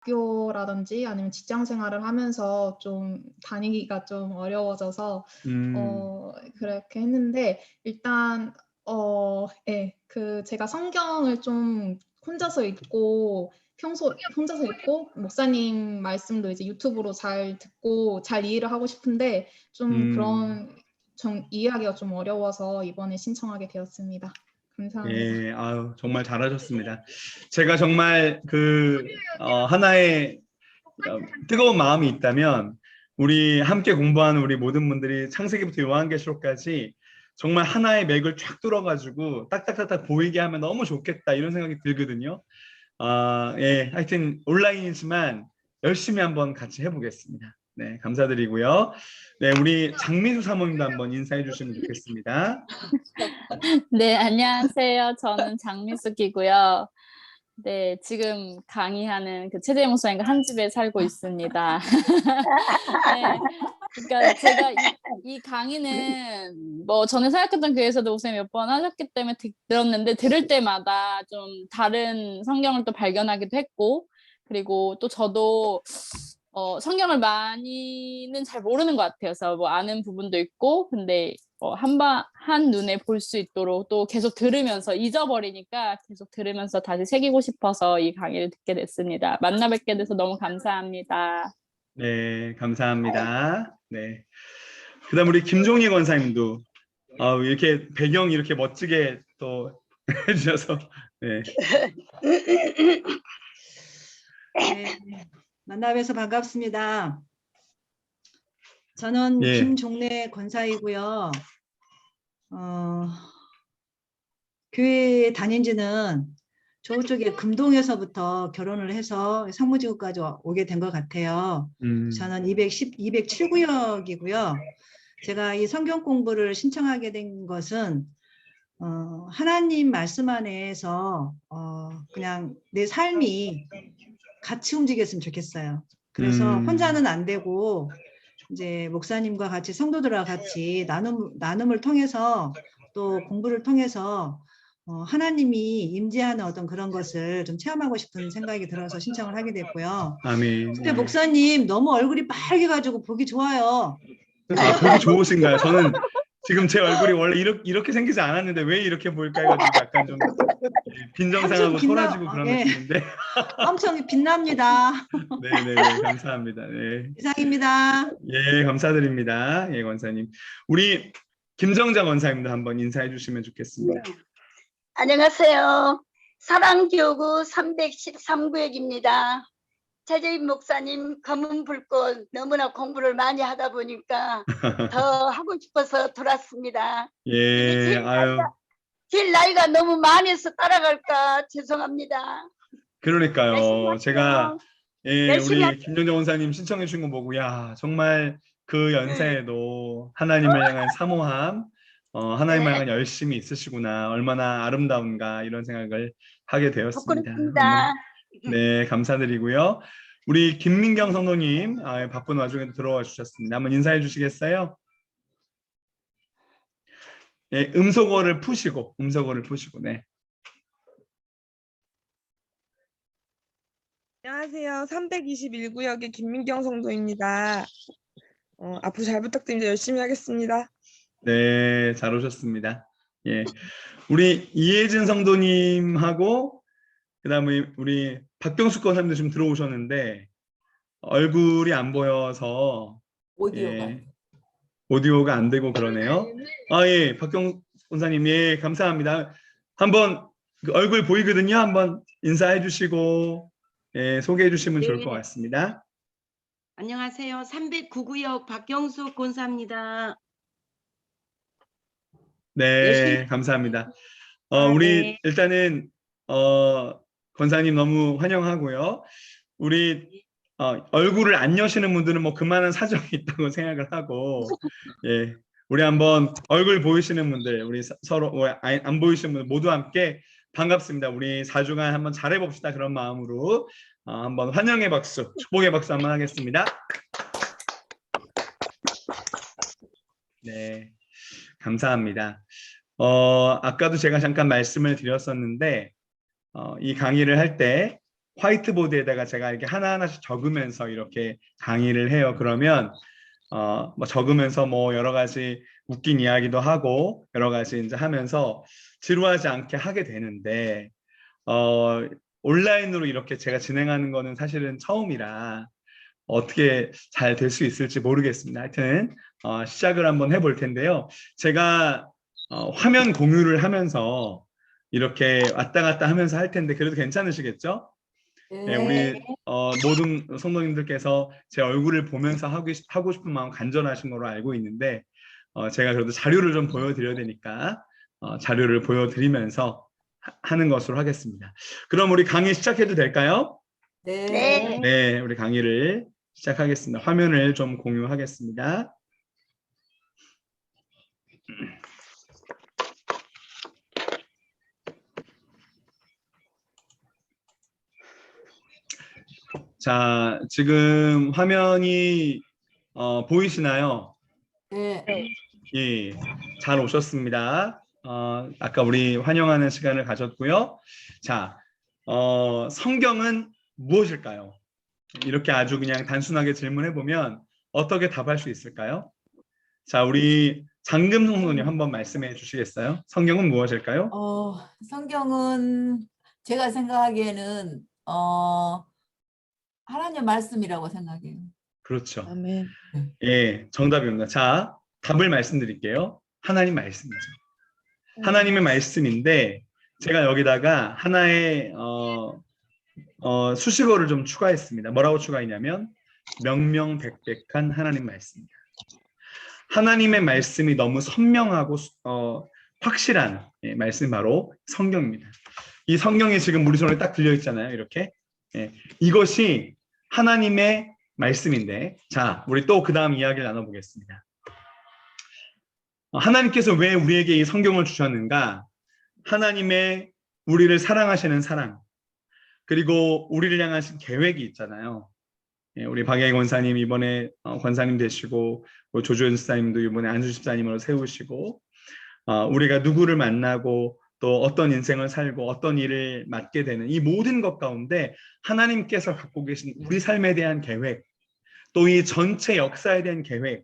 학교라든지 아니면 직장 생활을 하면서 좀 다니기가 좀 어려워져서 그렇게 했는데 일단 예. 제가 성경을 좀 혼자서 읽고 혼자서 읽고 목사님 말씀도 이제 유튜브로 잘 듣고 잘 이해를 하고 싶은데 좀 그런 이해하기가 좀 어려워서 이번에 신청하게 되었습니다. 감사합니다. 예, 아유, 정말 잘하셨습니다. 제가 정말 하나의 뜨거운 마음이 있다면 우리 함께 공부하는 우리 모든 분들이 창세기부터 요한계시록까지 정말 하나의 맥을 쫙 뚫어가지고 딱딱딱딱 보이게 하면 너무 좋겠다 이런 생각이 들거든요. 예, 하여튼 온라인이지만 열심히 한번 같이 해보겠습니다. 네, 감사드리고요. 네, 우리 장미수 사모님도 한번 인사해 주시면 좋겠습니다. 네, 안녕하세요. 저는 장미숙이고요. 네, 지금 강의하는 그 최재 목사님과 한 집에 살고 있습니다. 네, 그러니까 제가 이 강의는 뭐 전에 생각했던 교회에서도 목사님 몇 번 하셨기 때문에 들었는데 들을 때마다 좀 다른 성경을 또 발견하기도 했고, 그리고 또 저도 성경을 많이는 잘 모르는 것 같아요. 그래서 뭐 아는 부분도 있고, 근데 한 눈에 볼 수 있도록 또 계속 들으면서 잊어버리니까 계속 들으면서 다시 새기고 싶어서 이 강의를 듣게 됐습니다. 만나 뵙게 돼서 너무 감사합니다. 네, 감사합니다. 네. 그다음 우리 김종희 권사님도 이렇게 배경 이렇게 멋지게 또 해주셔서 네. 네, 만나뵈서 반갑습니다. 저는 예. 김종래 권사이고요. 교회 다닌 지는 저쪽에 금동에서부터 결혼을 해서 상무지구까지 오게 된 것 같아요. 저는 207구역이고요. 제가 이 성경 공부를 신청하게 된 것은 하나님 말씀 안에서 그냥 내 삶이 같이 움직였으면 좋겠어요. 그래서 혼자는 안 되고 이제 목사님과 같이 성도들과 같이 나눔을 통해서 또 공부를 통해서 하나님이 임재하는 어떤 그런 것을 좀 체험하고 싶은 생각이 들어서 신청을 하게 됐고요. 아멘. 근데 목사님 너무 얼굴이 빨개가지고 보기 좋아요. 보기 좋으신가요? 저는 지금 제 얼굴이 원래 이렇게 생기지 않았는데 왜 이렇게 보일까 해가지고 약간 좀 빈정상하고 소라지고 그런 느낌인데. 엄청 빛납니다. 네네네, 감사합니다. 네. 이상입니다. 예, 감사드립니다. 예, 권사님. 우리 김정자 권사님도 한번 인사해 주시면 좋겠습니다. 안녕하세요. 사랑교구 313구역입니다. 최재인 목사님 검은 불꽃 너무나 공부를 많이 하다 보니까 더 하고 싶어서 돌았습니다. 예, 아유. 제 나이가 너무 많아서 따라갈까 죄송합니다. 그러니까요. 제가 열심히 우리 김정자 원사님 신청해 주신 거 보고 야 정말 그 연세에도 하나님을 향한 사모함, 하나님을 향한 열심이 있으시구나. 얼마나 아름다운가 이런 생각을 하게 되었습니다. 네, 감사드리고요. 우리 김민경 성도님 바쁜 와중에도 들어와 주셨습니다. 한번 인사해 주시겠어요? 예, 음소거를 푸시고 네. 안녕하세요. 321구역의 김민경 성도입니다. 앞으로 잘 부탁드립니다. 열심히 하겠습니다. 네, 잘 오셨습니다. 예, 우리 이혜진 성도님하고 그다음에 우리 박병숙 권사님도 지금 들어오셨는데 얼굴이 안 보여서 오디오가 안 되고 그러네요. 예, 박병숙 권사님 예, 감사합니다. 한번 그 얼굴 보이거든요. 한번 인사해 주시고 예, 소개해 주시면 좋을 것 같습니다. 안녕하세요. 309구역 박경숙 권사입니다. 네, 감사합니다. 우리 네. 일단은 권사님 너무 환영하고요. 우리 얼굴을 안 여시는 분들은 뭐 그만한 사정이 있다고 생각을 하고 예, 우리 한번 얼굴 보이시는 분들 우리 서로 안 보이시는 분들 모두 함께 반갑습니다. 우리 4주간 한번 잘해봅시다. 그런 마음으로 한번 환영의 박수, 축복의 박수 한번 하겠습니다. 네, 감사합니다. 아까도 제가 잠깐 말씀을 드렸었는데 이 강의를 할 때 화이트보드에다가 제가 이렇게 하나하나씩 적으면서 이렇게 강의를 해요. 그러면 뭐 적으면서 뭐 여러 가지 웃긴 이야기도 하고 여러 가지 이제 하면서 지루하지 않게 하게 되는데 온라인으로 이렇게 제가 진행하는 거는 사실은 처음이라 어떻게 잘 될 수 있을지 모르겠습니다. 하여튼 시작을 한번 해볼 텐데요. 제가 화면 공유를 하면서 이렇게 왔다 갔다 하면서 할 텐데 그래도 괜찮으시겠죠? 네, 우리 모든 성도님들께서 제 얼굴을 보면서 하고 싶은 마음 간절하신 걸로 알고 있는데 제가 그래도 자료를 좀 보여드려야 되니까 자료를 보여드리면서 하는 것으로 하겠습니다. 그럼 우리 강의 시작해도 될까요? 네. 네, 우리 강의를 시작하겠습니다. 화면을 좀 공유하겠습니다. 자, 지금 화면이 보이시나요? 네. 예, 잘 오셨습니다. 아까 우리 환영하는 시간을 가졌고요. 자, 성경은 무엇일까요? 이렇게 아주 그냥 단순하게 질문해 보면 어떻게 답할 수 있을까요? 자, 우리 장금성 선생님 한번 말씀해 주시겠어요? 성경은 무엇일까요? 성경은 제가 생각하기에는 하나님 말씀이라고 생각해요. 그렇죠. 아멘. 예, 정답입니다. 자, 답을 말씀드릴게요. 하나님 말씀이죠. 하나님의 말씀인데 제가 여기다가 하나의 수식어를 좀 추가했습니다. 뭐라고 추가했냐면 명명백백한 하나님 말씀입니다. 하나님의 말씀이 너무 선명하고 확실한 말씀이 바로 성경입니다. 이 성경이 지금 우리 손에 딱 들려 있잖아요. 이렇게 이것이 하나님의 말씀인데, 자, 우리 또 그 다음 이야기를 나눠보겠습니다. 하나님께서 왜 우리에게 이 성경을 주셨는가? 하나님의 우리를 사랑하시는 사랑, 그리고 우리를 향하신 계획이 있잖아요. 우리 박예희 권사님 이번에 권사님 되시고, 조주현 집사님도 이번에 안수 집사님으로 세우시고, 우리가 누구를 만나고 또 어떤 인생을 살고 어떤 일을 맡게 되는 이 모든 것 가운데 하나님께서 갖고 계신 우리 삶에 대한 계획, 또 이 전체 역사에 대한 계획,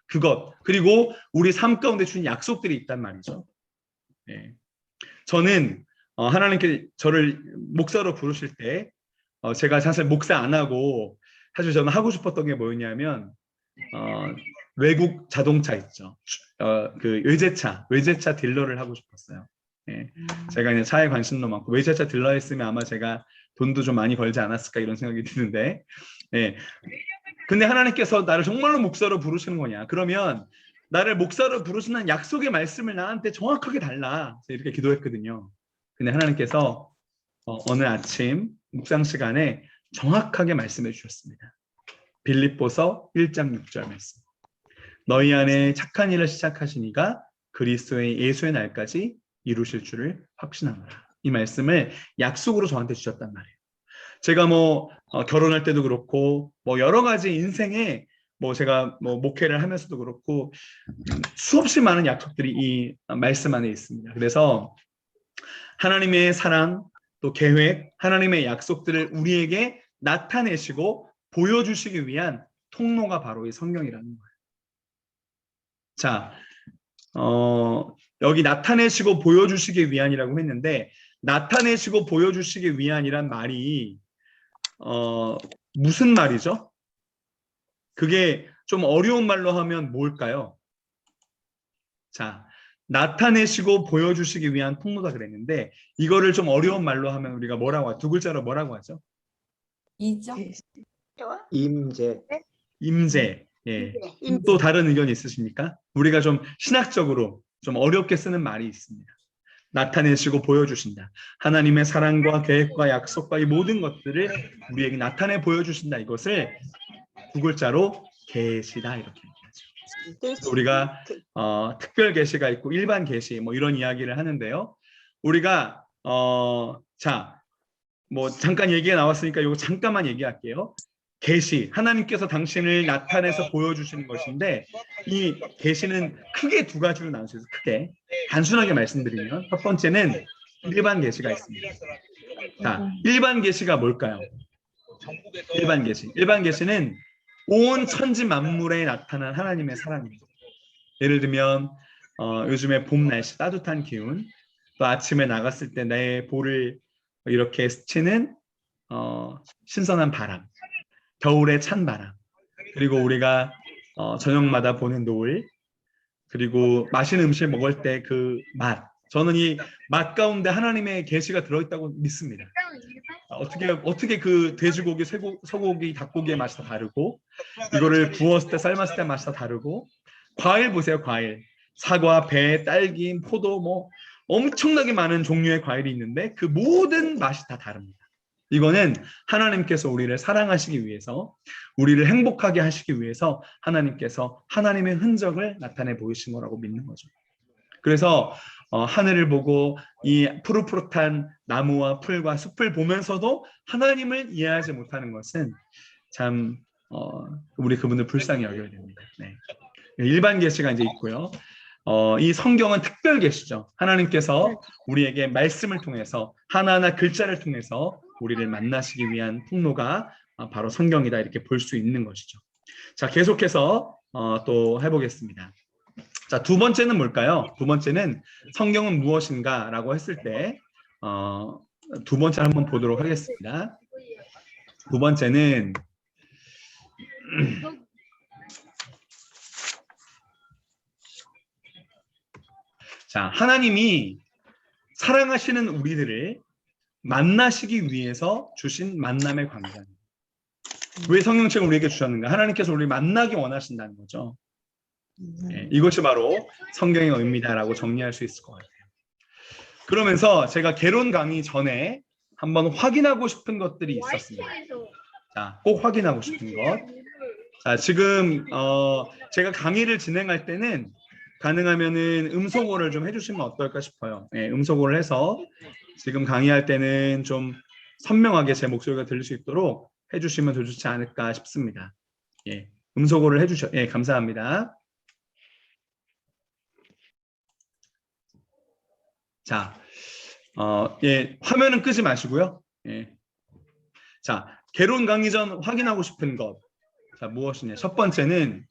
그것, 그리고 우리 삶 가운데 주신 약속들이 있단 말이죠. 저는 하나님께 저를 목사로 부르실 때 제가 사실 목사 안 하고 사실 저는 하고 싶었던 게 뭐였냐면 외국 자동차 있죠. 그 외제차 딜러를 하고 싶었어요. 제가 그냥 차에 관심도 많고 외제차 딜러 했으면 아마 제가 돈도 좀 많이 벌지 않았을까 이런 생각이 드는데, 근데 하나님께서 나를 정말로 목사로 부르시는 거냐? 그러면 나를 목사로 부르시는 약속의 말씀을 나한테 정확하게 달라. 이렇게 기도했거든요. 근데 하나님께서 어느 아침 묵상 시간에 정확하게 말씀해 주셨습니다. 빌립보서 1장 6절 말씀. 너희 안에 착한 일을 시작하시니가 그리스도의 예수의 날까지 이루실 줄을 확신하노라. 이 말씀을 약속으로 저한테 주셨단 말이에요. 제가 뭐 결혼할 때도 그렇고 뭐 여러 가지 인생에 뭐 제가 뭐 목회를 하면서도 그렇고 수없이 많은 약속들이 이 말씀 안에 있습니다. 그래서 하나님의 사랑 또 계획, 하나님의 약속들을 우리에게 나타내시고 보여주시기 위한 통로가 바로 이 성경이라는 거예요. 자, 여기 나타내시고 보여주시기 위한이라고 했는데 나타내시고 보여주시기 위한이란 말이 무슨 말이죠? 그게 좀 어려운 말로 하면 뭘까요? 자, 나타내시고 보여주시기 위한 통로다 그랬는데 이거를 좀 어려운 말로 하면 우리가 뭐라고 하죠? 두 글자로 뭐라고 하죠? 이죠? 임재. 임재. 예. 또 다른 의견이 있으십니까? 우리가 좀 신학적으로 좀 어렵게 쓰는 말이 있습니다. 나타내시고 보여주신다. 하나님의 사랑과 계획과 약속과 이 모든 것들을 우리에게 나타내 보여주신다. 이것을 두 글자로 계시다 이렇게 얘기하죠. 우리가 특별 계시가 있고 일반 계시 뭐 이런 이야기를 하는데요. 우리가 자, 뭐 잠깐 얘기가 나왔으니까 이거 잠깐만 얘기할게요. 계시, 하나님께서 당신을 나타내서 보여주시는 것인데 이 계시는 크게 두 가지로 나눌 수 있어요. 크게 단순하게 말씀드리면 첫 번째는 일반 계시가 있습니다. 자, 일반 계시가 뭘까요? 일반 계시. 일반 계시는 온 천지 만물에 나타난 하나님의 사랑입니다. 예를 들면 요즘에 봄 날씨 따뜻한 기운, 또 아침에 나갔을 때 내 볼을 이렇게 스치는 신선한 바람, 겨울의 찬 바람, 그리고 우리가 저녁마다 보는 노을, 그리고 맛있는 음식 먹을 때 그 맛. 저는 이 맛 가운데 하나님의 계시가 들어있다고 믿습니다. 어떻게 그 돼지고기, 소고기, 닭고기의 맛이 다 다르고, 이거를 구웠을 때, 삶았을 때 맛이 다 다르고, 과일 보세요, 과일. 사과, 배, 딸기, 포도, 뭐 엄청나게 많은 종류의 과일이 있는데 그 모든 맛이 다 다릅니다. 이거는 하나님께서 우리를 사랑하시기 위해서, 우리를 행복하게 하시기 위해서 하나님께서 하나님의 흔적을 나타내 보이신 거라고 믿는 거죠. 그래서 하늘을 보고 이 푸릇푸릇한 나무와 풀과 숲을 보면서도 하나님을 이해하지 못하는 것은 참 우리 그분을 불쌍히 여겨야 됩니다. 네. 일반 계시가 이제 있고요. 이 성경은 특별 계시죠. 하나님께서 우리에게 말씀을 통해서 하나하나 글자를 통해서 우리를 만나시기 위한 통로가 바로 성경이다, 이렇게 볼 수 있는 것이죠. 자, 계속해서 또 해보겠습니다. 자, 두 번째는 뭘까요? 두 번째는 성경은 무엇인가 라고 했을 때 두 번째 한번 보도록 하겠습니다. 두 번째는 자, 하나님이 사랑하시는 우리들을 만나시기 위해서 주신 만남의 관계입니다. 왜 성경책을 우리에게 주셨는가? 하나님께서 우리를 만나기 원하신다는 거죠. 네, 이것이 바로 성경의 의미다라고 정리할 수 있을 것 같아요. 그러면서 제가 개론 강의 전에 한번 확인하고 싶은 것들이 있었습니다. 자, 꼭 확인하고 싶은 것. 자, 지금 제가 강의를 진행할 때는 가능하면은 음소거를 좀 해주시면 어떨까 싶어요. 네, 음소거를 해서 지금 강의할 때는 좀 선명하게 제 목소리가 들릴 수 있도록 해주시면 더 좋지 않을까 싶습니다. 예, 음소거를 해주셔. 예, 감사합니다. 자, 예, 화면은 끄지 마시고요. 예. 자, 개론 강의 전 확인하고 싶은 것. 자, 무엇이냐? 첫 번째는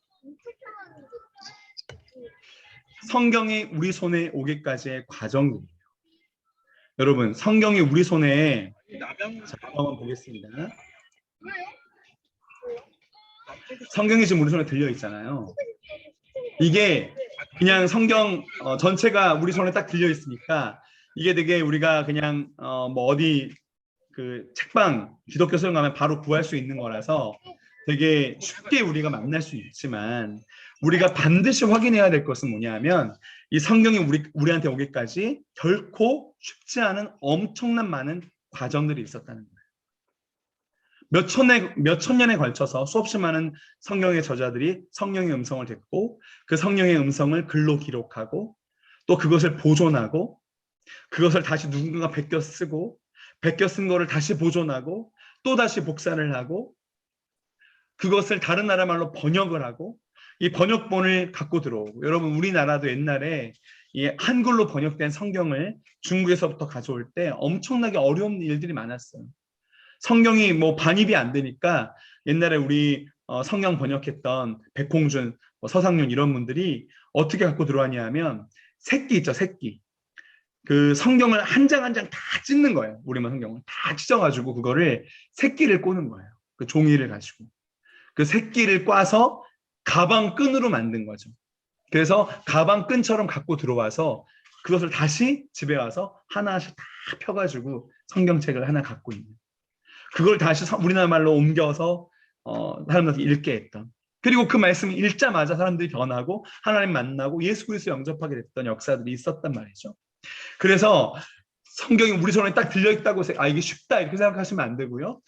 성경이 우리 손에 오기까지의 과정이에요. 여러분, 성경이 우리 손에, 자, 한번 보겠습니다. 성경이 지금 우리 손에 들려 있잖아요. 이게 그냥 성경 전체가 우리 손에 딱 들려 있으니까 이게 되게 우리가 그냥 뭐 어디 그 책방 기독교 서점 가면 바로 구할 수 있는 거라서 되게 쉽게 우리가 만날 수 있지만, 우리가 반드시 확인해야 될 것은 뭐냐면 이 성경이 우리한테 오기까지 결코 쉽지 않은 엄청난 많은 과정들이 있었다는 거예요. 몇 천 년에 걸쳐서 수없이 많은 성경의 저자들이 성령의 음성을 듣고 그 성령의 음성을 글로 기록하고 또 그것을 보존하고 그것을 다시 누군가가 베껴 쓰고 베껴 쓴 거를 다시 보존하고 또 다시 복사를 하고 그것을 다른 나라 말로 번역을 하고 이 번역본을 갖고 들어오고, 여러분 우리나라도 옛날에 이 한글로 번역된 성경을 중국에서부터 가져올 때 엄청나게 어려운 일들이 많았어요. 성경이 뭐 반입이 안 되니까 옛날에 우리 성경 번역했던 백홍준, 서상윤 이런 분들이 어떻게 갖고 들어왔냐 하면 새끼 있죠, 새끼. 그 성경을 한 장 한 장 다 찢는 거예요. 우리만 성경을 다 찢어가지고 그거를 새끼를 꼬는 거예요. 그 종이를 가지고. 그 새끼를 꽈서 가방 끈으로 만든 거죠. 그래서 가방 끈처럼 갖고 들어와서 그것을 다시 집에 와서 하나씩 다 펴가지고 성경책을 하나 갖고 있는, 그걸 다시 우리나라 말로 옮겨서 사람들한테 읽게 했던, 그리고 그 말씀을 읽자마자 사람들이 변하고 하나님 만나고 예수 그리스도 영접하게 됐던 역사들이 있었단 말이죠. 그래서 성경이 우리 손에 딱 들려있다고 이게 쉽다 이렇게 생각하시면 안 되고요.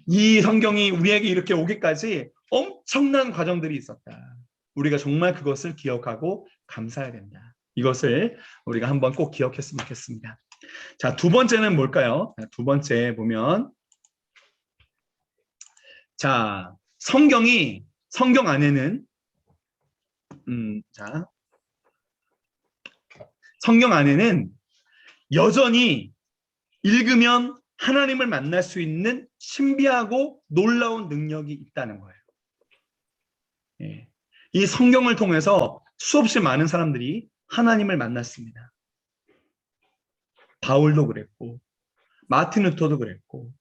이 성경이 우리에게 이렇게 오기까지 엄청난 과정들이 있었다. 우리가 정말 그것을 기억하고 감사해야 된다. 이것을 우리가 한번 꼭 기억했으면 좋겠습니다. 자, 두 번째는 뭘까요? 두 번째 보면, 자, 성경 안에는 자, 성경 안에는 여전히 읽으면 하나님을 만날 수 있는 신비하고 놀라운 능력이 있다는 거예요. 예. 이 성경을 통해서 수없이 많은 사람들이 하나님을 만났습니다. 바울도 그랬고 마틴 루터도 그랬고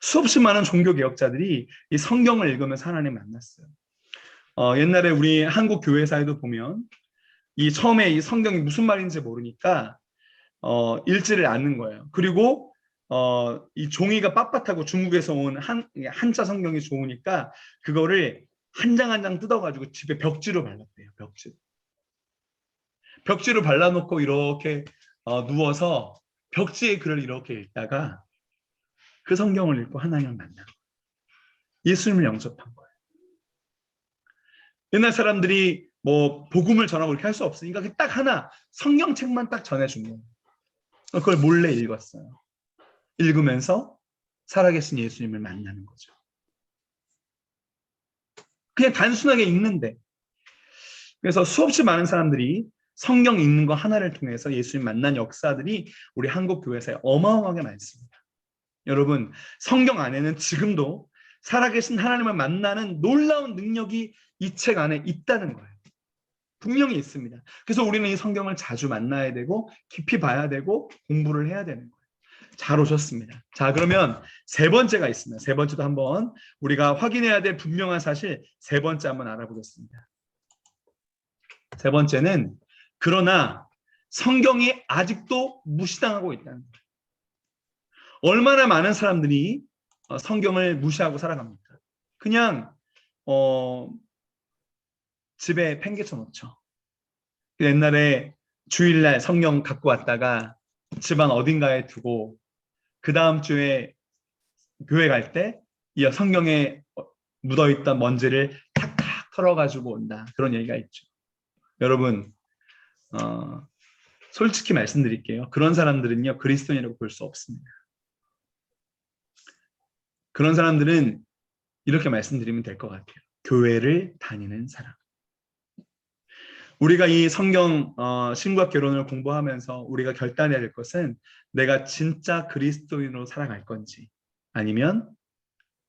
수없이 많은 종교 개혁자들이 이 성경을 읽으면서 하나님을 만났어요. 옛날에 우리 한국 교회사에도 보면 이 처음에 이 성경이 무슨 말인지 모르니까 읽지를 않는 거예요. 그리고 이 종이가 빳빳하고 중국에서 온 한자 성경이 좋으니까 그거를 한 장 한 장 뜯어가지고 집에 벽지로 발랐대요. 벽지로 발라놓고 이렇게 누워서 벽지의 글을 이렇게 읽다가 그 성경을 읽고 하나님을 만난 거예요. 예수님을 영접한 거예요. 옛날 사람들이 뭐 복음을 전하고 이렇게 할 수 없으니까 딱 하나 성경책만 딱 전해준 거예요. 그걸 몰래 읽었어요. 읽으면서 살아계신 예수님을 만나는 거죠. 그냥 단순하게 읽는데. 그래서 수없이 많은 사람들이 성경 읽는 거 하나를 통해서 예수님 만난 역사들이 우리 한국 교회사에 어마어마하게 많습니다. 여러분, 성경 안에는 지금도 살아계신 하나님을 만나는 놀라운 능력이 이 책 안에 있다는 거예요. 분명히 있습니다. 그래서 우리는 이 성경을 자주 만나야 되고 깊이 봐야 되고 공부를 해야 되는 거예요. 잘 오셨습니다. 자, 그러면 세 번째가 있습니다. 세 번째도 한번 우리가 확인해야 될 분명한 사실 세 번째 한번 알아보겠습니다. 세 번째는 그러나 성경이 아직도 무시당하고 있다는 거예요. 얼마나 많은 사람들이 성경을 무시하고 살아갑니까? 그냥 집에 팽개쳐 놓죠. 옛날에 주일날 성경 갖고 왔다가 집안 어딘가에 두고 그 다음 주에 교회 갈 때 이 성경에 묻어있던 먼지를 탁탁 털어가지고 온다. 그런 얘기가 있죠. 여러분, 솔직히 말씀드릴게요. 그런 사람들은요, 그리스도인이라고 볼 수 없습니다. 그런 사람들은 이렇게 말씀드리면 될 것 같아요. 교회를 다니는 사람. 우리가 이 성경 신구약 결론을 공부하면서 우리가 결단해야 될 것은 내가 진짜 그리스도인으로 살아갈 건지 아니면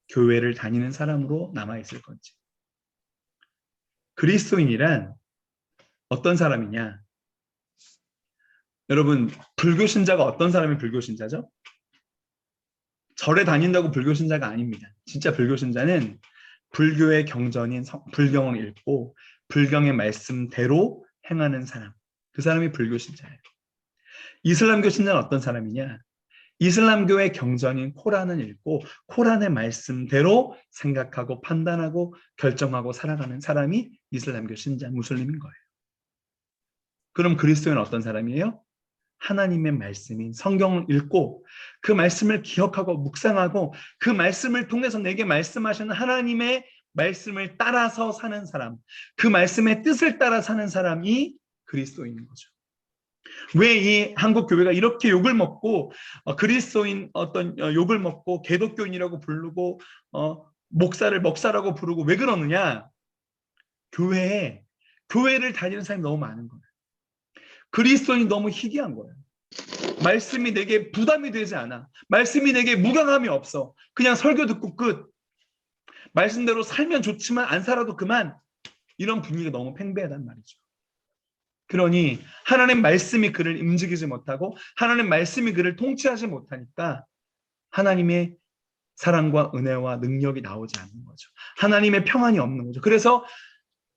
교회를 다니는 사람으로 남아있을 건지. 그리스도인이란 어떤 사람이냐? 여러분, 불교 신자가 어떤 사람이 불교 신자죠? 절에 다닌다고 불교 신자가 아닙니다. 진짜 불교 신자는 불교의 경전인 불경을 읽고 불경의 말씀대로 행하는 사람. 그 사람이 불교 신자예요. 이슬람교 신자는 어떤 사람이냐? 이슬람교의 경전인 코란을 읽고 코란의 말씀대로 생각하고 판단하고 결정하고 살아가는 사람이 이슬람교 신자, 무슬림인 거예요. 그럼 그리스도인은 어떤 사람이에요? 하나님의 말씀인 성경을 읽고 그 말씀을 기억하고 묵상하고 그 말씀을 통해서 내게 말씀하시는 하나님의 말씀을 따라서 사는 사람, 그 말씀의 뜻을 따라 사는 사람이 그리스도인인 거죠. 왜 이 한국 교회가 이렇게 욕을 먹고 그리스도인 어떤 욕을 먹고 개독교인이라고 부르고 목사라고 부르고 왜 그러느냐? 교회를 다니는 사람이 너무 많은 거예요. 그리스도인이 너무 희귀한 거예요. 말씀이 내게 부담이 되지 않아. 말씀이 내게 무감함이 없어. 그냥 설교 듣고 끝. 말씀대로 살면 좋지만 안 살아도 그만. 이런 분위기가 너무 팽배하단 말이죠. 그러니 하나님 말씀이 그를 움직이지 못하고 하나님 말씀이 그를 통치하지 못하니까 하나님의 사랑과 은혜와 능력이 나오지 않는 거죠. 하나님의 평안이 없는 거죠. 그래서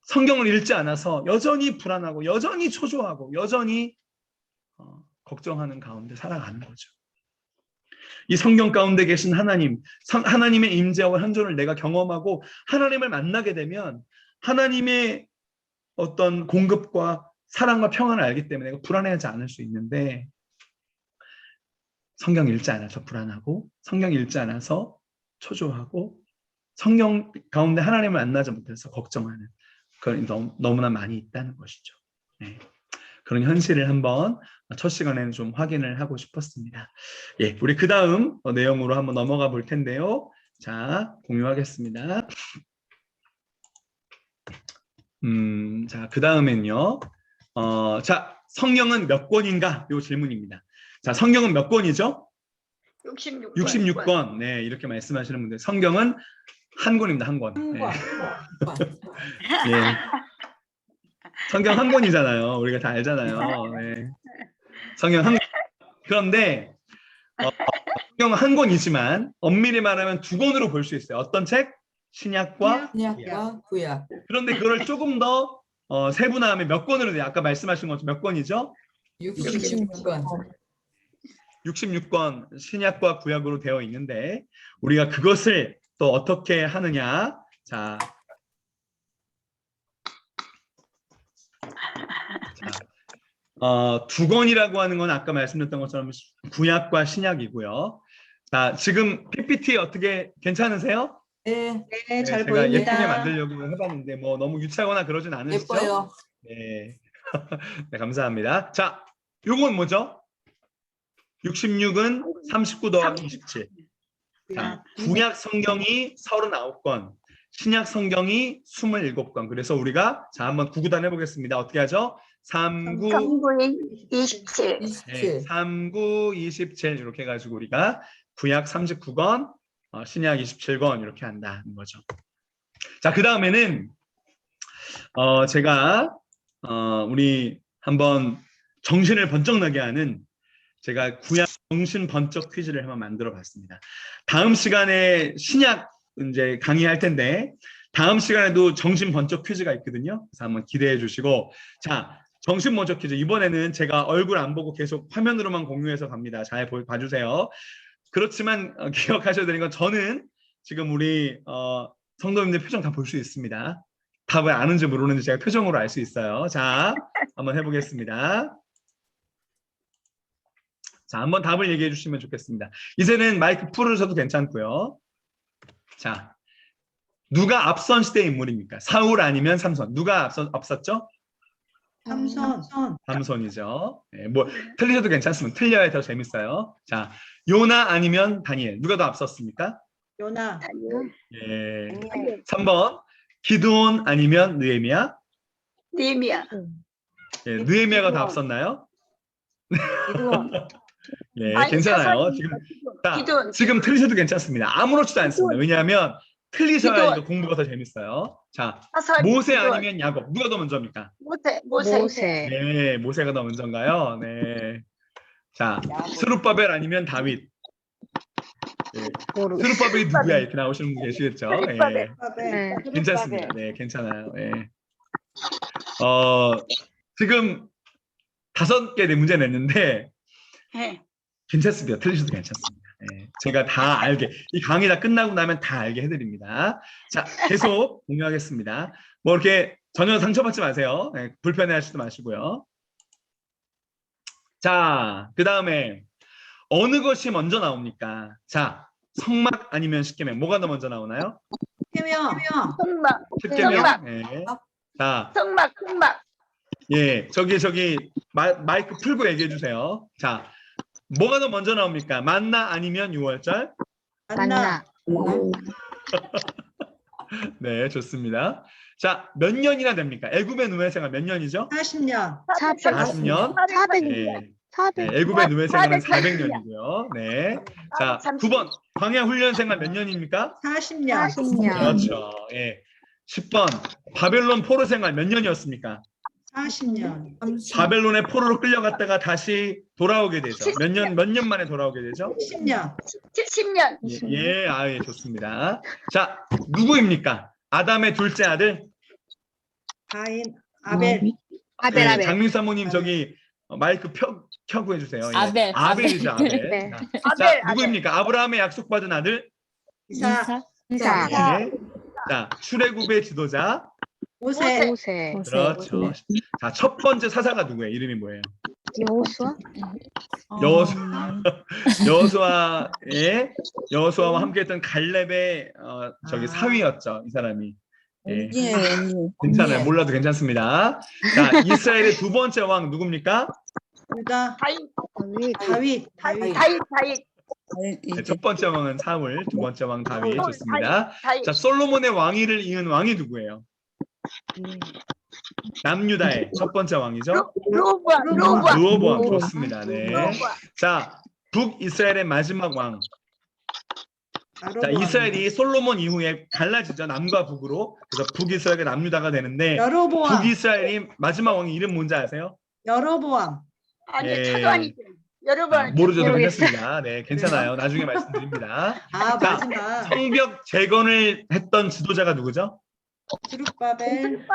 성경을 읽지 않아서 여전히 불안하고 여전히 초조하고 여전히 걱정하는 가운데 살아가는 거죠. 이 성경 가운데 계신 하나님의 임재와 현존을 내가 경험하고 하나님을 만나게 되면 하나님의 어떤 공급과 사랑과 평안을 알기 때문에 내가 불안해하지 않을 수 있는데 성경 읽지 않아서 불안하고 성경 읽지 않아서 초조하고 성경 가운데 하나님을 만나지 못해서 걱정하는 그런 너무나 많이 있다는 것이죠. 네. 그런 현실을 한번 첫 시간에는 좀 확인을 하고 싶었습니다. 예, 우리 그 다음 내용으로 한번 넘어가 볼 텐데요. 자, 공유하겠습니다. 자, 그 다음엔요. 자, 성경은 몇 권인가? 이 질문입니다. 자, 성경은 몇 권이죠? 66권. 66권. 네, 이렇게 말씀하시는 분들. 성경은 한 권입니다. 한 권. 네. 예. 성경 한 권이잖아요. 우리가 다 알잖아요. 네. 성경 한 권. 그런데 성경 한 권이지만 엄밀히 말하면 두 권으로 볼 수 있어요. 어떤 책? 신약과 신약과 구약. 그런데 그걸 조금 더 세분화하면 몇 권으로 돼요? 아까 말씀하신 것처럼 몇 권이죠? 66권. 66권 신약과 구약으로 되어 있는데 우리가 그것을 또 어떻게 하느냐? 자, 두 권이라고 하는 건 아까 말씀드렸던 것처럼 구약과 신약이고요. 자, 지금 PPT 어떻게 괜찮으세요? 네, 네, 잘 제가 예쁘게 보입니다. 만들려고 해봤는데 뭐 너무 유치하거나 그러진 않으시죠? 예뻐요. 네. 네, 감사합니다. 자, 요건 뭐죠? 66은 39 더하기 27. 자, 구약 성경이 39권, 신약 성경이 27권. 그래서 우리가 자 한번 구구단 해보겠습니다. 어떻게 하죠? 39, 27. 27. 39, 27 이렇게 해가지고 우리가 구약 39권, 신약 27권 이렇게 한다는 거죠. 자, 그 다음에는 제가 우리 한번 정신을 번쩍 나게 하는 제가 구약 정신 번쩍 퀴즈를 한번 만들어 봤습니다. 다음 시간에 신약 이제 강의할 텐데 다음 시간에도 정신 번쩍 퀴즈가 있거든요. 그래서 한번 기대해 주시고 자, 정신 번쩍 퀴즈 이번에는 제가 얼굴 안 보고 계속 화면으로만 공유해서 갑니다. 잘 봐주세요. 그렇지만 기억하셔야 되는 건 저는 지금 우리 성도님들 표정 다 볼 수 있습니다. 답을 아는지 모르는지 제가 표정으로 알 수 있어요. 자, 한번 해보겠습니다. 자, 한번 답을 얘기해 주시면 좋겠습니다. 이제는 마이크 풀으셔도 괜찮고요. 자, 누가 앞선 시대 인물입니까? 사울 아니면 삼손? 누가 앞섰죠? 삼손. 삼손이죠. 네, 뭐 틀리셔도 괜찮습니다. 틀려야 더 재밌어요. 자, 요나 아니면 다니엘? 누가 더 앞섰습니까? 요나. 예. 3번 기드온 아니면 느헤미야? 느헤미야. 예, 느헤미야가 더 앞섰나요? 예, 아니, 괜찮아요. 기드온. 지금 틀리셔도 괜찮습니다. 아무렇지도 않습니다. 왜냐하면 틀리셔야 기드온. 이거 공부가 더 재밌어요. 자, 사살 모세 기드온. 아니면 야곱 누가 더 먼저입니까? 모세. 네, 모세가 더 먼저인가요? 네. 자, 스룹바벨 아니면 다윗. 예. 스룹바벨이 누구야? 이렇게 나오시는 분 계시겠죠? 예. 네. 괜찮습니다. 네, 괜찮아요. 예. 지금 5개 문제 냈는데 네. 괜찮습니다. 틀리셔도 괜찮습니다. 예. 제가 다 알게 이 강의 다 끝나고 나면 다 알게 해드립니다. 자, 계속 공유하겠습니다. 뭐 이렇게 전혀 상처받지 마세요. 예, 불편해하시지 마시고요. 자, 그 다음에 어느 것이 먼저 나옵니까? 자, 성막 아니면 십계명 뭐가 더 먼저 나오나요? 십계명. 성막. 십계명. 성막. 예. 자, 성막. 예, 저기 마이크 풀고 얘기해 주세요. 자, 뭐가 더 먼저 나옵니까? 만나 아니면 유월절? 만나. 네, 좋습니다. 자, 몇 년이나 됩니까? 애굽의 노예 생활 몇 년이죠? 40년. 40년. 400년. 네, 애굽의 노예 생활은 400년이고요. 네. 자, 9번 광야 훈련 생활 몇 년입니까? 40년. 그렇죠. 예. 10번 바벨론 포로 생활 몇 년이었습니까? 40년. 바벨론의 포로로 끌려갔다가 다시 돌아오게 되죠. 몇 년 만에 돌아오게 되죠? 10년. 70년. 예, 예, 좋습니다. 자, 누구입니까? 아담의 둘째 아들? 가인. 아벨. 네, 장민 사모님 저기 마이크 켜고 해주세요. 예. 아벨. 아벨이죠, 아벨. 네. 자, 누구입니까? 아브라함의 약속받은 아들? 이삭. 네. 자, 출애굽의 지도자? 모세. 그렇죠. 자, 첫 번째 사사가 누구예요? 이름이 뭐예요? 여호수아와 함께했던 갈렙의 저기 사위였죠. 이 사람이. 예. 괜찮아요. 몰라도 괜찮습니다. 자, 이스라엘의 두 번째 왕 누굽니까? 유다. 다윗. 네, 첫 번째 왕은 사울, 두 번째 왕 다윗. 좋습니다. 다윗. 자, 솔로몬의 왕위를 이은 왕이 누구예요? 남유다의 첫 번째 왕이죠? 르호보암. 르호보암. 좋습니다. 네. 자, 북이스라엘의 마지막 왕. 자, 여로보암. 이스라엘이 솔로몬 이후에 갈라지죠. 남과 북으로. 그래서 북이스라엘과 남유다가 되는데 여로보암. 북이스라엘이 마지막 왕의 이름 뭔지 아세요? 여로보암. 아니요, 예. 저도 아니죠. 여러분 모르셔도 괜찮습니다. 네, 괜찮아요. 나중에 말씀드립니다. 아, 자, 마지막. 성벽 재건을 했던 지도자가 누구죠? 수룹바벨.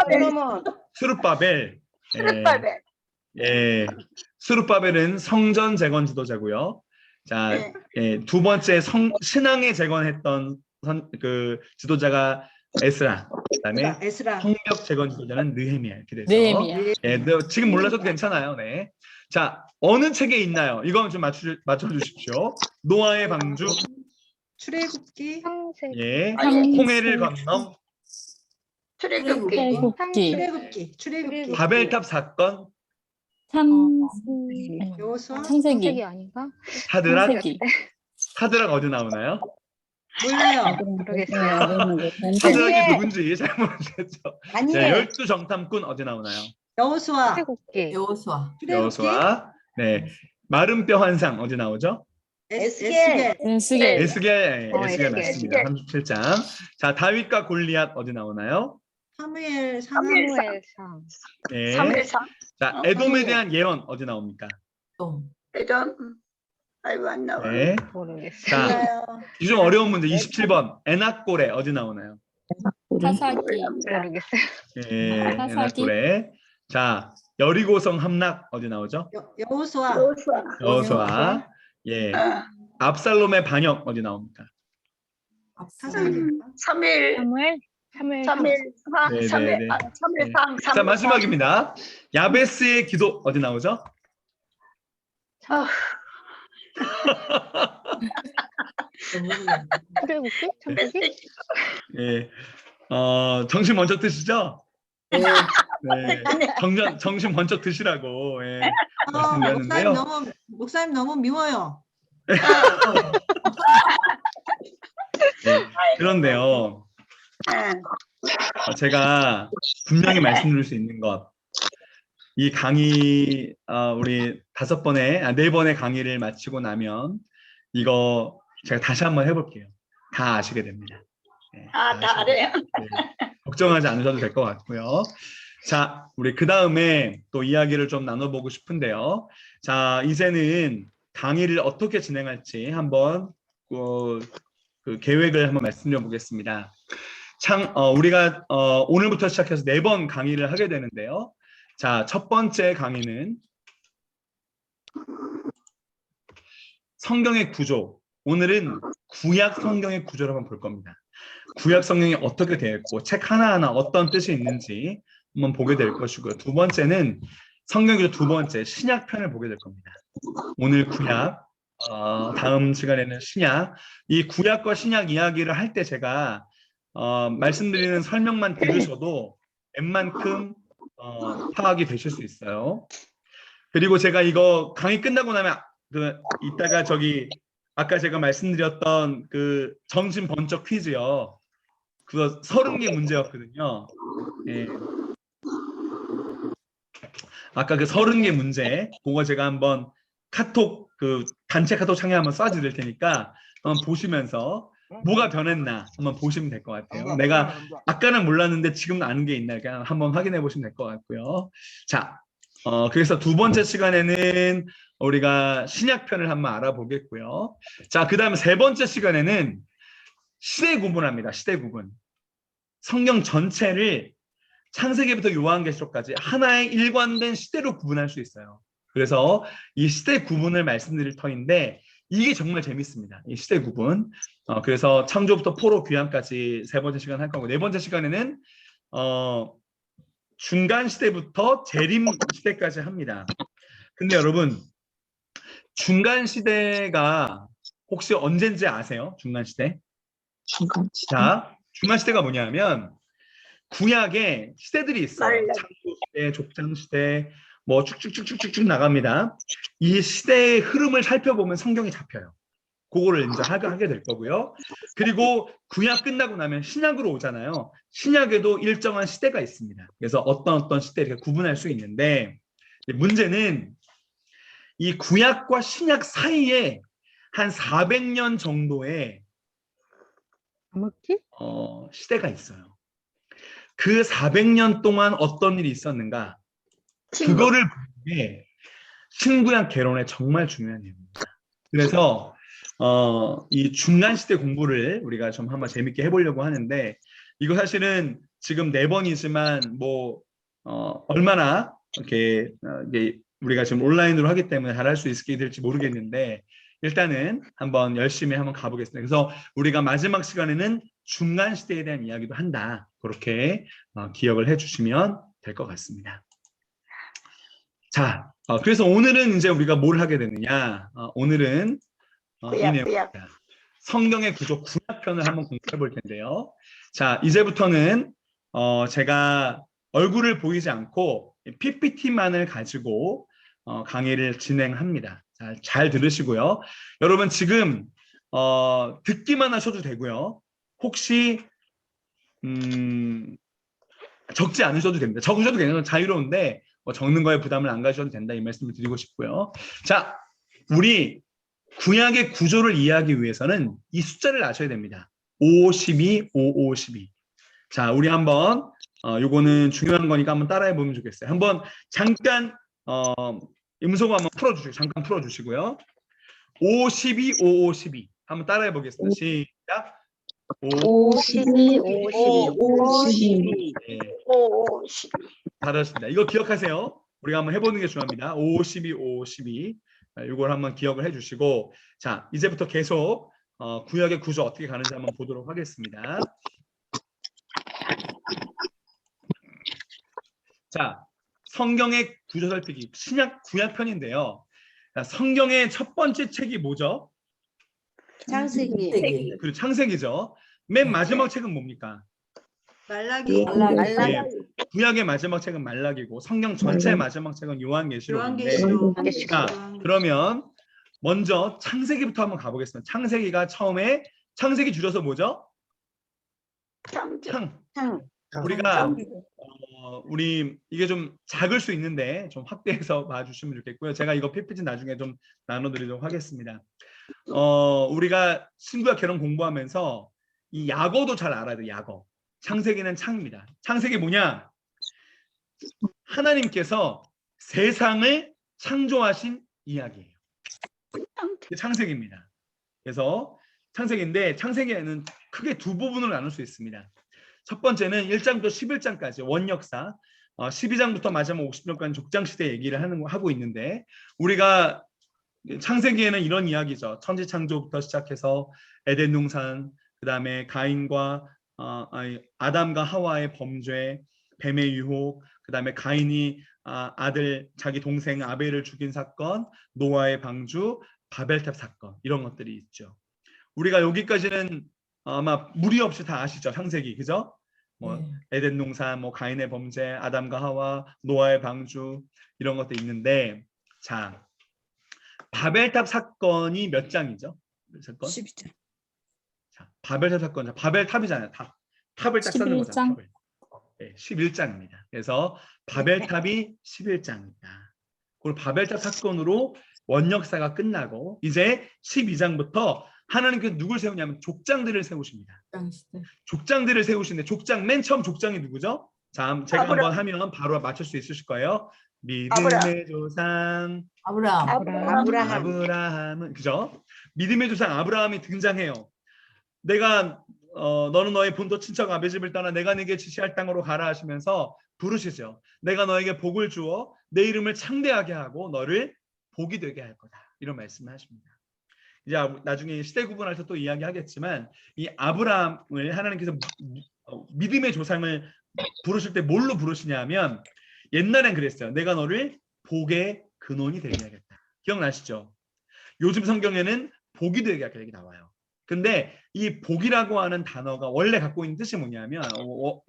스룹바벨. 예, 수르바벨. 예, 스룹바벨은 성전 재건 지도자고요. 자, 네. 예, 두 번째 신앙의 재건했던 그 지도자가 에스라. 그다음에 에스라. 성벽 재건 지도자는 느헤미야. 이렇게 돼서 느헤미야. 예, 네, 지금 몰라서도 괜찮아요. 네. 자, 어느 책에 있나요? 이건 좀 맞춰주십시오. 노아의 방주, 출애굽기. 예, 아니, 홍해를 건너, 출애굽기. 출애굽기, 출애굽기. 바벨탑 사건, 여호수아. 창세기, 아닌가? 사드락, 창세기. 사드락 어디 나오나요? 몰라요. 모르겠어요. 사드락이 누군지 잘 모르겠죠. 아니에요. 네, 12정탐꾼 어디 나오나요? 여호수아. 출애굽기. 여호수아. 여호수아. 네, 마른 뼈 환상 어디 나오죠? 에스겔. 은스겔, 에스겔, 에스겔 에스겔. 맞습니다. 37장. 자, 다윗과 골리앗 어디 나오나요? 사무엘 사무엘상. 네. 3일상. 자, 에돔에 대한 예언 어디 나옵니까? 또 이런 아이고 안 나와. 네. 모르겠어요. 자, 몰라요. 이 좀 어려운 문제 27번 에낙고레 어디 나오나요? 사사기, 모르겠어요. 예, 사사기. 에낙고레. 자, 여리고성 함락 어디 나오죠? 여호수아. 여호수아. 여호수아. 예. 압살롬의 반역 어디 나옵니까? 사사기. 3일. 사무엘. 3일상. 네, 네, 3일. 네. 3일상. 자, 마지막입니다. 야베스의 기도 어디 나오죠? 출애굽기? 창세기? 예. 정신 먼저 드시죠? 네. 정신 먼저 드시라고. 예. 말씀드렸는데요. 목사님 너무 미워요. 네. 그런데요. 제가 분명히 말씀드릴 수 있는 것, 이 강의 우리 4번의 강의를 마치고 나면 이거 제가 다시 한번 해볼게요. 다 아시게 됩니다. 네, 다 알아요. 네, 걱정하지 않으셔도 될 것 같고요. 자, 우리 그 다음에 또 이야기를 좀 나눠보고 싶은데요. 자, 이제는 강의를 어떻게 진행할지 한번 그 계획을 한번 말씀드려 보겠습니다. 우리가 오늘부터 시작해서 4번 강의를 하게 되는데요. 자, 첫 번째 강의는 성경의 구조. 오늘은 구약 성경의 구조를 한번 볼 겁니다. 구약 성경이 어떻게 되어 있고 책 하나하나 어떤 뜻이 있는지 한번 보게 될 것이고요. 두 번째는 성경 구조 두 번째 신약편을 보게 될 겁니다. 오늘 구약, 다음 시간에는 신약. 이 구약과 신약 이야기를 할 때 제가 말씀드리는 설명만 들으셔도 웬만큼 파악이 되실 수 있어요. 그리고 제가 이거 강의 끝나고 나면 이따가 아까 제가 말씀드렸던 그 정신 번쩍 퀴즈요. 그거 30개 문제였거든요. 예. 아까 그 30개 문제, 그거 제가 한번 단체 카톡 창에 한번 쏴드릴 테니까 한번 보시면서 뭐가 변했나 한번 보시면 될 것 같아요. 내가 아까는 몰랐는데 지금 아는 게 있나 그냥 한번 확인해 보시면 될 것 같고요. 자, 그래서 두 번째 시간에는 우리가 신약편을 한번 알아보겠고요. 자, 그 다음에 세 번째 시간에는 시대 구분합니다. 시대 구분. 성경 전체를 창세기부터 요한계시록까지 하나의 일관된 시대로 구분할 수 있어요. 그래서 이 시대 구분을 말씀드릴 터인데 이게 정말 재밌습니다. 이 시대 구분. 그래서 창조부터 포로 귀환까지 세 번째 시간 할 거고 네 번째 시간에는 중간 시대부터 재림 시대까지 합니다. 근데 여러분 중간 시대가 혹시 언젠지 아세요? 중간 시대? 자, 중간 시대가 뭐냐면 구약에 시대들이 있어요. 창조 시대, 족장 시대, 뭐 쭉쭉쭉쭉쭉 나갑니다. 이 시대의 흐름을 살펴보면 성경이 잡혀요. 그거를 이제 하게 될 거고요. 그리고 구약 끝나고 나면 신약으로 오잖아요. 신약에도 일정한 시대가 있습니다. 그래서 어떤 시대를 구분할 수 있는데 문제는 이 구약과 신약 사이에 한 400년 정도의 시대가 있어요. 그 400년 동안 어떤 일이 있었는가? 그거를 보는 게 신구약 개론에 정말 중요한 내용입니다. 그래서 이 중간 시대 공부를 우리가 좀 한번 재밌게 해보려고 하는데, 이거 사실은 지금 4번이지만 뭐 얼마나 이렇게 이게 우리가 지금 온라인으로 하기 때문에 잘할 수 있게 될지 모르겠는데, 일단은 한번 열심히 한번 가보겠습니다. 그래서 우리가 마지막 시간에는 중간 시대에 대한 이야기도 한다. 그렇게 기억을 해주시면 될 것 같습니다. 자, 그래서 오늘은 이제 우리가 뭘 하게 되느냐? 오늘은 이 내용입니다. 성경의 구조 구약편을 한번 공부해 볼 텐데요. 자, 이제부터는 제가 얼굴을 보이지 않고 PPT만을 가지고 강의를 진행합니다. 잘 들으시고요. 여러분 지금 듣기만 하셔도 되고요. 혹시 적지 않으셔도 됩니다. 적으셔도 괜찮아요. 자유로운데 적는 거에 부담을 안 가셔도 된다, 이 말씀을 드리고 싶고요. 자, 우리 구약의 구조를 이해하기 위해서는 이 숫자를 아셔야 됩니다. 552, 552. 자, 우리 한번 요거는 중요한 거니까 한번 따라해 보면 좋겠어요. 한번 잠깐 음소거 한번 풀어주시고, 잠깐 풀어주시고요. 552, 552 한번 따라해 보겠습니다. 시작. 52, 52. 네. 잘하셨습니다. 이거 기억하세요. 우리가 한번 해보는 게 중요합니다. 552, 552. 이걸 한번 기억을 해주시고, 자, 이제부터 계속 구약의 구조 어떻게 가는지 한번 보도록 하겠습니다. 자, 성경의 구조 살피기, 신약 구약편인데요. 자, 성경의 첫 번째 책이 뭐죠? 창세기. 그리고 창세기죠. 맨 마지막 책은 뭡니까? 말라기. 네, 구약의 마지막 책은 말라기고 성경 전체의 마지막 책은 요한계시록인데, 자, 그러면 먼저 창세기부터 한번 가보겠습니다. 창세기가 처음에, 창세기 줄여서 뭐죠? 창. 우리가 우리 이게 좀 작을 수 있는데 좀 확대해서 봐주시면 좋겠고요. 제가 이거 PPT 나중에 좀 나눠드리도록 하겠습니다. 우리가 신구약 개론 공부하면서 이 약어도 잘 알아야 돼요. 약어. 창세기는 창입니다. 창세기 뭐냐? 하나님께서 세상을 창조하신 이야기예요. 창세기입니다. 그래서 창세기인데, 창세기에는 크게 두 부분으로 나눌 수 있습니다. 첫 번째는 1장부터 11장까지 원역사, 12장부터 마지막 50년까지 족장시대 얘기를 하고 있는데, 우리가 창세기에는 이런 이야기죠. 천지창조부터 시작해서 에덴 동산, 그 다음에 가인과 아담과 하와의 범죄, 뱀의 유혹, 그 다음에 가인이 아들 자기 동생 아벨을 죽인 사건, 노아의 방주, 바벨탑 사건, 이런 것들이 있죠. 우리가 여기까지는 아마 무리 없이 다 아시죠? 창세기, 그죠? 뭐 에덴 동산, 뭐 가인의 범죄, 아담과 하와, 노아의 방주, 이런 것도 있는데, 자, 바벨탑 사건이 몇 장이죠? 사건? 12장. 자, 바벨탑 사건, 바벨탑이잖아요. 탑을 딱 쌓는 거잖아요. 탑을. 네, 11장입니다. 그래서 바벨탑이 11장입니다. 그리고 바벨탑 사건으로 원역사가 끝나고 이제 12장부터 하나님께서 누굴 세우냐면 족장들을 세우십니다. 족장들을 세우시는데, 족장 맨 처음 족장이 누구죠? 자, 제가 한번 하면 바로 맞출 수 있으실 거예요. 믿음의 조상 아브라함은, 그죠? 믿음의 조상 아브라함이 등장해요. 내가 너는 너의 본토 친척 아베집을 떠나 내가 네게 지시할 땅으로 가라 하시면서 부르시죠. 내가 너에게 복을 주어 내 이름을 창대하게 하고 너를 복이 되게 할 거다, 이런 말씀을 하십니다. 이제 나중에 시대 구분할 때 또 이야기하겠지만, 이 아브라함을 하나님께서 믿음의 조상을 부르실 때 뭘로 부르시냐면, 옛날엔 그랬어요. 내가 너를 복의 근원이 되게 하겠다. 기억나시죠? 요즘 성경에는 복이 되게 하겠다 이렇게 나와요. 근데 이 복이라고 하는 단어가 원래 갖고 있는 뜻이 뭐냐면,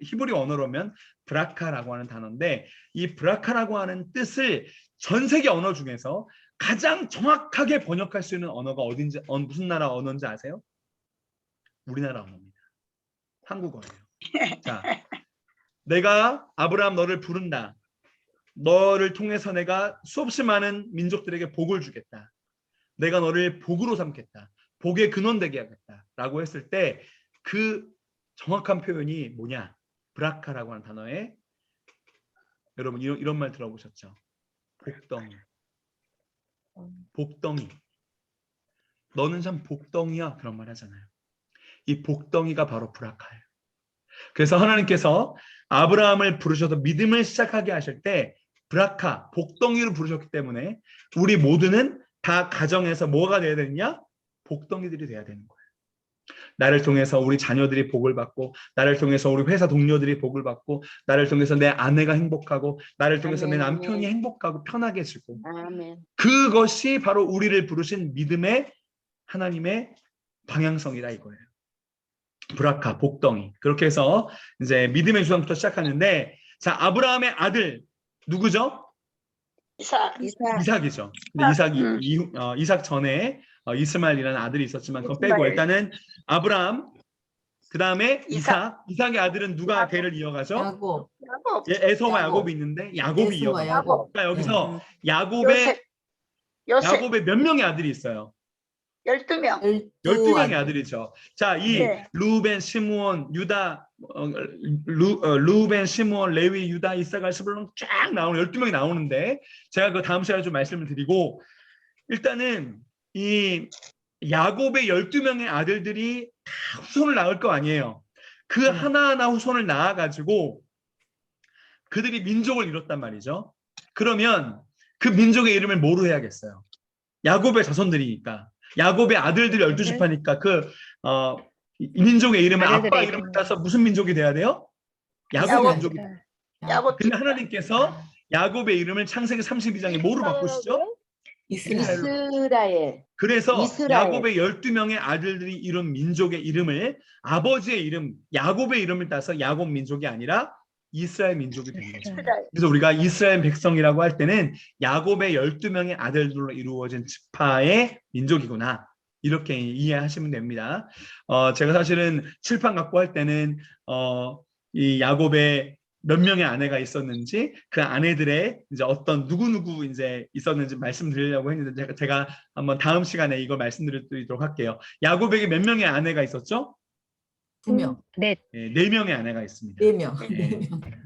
히브리 언어로면 브라카라고 하는 단어인데, 이 브라카라고 하는 뜻을 전 세계 언어 중에서 가장 정확하게 번역할 수 있는 언어가 어딘지, 무슨 나라 언어인지 아세요? 우리나라 언어입니다. 한국어예요. 자, 내가 아브라함 너를 부른다. 너를 통해서 내가 수없이 많은 민족들에게 복을 주겠다. 내가 너를 복으로 삼겠다. 복의 근원 되게 하겠다라고 했을 때 그 정확한 표현이 뭐냐? 브라카라고 하는 단어에 여러분 이런 말 들어보셨죠? 복덩이. 복덩이. 너는 참 복덩이야. 그런 말 하잖아요. 이 복덩이가 바로 브라카예요. 그래서 하나님께서 아브라함을 부르셔서 믿음을 시작하게 하실 때 브라카, 복덩이로 부르셨기 때문에 우리 모두는 다 가정에서 뭐가 돼야 되느냐? 복덩이들이 돼야 되는 거예요. 나를 통해서 우리 자녀들이 복을 받고, 나를 통해서 우리 회사 동료들이 복을 받고, 나를 통해서 내 아내가 행복하고, 나를 통해서 내 남편이 행복하고 편하게 해주고, 그것이 바로 우리를 부르신 믿음의 하나님의 방향성이다 이거예요. 브라카, 복덩이. 그렇게 해서 이제 믿음의 주장부터 시작하는데, 자, 아브라함의 아들 누구죠? 이삭이죠. 근데 이삭 전에 이스마엘이라는 아들이 있었지만 그건 빼고 일단은 아브라함, 그 다음에 이삭의 아들은 누가 대를 이어가죠? 야곱. 에서와 야곱이 있는데 야곱이 이어가죠. 그러니까 여기서 야곱의 몇 명의 아들이 있어요? 12명. 12명의 아들이죠. 자, 이 루벤, 시므온, 유다, 루벤, 시므온, 레위, 유다, 이사갈, 스불론 쫙 나오는 12명이 나오는데 제가 그 다음 시간에 좀 말씀을 드리고 일단은 이 야곱의 12명의 아들들이 다 후손을 낳을 거 아니에요. 그 하나하나 후손을 낳아가지고 그들이 민족을 이뤘단 말이죠. 그러면 그 민족의 이름을 뭐로 해야겠어요? 야곱의 자손들이니까. 야곱의 아들들이 12지파니까 이 민족의 이름을 아빠 이름을 따서 무슨 민족이 돼야 돼요? 야곱 민족이 돼요. 근데 하나님께서 야곱의 이름을 창세기 32장에 뭐로 바꾸시죠? 이스라엘. 그래서 이스라엘. 야곱의 12명의 아들들이 이룬 민족의 이름을 아버지의 이름, 야곱의 이름을 따서 야곱 민족이 아니라 이스라엘 민족이 된 거죠. 그래서 우리가 이스라엘 백성이라고 할 때는 야곱의 12명의 아들들로 이루어진 지파의 민족이구나. 이렇게 이해하시면 됩니다. 제가 사실은 칠판 갖고 할 때는 이 야곱의 몇 명의 아내가 있었는지 그 아내들의 이제 어떤 누구 이제 있었는지 말씀드리려고 했는데 제가 한번 다음 시간에 이걸 말씀드리도록 할게요. 야곱에게 몇 명의 아내가 있었죠? 2명. 네, 4명의 아내가 있습니다. 4명. 네.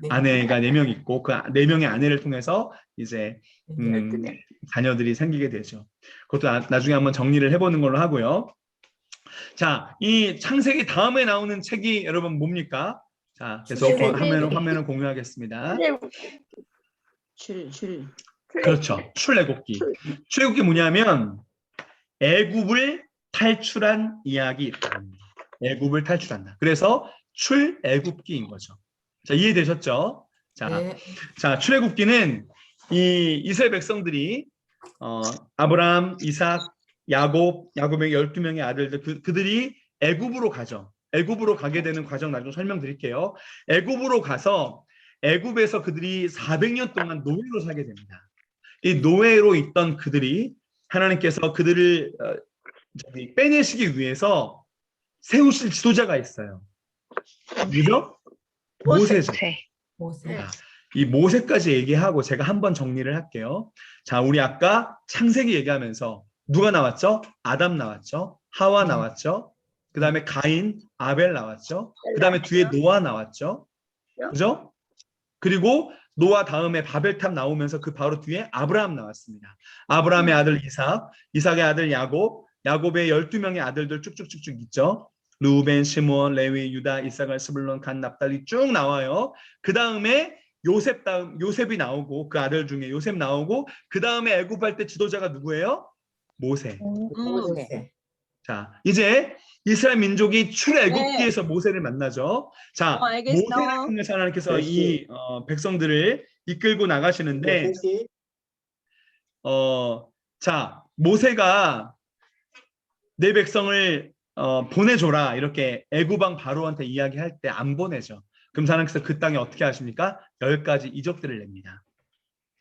아내가 4명 있고 그 4명의 아내를 통해서 이제 자녀들이 생기게 되죠. 그것도 나중에 한번 정리를 해보는 걸로 하고요. 자, 이 창세기 다음에 나오는 책이 여러분 뭡니까? 자, 계속 화면을 공유하겠습니다. 그렇죠. 출애굽기. 출애굽기 뭐냐면 애굽을 탈출한 이야기. 애굽을 탈출한다. 그래서 출애굽기인 거죠. 자, 이해되셨죠? 자, 출애굽기는 이 이스라엘 백성들이 아브라함, 이삭, 야곱의 12명의 아들들 그들이 애굽으로 가죠. 애굽으로 가게 되는 과정 나중에 설명드릴게요. 애굽으로 가서 애굽에서 그들이 400년 동안 노예로 살게 됩니다. 이 노예로 있던 그들이 하나님께서 그들을 빼내시기 위해서 세우실 지도자가 있어요. 누구죠? 모세죠. 이 모세까지 얘기하고 제가 한번 정리를 할게요. 자, 우리 아까 창세기 얘기하면서 누가 나왔죠? 아담 나왔죠? 하와 나왔죠? 그 다음에 가인, 아벨 나왔죠? 그 다음에 뒤에 노아 나왔죠? 그죠? 그리고 노아 다음에 바벨탑 나오면서 그 바로 뒤에 아브라함 나왔습니다. 아브라함의 아들 이삭, 이삭의 아들 야곱, 야곱의 12명의 아들들 쭉쭉쭉쭉 있죠. 루벤, 시므온, 레위, 유다, 이사갈, 스불론, 간, 납달리 쭉 나와요. 그 다음에 요셉이 나오고 그 아들 중에 요셉 나오고 그 다음에 애굽할 때 지도자가 누구예요? 모세. 자, 이제 이스라엘 민족이 출애굽기에서 모세를 만나죠. 자, 모세를 통해서 하나님께서 이 백성들을 이끌고 나가시는데 자, 모세가 내 백성을 보내줘라 이렇게 애굽왕 바로한테 이야기할 때 안 보내죠. 그럼 하나님께서 그 땅에 어떻게 하십니까? 10가지 이적들을 냅니다.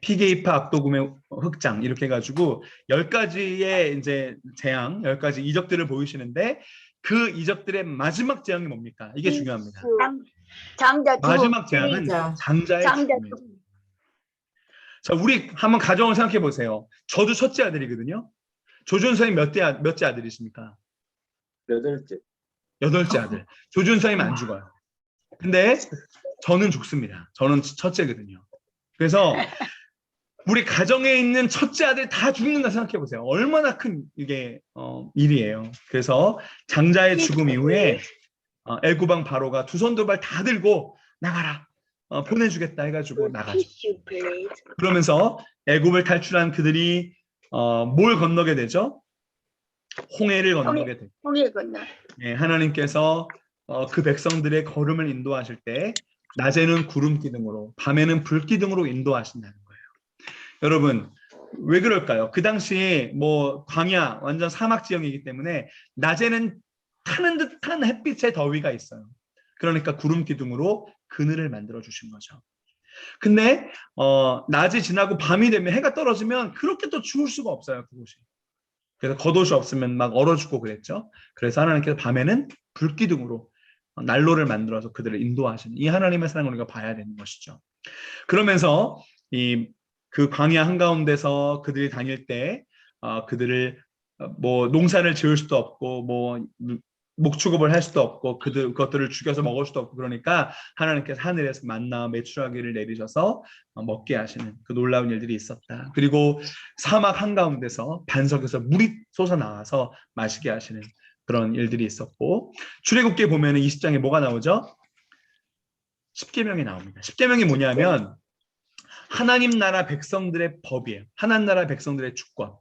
피게이파 압도금의 흑장 이렇게 해가지고 10가지의 이제 재앙, 10가지 이적들을 보이시는데 그 이적들의 마지막 재앙이 뭡니까? 이게 중요합니다. 장자 마지막 재앙은 장자의 죽음입니다. 자, 우리 한번 가정을 생각해 보세요. 저도 첫째 아들이거든요. 조준 선생님 몇째 아들이십니까? 8째. 8째 아들. 조준 선생님 안 죽어요. 근데 저는 죽습니다. 저는 첫째거든요. 그래서 우리 가정에 있는 첫째 아들 다 죽는다 생각해 보세요. 얼마나 큰 이게 일이에요. 그래서 장자의 죽음 이후에 애굽왕 바로가 두 손 두 발 다 들고 나가라. 보내주겠다 해가지고 나가죠. 그러면서 애굽을 탈출한 그들이 뭘 건너게 되죠? 홍해를 건너게 되죠. 홍해 건너. 예, 하나님께서 그 백성들의 걸음을 인도하실 때 낮에는 구름 기둥으로 밤에는 불 기둥으로 인도하신다는 거예요. 여러분 왜 그럴까요? 그 당시에 뭐 광야 완전 사막 지형이기 때문에 낮에는 타는 듯한 햇빛의 더위가 있어요. 그러니까 구름 기둥으로 그늘을 만들어 주신 거죠. 근데 낮이 지나고 밤이 되면 해가 떨어지면 그렇게 또 추울 수가 없어요, 그곳이. 그래서 겉옷이 없으면 막 얼어 죽고 그랬죠. 그래서 하나님께서 밤에는 불기둥으로 난로를 만들어서 그들을 인도하시는 이 하나님의 사랑을 우리가 봐야 되는 것이죠. 그러면서 그 광야 한가운데서 그들이 다닐 때 그들을 뭐 농사를 지을 수도 없고 뭐 목축업을 할 수도 없고 그것들을 죽여서 먹을 수도 없고 그러니까 하나님께서 하늘에서 만나 메추라기를 내리셔서 먹게 하시는 그 놀라운 일들이 있었다. 그리고 사막 한가운데서 반석에서 물이 솟아나와서 마시게 하시는 그런 일들이 있었고 출애굽기에 보면은 20장에 뭐가 나오죠? 십계명이 나옵니다. 십계명이 뭐냐면 하나님 나라 백성들의 법이에요. 하나님 나라 백성들의 주권.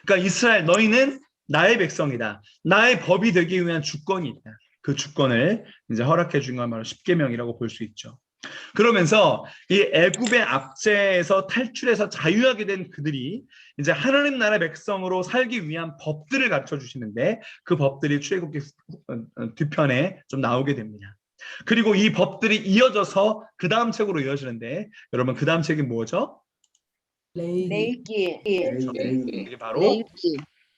그러니까 이스라엘 너희는 나의 백성이다. 나의 법이 되기 위한 주권이 있다. 그 주권을 이제 허락해 준 건 바로 십계명이라고 볼 수 있죠. 그러면서 이 애굽의 압제에서 탈출해서 자유하게 된 그들이 이제 하나님 나라 백성으로 살기 위한 법들을 가르쳐 주시는데 그 법들이 출애굽기 뒤편에 좀 나오게 됩니다. 그리고 이 법들이 이어져서 그 다음 책으로 이어지는데 여러분 그 다음 책이 뭐죠? 레위기. 이게 바로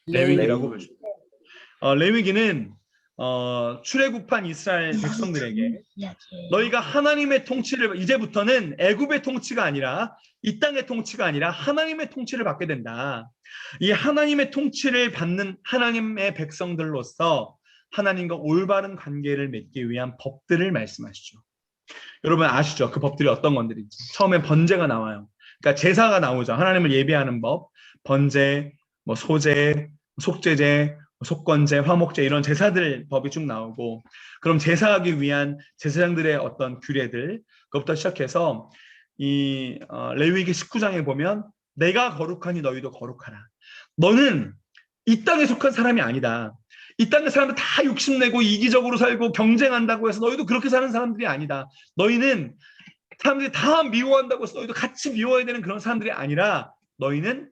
레위기라고 볼 수 있습니다. 레위기는 출애굽한 이스라엘 백성들에게 너희가 하나님의 통치를 이제부터는 애굽의 통치가 아니라 이 땅의 통치가 아니라 하나님의 통치를 받게 된다. 이 하나님의 통치를 받는 하나님의 백성들로서 하나님과 올바른 관계를 맺기 위한 법들을 말씀하시죠. 여러분 아시죠? 그 법들이 어떤 것들인지. 처음에 번제가 나와요. 그러니까 제사가 나오죠. 하나님을 예배하는 법, 번제, 뭐 소제, 속제제, 속건제, 화목제 이런 제사들 법이 쭉 나오고 그럼 제사하기 위한 제사장들의 어떤 규례들 그것부터 시작해서 이 레위기 19장에 보면 내가 거룩하니 너희도 거룩하라. 너는 이 땅에 속한 사람이 아니다. 이 땅의 사람들 다 욕심내고 이기적으로 살고 경쟁한다고 해서 너희도 그렇게 사는 사람들이 아니다. 너희는 사람들이 다 미워한다고 해서 너희도 같이 미워해야 되는 그런 사람들이 아니라 너희는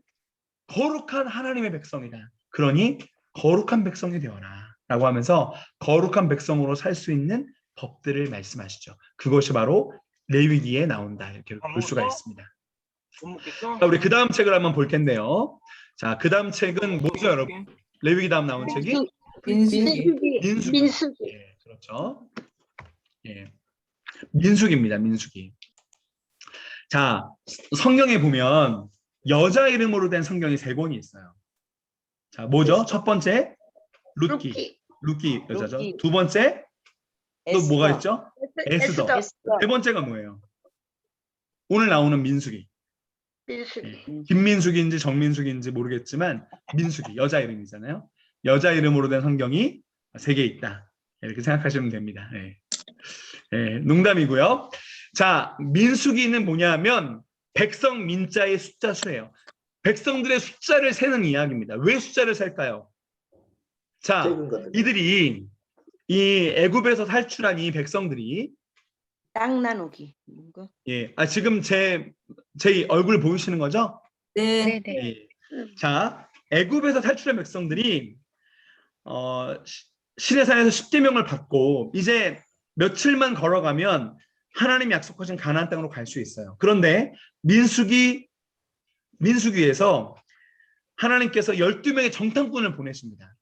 거룩한 하나님의 백성이다. 그러니 거룩한 백성이 되어라 라고 하면서 거룩한 백성으로 살 수 있는 법들을 말씀하시죠. 그것이 바로 레위기에 나온다 이렇게 볼 수가 있습니다. 자, 우리 그 다음 책을 한번 볼 텐데요. 자, 그 다음 책은 뭐죠 여러분? 레위기 다음 나온 책이? 민수기. 예, 그렇죠. 예, 민수기입니다. 민수기. 자, 성경에 보면 여자 이름으로 된 성경이 3권이 있어요. 자, 뭐죠? 첫 번째 루키 여자죠. 두 번째 또 뭐가 있죠? 에스더. 세 번째가 뭐예요? 오늘 나오는 민수기. 예, 김민수기인지 정민수기인지 모르겠지만 민수기 여자 이름이잖아요. 여자 이름으로 된 성경이 3개 있다. 이렇게 생각하시면 됩니다. 예. 예, 농담이고요. 자, 민수기는 뭐냐면 백성 민자의 숫자 수예요. 백성들의 숫자를 세는 이야기입니다. 왜 숫자를 셀까요? 자, 이들이 이 애굽에서 탈출한 이 백성들이 땅 나누기. 예, 지금 제 얼굴 보이시는 거죠? 네. 예. 자, 애굽에서 탈출한 백성들이 시내산에서 십계명을 받고 이제 며칠만 걸어가면 하나님이 약속하신 가나안 땅으로 갈 수 있어요. 그런데 민수기에서 하나님께서 12명의 정탐꾼을 보내십니다.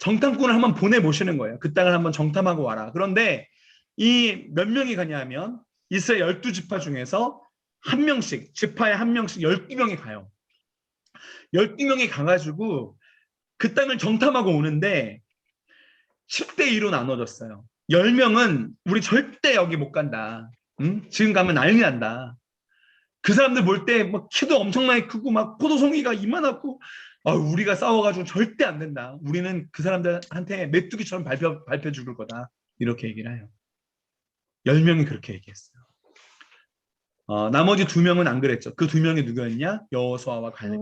정탐꾼을 한번 보내보시는 거예요. 그 땅을 한번 정탐하고 와라. 그런데 이 몇 명이 가냐 하면 이스라엘 12지파 중에서 한 명씩, 지파에 한 명씩 12명이 가요. 12명이 가가지고 그 땅을 정탐하고 오는데 10대 2로 나눠졌어요. 10명은 우리 절대 여기 못 간다. 응? 지금 가면 난리 난다. 그 사람들 볼 때 막 키도 엄청나게 크고 막 포도송이가 이만하고 우리가 싸워가지고 절대 안 된다. 우리는 그 사람들한테 메뚜기처럼 밟혀 죽을 거다. 이렇게 얘기를 해요. 10명이 그렇게 얘기했어요. 나머지 2명은 안 그랬죠. 그 2명이 누구였냐? 여호수아와 갈렙.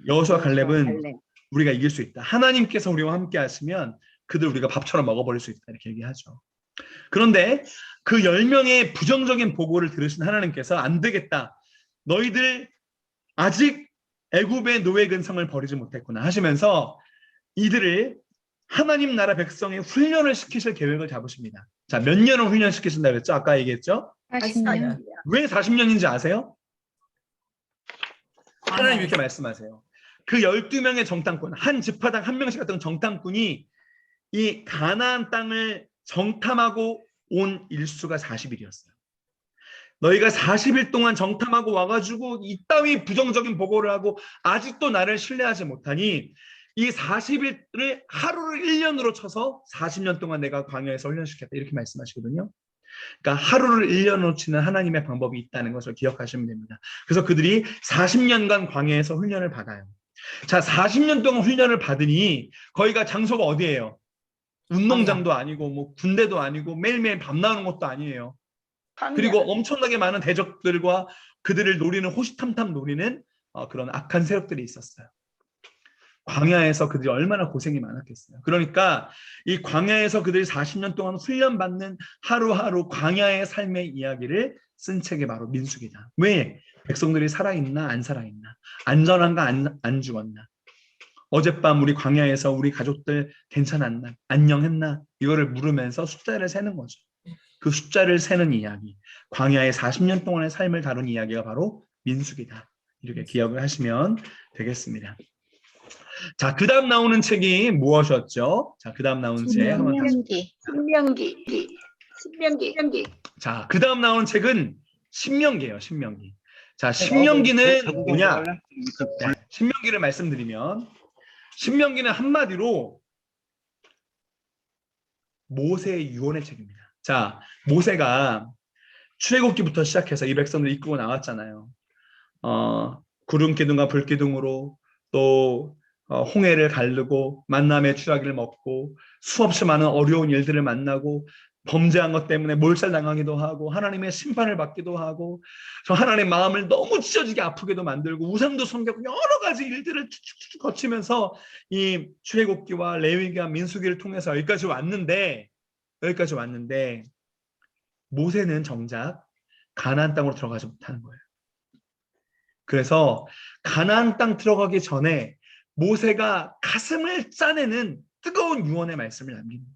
여호수아 갈렙은 우리가 이길 수 있다. 하나님께서 우리와 함께 하시면 그들 우리가 밥처럼 먹어버릴 수 있다. 이렇게 얘기하죠. 그런데 그 10명의 부정적인 보고를 들으신 하나님께서 안 되겠다. 너희들 아직 애굽의 노예 근성을 버리지 못했구나 하시면서 이들을 하나님 나라 백성의 훈련을 시키실 계획을 잡으십니다. 자, 몇 년을 훈련시키신다 그랬죠? 아까 얘기했죠? 40년. 왜 40년인지 아세요? 하나님 이렇게 말씀하세요. 그 12명의 정탐꾼, 한 지파당 한 명씩 같은 정탐꾼이 이 가나안 땅을 정탐하고 온 일수가 40일이었어요. 너희가 40일 동안 정탐하고 와가지고 이따위 부정적인 보고를 하고 아직도 나를 신뢰하지 못하니 이 40일을 하루를 1년으로 쳐서 40년 동안 내가 광야에서 훈련시켰다. 이렇게 말씀하시거든요. 그러니까 하루를 1년으로 치는 하나님의 방법이 있다는 것을 기억하시면 됩니다. 그래서 그들이 40년간 광야에서 훈련을 받아요. 자, 40년 동안 훈련을 받으니 거기가 장소가 어디예요? 운동장도 아니고 뭐 군대도 아니고 매일매일 밤 나오는 것도 아니에요. 그리고 엄청나게 많은 대적들과 그들을 노리는 호시탐탐 노리는 그런 악한 세력들이 있었어요. 광야에서 그들이 얼마나 고생이 많았겠어요. 그러니까 이 광야에서 그들이 40년 동안 훈련받는 하루하루 광야의 삶의 이야기를 쓴 책이 바로 민수기다. 왜? 백성들이 살아있나 안 살아있나, 안전한가 안 죽었나, 어젯밤 우리 광야에서 우리 가족들 괜찮았나, 안녕했나, 이거를 물으면서 숫자를 세는 거죠. 그 숫자를 세는 이야기, 광야의 40년 동안의 삶을 다룬 이야기가 바로 민수기다. 이렇게 기억을 하시면 되겠습니다. 자, 그 다음 나오는 책이 무엇이었죠? 자, 그 다음 나오는 책 한번 신명기. 자, 그 다음 나오는 책은 신명기예요. 신명기. 자, 신명기는 뭐냐? 네, 신명기를 말씀드리면 신명기는 한마디로 모세의 유언의 책입니다. 자, 모세가 출애굽기부터 시작해서 이 백성들 이끌고 나왔잖아요. 구름 기둥과 불 기둥으로 또 홍해를 가르고 만남의 추라기를 먹고 수없이 많은 어려운 일들을 만나고 범죄한 것 때문에 몰살당하기도 하고 하나님의 심판을 받기도 하고 저 하나님의 마음을 너무 찢어지게 아프게도 만들고 우상도 섬기고 여러 가지 일들을 쭉쭉 거치면서 이 출애굽기와 레위기와 민수기를 통해서 여기까지 왔는데 모세는 정작 가나안 땅으로 들어가지 못하는 거예요. 그래서 가나안 땅 들어가기 전에 모세가 가슴을 짜내는 뜨거운 유언의 말씀을 남기는 거예요.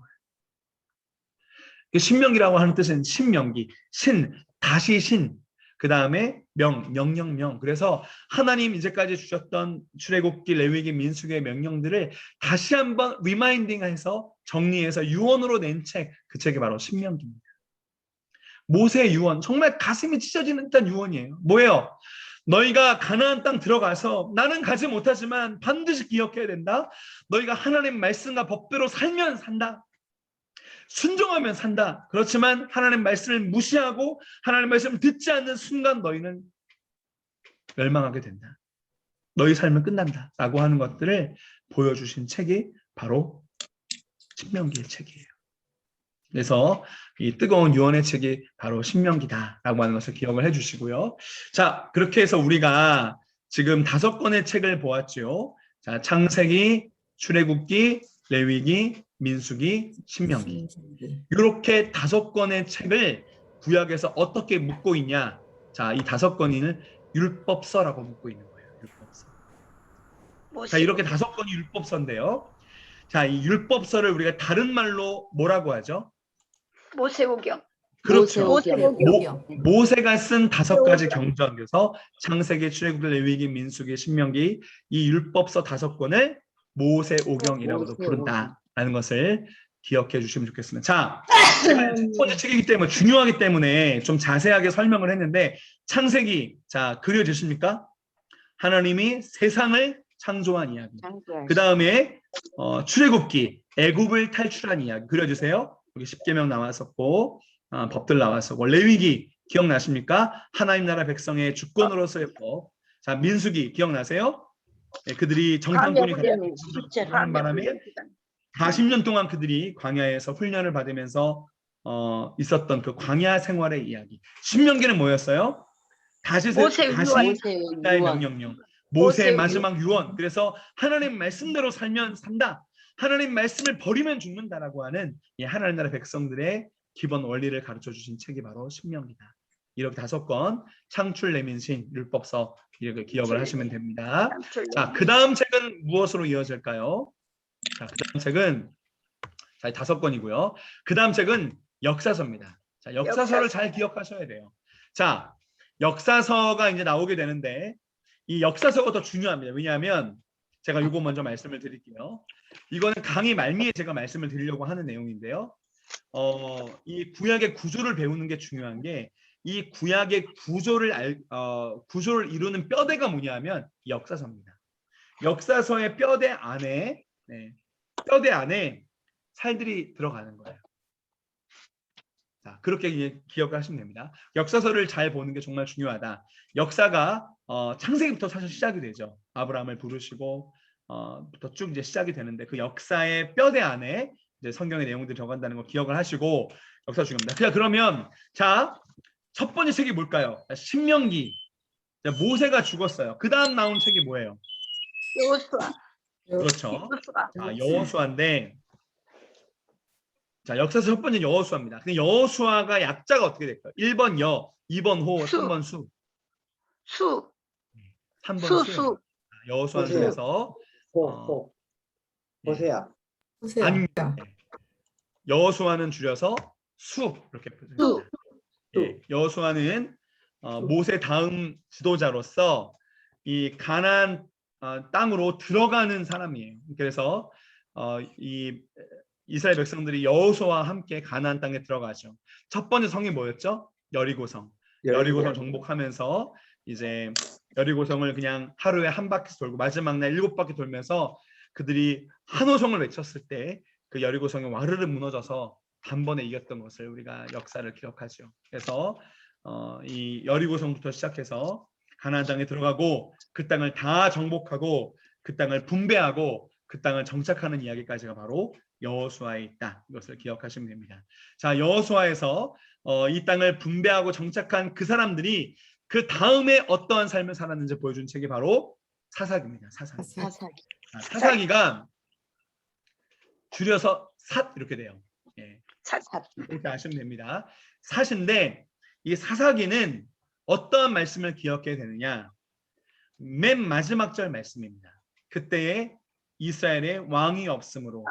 신명기라고 하는 뜻은 신명기, 신, 다시 신, 그 다음에 명령. 그래서 하나님 이제까지 주셨던 출애굽기, 레위기, 민수기의 명령들을 다시 한번 리마인딩해서 정리해서 유언으로 낸 책, 그 책이 바로 신명기입니다. 모세의 유언, 정말 가슴이 찢어지는 듯한 유언이에요. 뭐예요? 너희가 가나안 땅 들어가서 나는 가지 못하지만 반드시 기억해야 된다. 너희가 하나님 말씀과 법대로 살면 산다. 순종하면 산다. 그렇지만 하나님 말씀을 무시하고 하나님 말씀을 듣지 않는 순간 너희는 멸망하게 된다. 너희 삶은 끝난다. 라고 하는 것들을 보여주신 책이 바로 신명기의 책이에요. 그래서 이 뜨거운 유언의 책이 바로 신명기다라고 하는 것을 기억을 해주시고요. 자, 그렇게 해서 우리가 지금 5권의 책을 보았죠. 자, 창세기, 출애굽기, 레위기, 민수기, 신명기. 이렇게 5권의 책을 구약에서 어떻게 묶고 있냐? 자, 이 5권을 율법서라고 묶고 있는 거예요. 율법서. 자, 이렇게 5권이 율법서인데요. 자, 이 율법서를 우리가 다른 말로 뭐라고 하죠? 모세오경. 그렇죠. 모세가 쓴 5가지 경전에서 창세기, 출애굽기, 레위기, 민수기, 신명기 이 율법서 5권을 모세오경이라고도 부른다라는 것을 기억해 주시면 좋겠습니다. 자, 제가 첫 번째 책이기 때문에 중요하기 때문에 좀 자세하게 설명을 했는데 창세기, 자 그려지십니까? 하나님이 세상을 창조한 이야기. 그 다음에 출애굽기, 애굽을 탈출한 이야기 그려주세요. 여기 10계명 나왔었고 법들 나왔었고 레위기 기억나십니까? 하나님 나라 백성의 주권으로서의 법. 자 민수기 기억나세요? 네, 그들이 정탐꾼이 하는 바람에 40년 동안 그들이 광야에서 훈련을 받으면서 있었던 그 광야 생활의 이야기. 신명기는 뭐였어요? 다시의 명령령. 모세의 마지막 유언. 그래서 하나님 말씀대로 살면 산다. 하나님 말씀을 버리면 죽는다라고 하는 하나님 나라 백성들의 기본 원리를 가르쳐 주신 책이 바로 신명기다. 이렇게 5권 창출 내민신 율법서 이렇게 기억을 하시면 됩니다. 자, 그 다음 책은 무엇으로 이어질까요? 자, 그 다음 책은 자, 5권이고요. 그 다음 책은 역사서입니다. 자, 역사서를 잘 기억하셔야 돼요. 자, 역사서가 이제 나오게 되는데 이 역사서가 더 중요합니다. 왜냐하면 제가 이거 먼저 말씀을 드릴게요. 이거는 강의 말미에 제가 말씀을 드리려고 하는 내용인데요. 이 구약의 구조를 배우는 게 중요한 게 이 구약의 구조를 이루는 뼈대가 뭐냐면 역사서입니다. 역사서의 뼈대 안에 살들이 들어가는 거예요. 자, 그렇게 이제 기억하시면 됩니다. 역사서를 잘 보는 게 정말 중요하다. 역사가 창세기부터 사실 시작이 되죠. 아브라함을 부르시고 부터 쭉 이제 시작이 되는데 그 역사의 뼈대 안에 이제 성경의 내용들이 들어간다는 거 기억을 하시고 역사 중요합니다. 그러면 자, 첫 번째 책이 뭘까요? 신명기. 자, 모세가 죽었어요. 그 다음 나온 책이 뭐예요? 여호수아. 그렇죠. 자, 여호수아인데 자, 역사서 첫 번째 여호수아입니다. 근데 여호수아가 약자가 어떻게 될까요? 1번 여, 2번 호, 3번 수. 3번 수. 여호수아는 중에서 호세아. 여호수아는 줄여서 수 이렇게 표현합니다. 여호수아는 모세 다음 지도자로서 이 가나안 땅으로 들어가는 사람이에요. 그래서 이 이스라엘 백성들이 여호수아와 함께 가나안 땅에 들어가죠. 첫 번째 성이 뭐였죠? 여리고성. 여리고성 정복하면서 이제 여리고성을 그냥 하루에 한 바퀴 돌고 마지막 날 7바퀴 돌면서 그들이 한호성을 외쳤을 때 그 여리고성이 와르르 무너져서 단번에 이겼던 것을 우리가 역사를 기억하죠. 그래서 이 여리고성부터 시작해서 가나안 땅에 들어가고 그 땅을 다 정복하고 그 땅을 분배하고 그 땅을 정착하는 이야기까지가 바로 여호수아에 있다. 이것을 기억하시면 됩니다. 자, 여호수아에서 이 땅을 분배하고 정착한 그 사람들이 그 다음에 어떠한 삶을 살았는지 보여준 책이 바로 사사기입니다. 사사기가 줄여서 삿 이렇게 돼요. 이렇게 아시면 됩니다. 삿인데 이 사사기는 어떠한 말씀을 기억해야 되느냐? 맨 마지막 절 말씀입니다. 그때에 이스라엘의 왕이 없으므로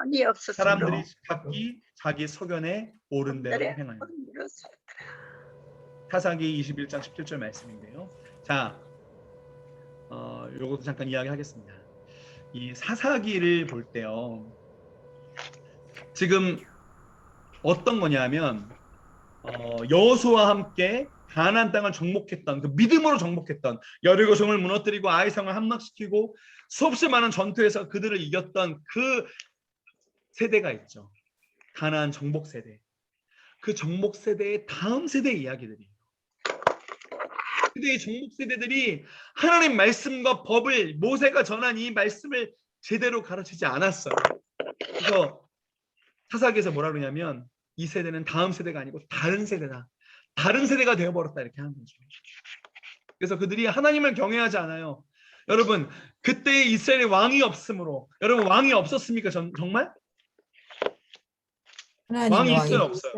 사람들이 각기 자기 소견에 옳은 대로 행하니. 사사기 21장 17절 말씀인데요. 자, 요것도 잠깐 이야기하겠습니다. 이 사사기를 볼 때요. 지금 어떤 거냐면 여호수아와 함께 가나안 땅을 정복했던 그 믿음으로 정복했던 여리고성을 무너뜨리고 아이성을 함락시키고 수없이 많은 전투에서 그들을 이겼던 그 세대가 있죠. 가나안 정복 세대. 그 정복 세대의 다음 세대의 이야기들이에요. 그때의 정복 세대들이 하나님 말씀과 법을 모세가 전한 이 말씀을 제대로 가르치지 않았어요. 그래서 사사기에서 뭐라 그러냐면 이 세대는 다음 세대가 아니고 다른 세대다. 다른 세대가 되어버렸다 이렇게 하는 거죠. 그래서 그들이 하나님을 경외하지 않아요. 여러분 그때 이스라엘에 왕이 없으므로 여러분 왕이 없었습니까? 정말? 왕이 있어요 없어요?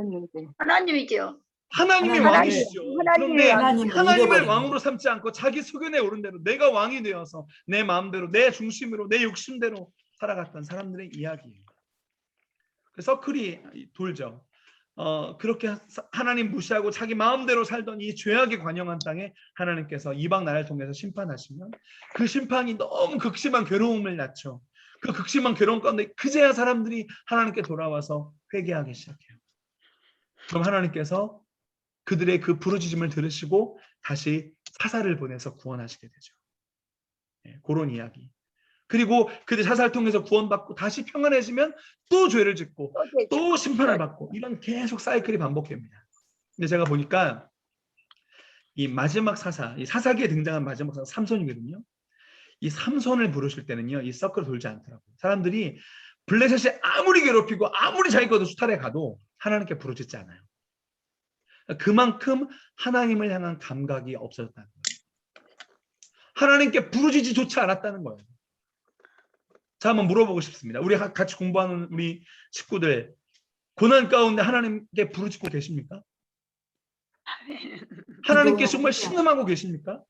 하나님이죠. 하나님이 왕이시죠. 그런데 하나님을 왕으로 삼지 않고 자기 소견에 오른 대로 내가 왕이 되어서 내 마음대로 내 중심으로 내 욕심대로 살아갔던 사람들의 이야기예요. 서클이 돌죠. 그렇게 하나님 무시하고 자기 마음대로 살던 이 죄악의 관영한 땅에 하나님께서 이방 나라를 통해서 심판하시면 그 심판이 너무 극심한 괴로움을 낳죠. 그 극심한 괴로움 가운데 그제야 사람들이 하나님께 돌아와서 회개하기 시작해요. 그럼 하나님께서 그들의 그 부르짖음을 들으시고 다시 사사를 보내서 구원하시게 되죠. 그런 이야기. 그리고 그들 사사를 통해서 구원받고 다시 평안해지면 또 죄를 짓고 또 심판을 받고 이런 계속 사이클이 반복됩니다. 근데 제가 보니까 이 마지막 사사, 이 사사기에 등장한 마지막 사사 삼손이거든요. 이 삼손을 부르실 때는요, 이 서클을 돌지 않더라고요. 사람들이 블레셋이 아무리 괴롭히고 아무리 자기가 수탈에 가도 하나님께 부르짖지 않아요. 그만큼 하나님을 향한 감각이 없어졌다는 거예요. 하나님께 부르짖지 좋지 않았다는 거예요. 자, 한번 물어보고 싶습니다. 우리 같이 공부하는 우리 식구들, 고난 가운데 하나님께 부르짖고 계십니까? 하나님께 정말 신음하고 계십니까?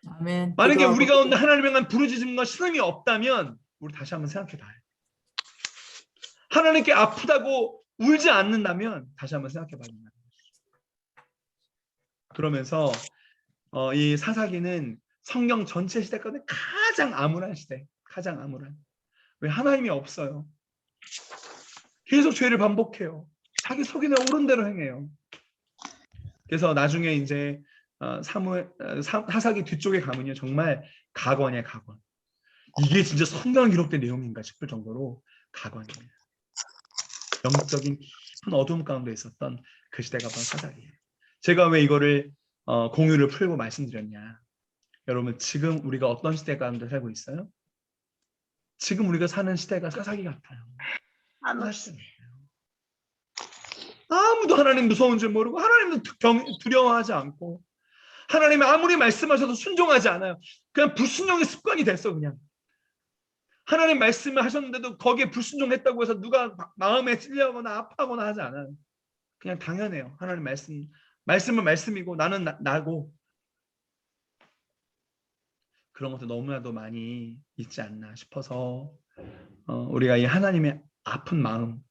아멘. 만약에 우리 가운데 하나님에 대한 부르짖음과 신음이 없다면 우리 다시 한번 생각해 봐요. 하나님께 아프다고 울지 않는다면 다시 한번 생각해 봐야 된다. 그러면서 이 사사기는 성경 전체 시대 가운데 가장 암울한 시대, 가장 암울한. 왜? 하나님이 없어요. 계속 죄를 반복해요. 자기 속이내 옳은 대로 행해요. 그래서 나중에 이제 사사기 뒤쪽에 가면요, 정말 각원이에요, 각원. 이게 진짜 성경에 기록된 내용인가 싶을 정도로 각원이에요. 영적인 깊은 어두움 가운데 있었던 그 시대가 바로 사사기예요. 제가 왜 이거를 공유를 풀고 말씀드렸냐? 여러분, 지금 우리가 어떤 시대 가운데 살고 있어요? 지금 우리가 사는 시대가 사사기 같아요. 아무도 하나님 무서운 줄 모르고 하나님도 두려워하지 않고 하나님이 아무리 말씀하셔도 순종하지 않아요. 그냥 불순종의 습관이 됐어. 그냥 하나님 말씀을 하셨는데도 거기에 불순종했다고 해서 누가 마음에 찔려거나 아파하거나 하지 않아요. 그냥 당연해요. 하나님 말씀은 말씀이고 나는 나고. 그런 것도 너무나도 많이 있지 않나 싶어서 우리가 이 하나님의 아픈 마음,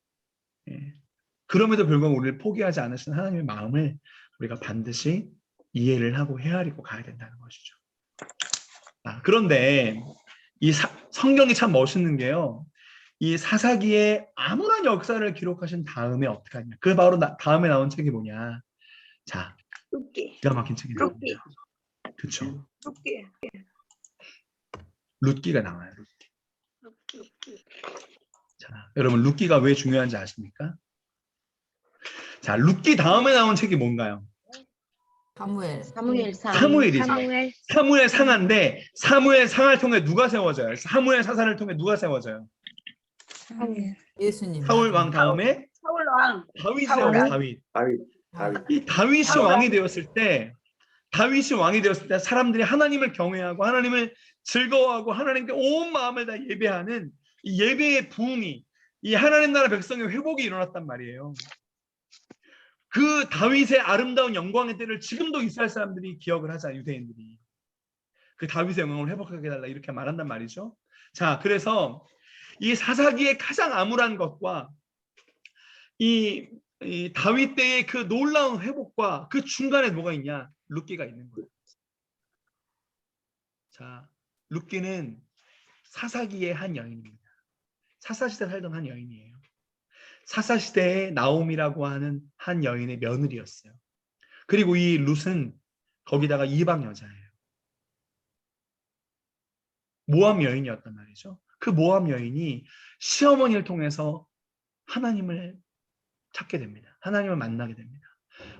그럼에도 불구하고 우리를 포기하지 않으신 하나님의 마음을 우리가 반드시 이해를 하고 헤아리고 가야 된다는 것이죠. 그런데 이 성경이 참 멋있는 게요, 이 사사기의 암울한 역사를 기록하신 다음에 어떻게 하냐. 그 바로 다음에 나온 책이 뭐냐. 자, 기가 막힌 책이 나옵니다. 그렇죠. 룻기가 나와요. 룻기. 자, 여러분, 룻기가 왜 중요한지 아십니까? 자, 룻기 다음에 나온 책이 뭔가요? 사무엘이죠. 사무엘 상하인데 사무엘 상을 통해 누가 세워져요? 사무엘 사사를 통해 누가 세워져요? 예수님. 사울 왕 다음에 다윗이 세워요. 이 다윗이 왕이 되었을 때 사람들이 하나님을 경외하고 하나님을 즐거워하고 하나님께 온 마음을 다 예배하는 이 예배의 부흥이, 이 하나님 나라 백성의 회복이 일어났단 말이에요. 그 다윗의 아름다운 영광의 때를 지금도 이스라엘 사람들이 기억을 하자, 유대인들이. 그 다윗의 영광을 회복하게 해달라 이렇게 말한단 말이죠. 자, 그래서 이 사사기의 가장 암울한 것과 이 다윗 때의 그 놀라운 회복과 그 중간에 뭐가 있냐? 룻기가 있는 거예요. 자, 룻기는 사사기의 한 여인입니다. 사사시대 살던 한 여인이에요. 사사시대에 나옴이라고 하는 한 여인의 며느리였어요. 그리고 이 룻은 거기다가 이방 여자예요. 모압 여인이었단 말이죠. 그 모압 여인이 시어머니를 통해서 하나님을 찾게 됩니다. 하나님을 만나게 됩니다.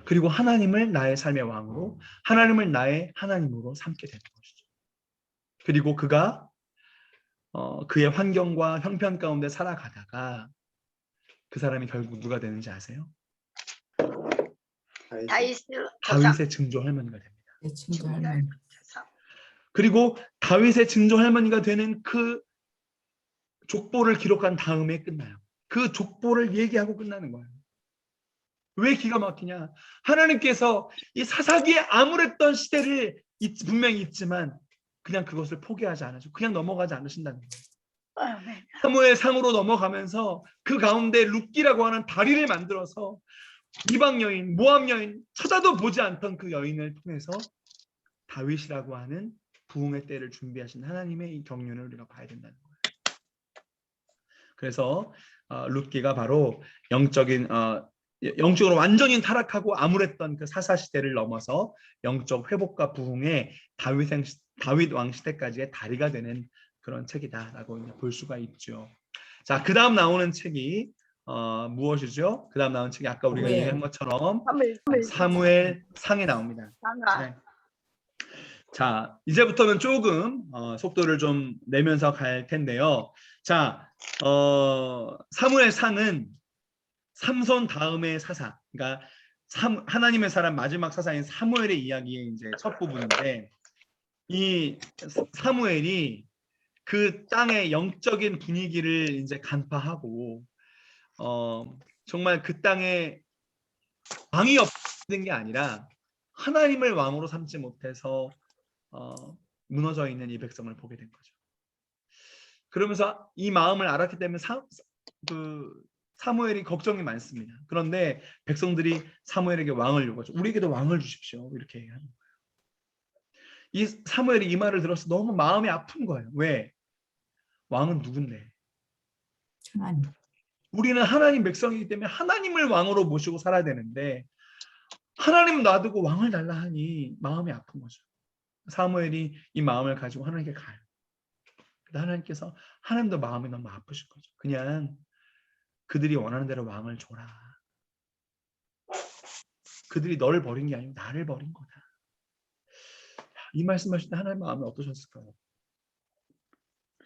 그리고 하나님을 나의 삶의 왕으로, 하나님을 나의 하나님으로 삼게 되는 것이죠. 그리고 그가 그의 환경과 형편 가운데 살아가다가 그 사람이 결국 누가 되는지 아세요? 다윗의 증조 할머니가 됩니다. 그리고 다윗의 증조 할머니가 되는 그 족보를 기록한 다음에 끝나요. 그 족보를 얘기하고 끝나는 거예요. 왜 기가 막히냐? 하나님께서 이 사사기에 암울했던 시대를 분명히 있지만 그냥 그것을 포기하지 않으시고 그냥 넘어가지 않으신다는 거예요. 사무엘 상으로 넘어가면서 그 가운데 룻기라고 하는 다리를 만들어서 이방 여인, 모압 여인, 쳐다도 보지 않던 그 여인을 통해서 다윗이라고 하는 부흥의 때를 준비하신 하나님의 이 경륜을 우리가 봐야 된다는 거예요. 그래서 룻기가 바로 영적으로 완전히 타락하고 암울했던 그 사사 시대를 넘어서 영적 회복과 부흥의 다윗 왕 시대까지의 다리가 되는 그런 책이다라고 볼 수가 있죠. 자, 그 다음 나오는 책이 무엇이죠? 그 다음 나오는 책이 아까 우리가 얘기한 것처럼 사무엘 상에 나옵니다. 네. 자, 이제부터는 조금 속도를 좀 내면서 갈 텐데요. 자, 사무엘 상은 삼손 다음의 사사, 그러니까 하나님의 사람 마지막 사사인 사무엘의 이야기의 이제 첫 부분인데, 이 사무엘이 그 땅의 영적인 분위기를 이제 간파하고 정말 그 땅에 왕이 없는 게 아니라 하나님을 왕으로 삼지 못해서 무너져 있는 이 백성을 보게 된 거죠. 그러면서 이 마음을 알았기 때문에 사무엘이 걱정이 많습니다. 그런데 백성들이 사무엘에게 왕을 요구하죠. 우리에게도 왕을 주십시오. 이렇게 얘기하는 거예요. 이 사무엘이 이 말을 들어서 너무 마음이 아픈 거예요. 왜? 왕은 누군데? 하나님. 우리는 하나님 백성이기 때문에 하나님을 왕으로 모시고 살아야 되는데 하나님 놔두고 왕을 달라 하니 마음이 아픈 거죠. 사무엘이 이 마음을 가지고 하나님께 가요. 하나님께서 하나님도 마음이 너무 아프실 거죠. 그냥 그들이 원하는 대로 왕을 줘라. 그들이 너를 버린 게 아니고 나를 버린 거다. 이 말씀하실 때 하나님 마음이 어떠셨을까요?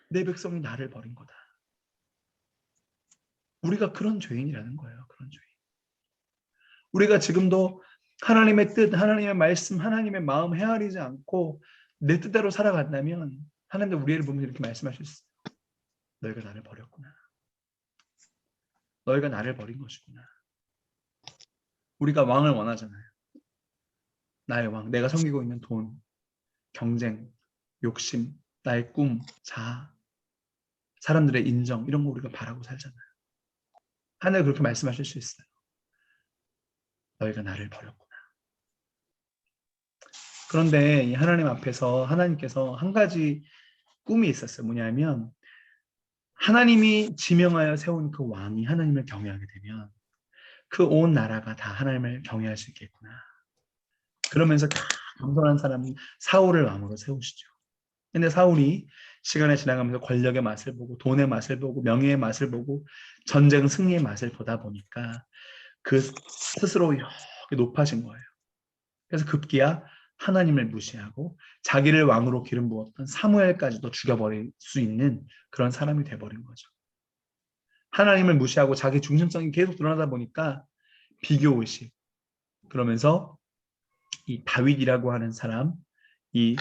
내 백성이 나를 버린 거다. 우리가 그런 죄인이라는 거예요. 그런 죄인. 우리가 지금도 하나님의 뜻, 하나님의 말씀, 하나님의 마음 헤아리지 않고 내 뜻대로 살아간다면 하나님도 우리를 보면 이렇게 말씀하실 수 있어요. 너희가 나를 버렸구나. 너희가 나를 버린 것이구나. 우리가 왕을 원하잖아요. 나의 왕, 내가 섬기고 있는 돈, 경쟁, 욕심, 나의 꿈, 자아, 사람들의 인정, 이런 거 우리가 바라고 살잖아요. 하나님 그렇게 말씀하실 수 있어요. 너희가 나를 버렸구나. 그런데 이 하나님 앞에서 하나님께서 한 가지 꿈이 있었어요. 뭐냐면 하나님이 지명하여 세운 그 왕이 하나님을 경외하게 되면 그 온 나라가 다 하나님을 경외할 수 있겠구나. 그러면서 다 겸손한 사람 사울을 왕으로 세우시죠. 근데 사울이 시간이 지나가면서 권력의 맛을 보고 돈의 맛을 보고 명예의 맛을 보고 전쟁 승리의 맛을 보다 보니까 그 스스로 이렇게 높아진 거예요. 그래서 급기야 하나님을 무시하고 자기를 왕으로 기름 부었던 사무엘까지도 죽여버릴 수 있는 그런 사람이 돼버린 거죠. 하나님을 무시하고 자기 중심성이 계속 드러나다 보니까 비교의식, 그러면서 이 다윗이라고 하는 사람, 이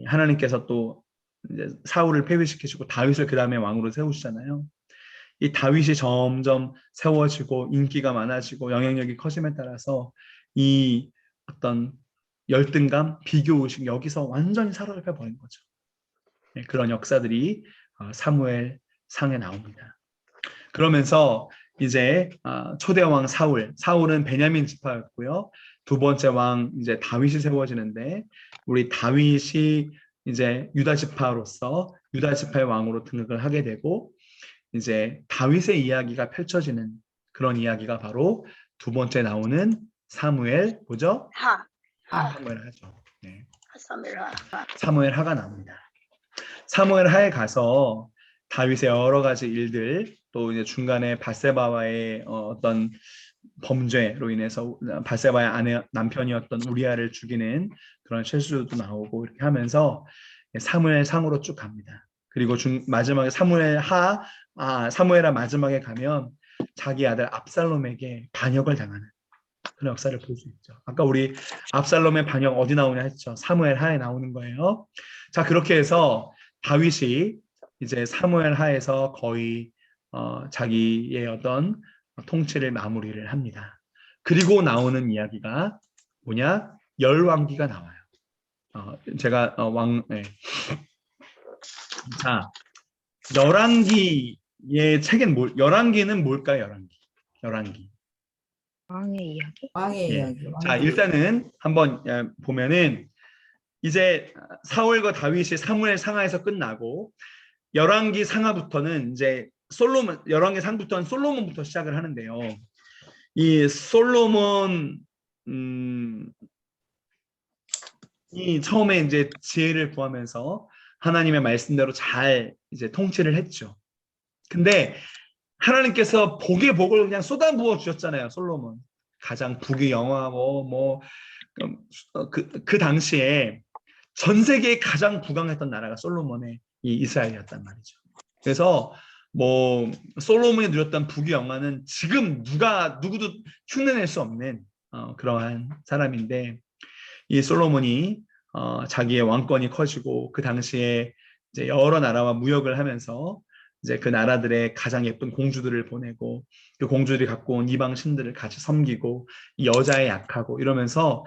하나님께서 또 이제 사울을 폐위시키시고 다윗을 그 다음에 왕으로 세우시잖아요. 이 다윗이 점점 세워지고 인기가 많아지고 영향력이 커짐에 따라서 이 어떤 열등감, 비교의식 여기서 완전히 사로잡혀 버린 거죠. 그런 역사들이 사무엘 상에 나옵니다. 그러면서 이제 초대왕 사울은 베냐민 지파였고요. 두 번째 왕 이제 다윗이 세워지는데 우리 다윗이 이제 유다 지파로서 유다 지파의 왕으로 등극을 하게 되고 이제 다윗의 이야기가 펼쳐지는 그런 이야기가 바로 두 번째 나오는 사무엘 뭐죠? 사무엘 하죠. 네. 사무엘 하가 나옵니다. 사무엘 하에 가서 다윗의 여러 가지 일들 또 이제 중간에 밧세바와의 어떤 범죄로 인해서 밧세바의 아내 남편이었던 우리아를 죽이는 그런 실수도 나오고 이렇게 하면서 사무엘 상으로 쭉 갑니다. 그리고 마지막에 사무엘하 마지막에 가면 자기 아들 압살롬에게 반역을 당하는 그런 역사를 볼 수 있죠. 아까 우리 압살롬의 반역 어디 나오냐 했죠. 사무엘 하에 나오는 거예요. 자, 그렇게 해서 다윗이 이제 사무엘 하에서 거의 자기의 어떤 통치를 마무리를 합니다. 그리고 나오는 이야기가 뭐냐? 열왕기가 나와요. 제가 네. 자, 열왕기의 책은 열왕기는 뭘까요? 열왕기. 왕의 이야기? 왕의 예. 이야기. 자, 일단은 한번 보면은 이제 사울과 다윗이 사무엘 상하에서 끝나고 열왕기 상하부터는 이제 솔로몬, 열왕기 상부터는 솔로몬부터 시작을 하는데요. 이 솔로몬 이 처음에 이제 지혜를 구하면서 하나님의 말씀대로 잘 이제 통치를 했죠. 근데 하나님께서 복의 복을 그냥 쏟아부어 주셨잖아요. 솔로몬 가장 부귀 영화고 그 당시에 전 세계에 가장 부강했던 나라가 솔로몬의 이 이스라엘이었단 말이죠. 그래서 뭐 솔로몬이 누렸던 부귀 영화는 지금 누구도 흉내낼 수 없는 그러한 사람인데, 이 솔로몬이 자기의 왕권이 커지고 그 당시에 이제 여러 나라와 무역을 하면서 이제 그 나라들의 가장 예쁜 공주들을 보내고 그 공주들이 갖고 온 이방 신들을 같이 섬기고 이 여자에 약하고 이러면서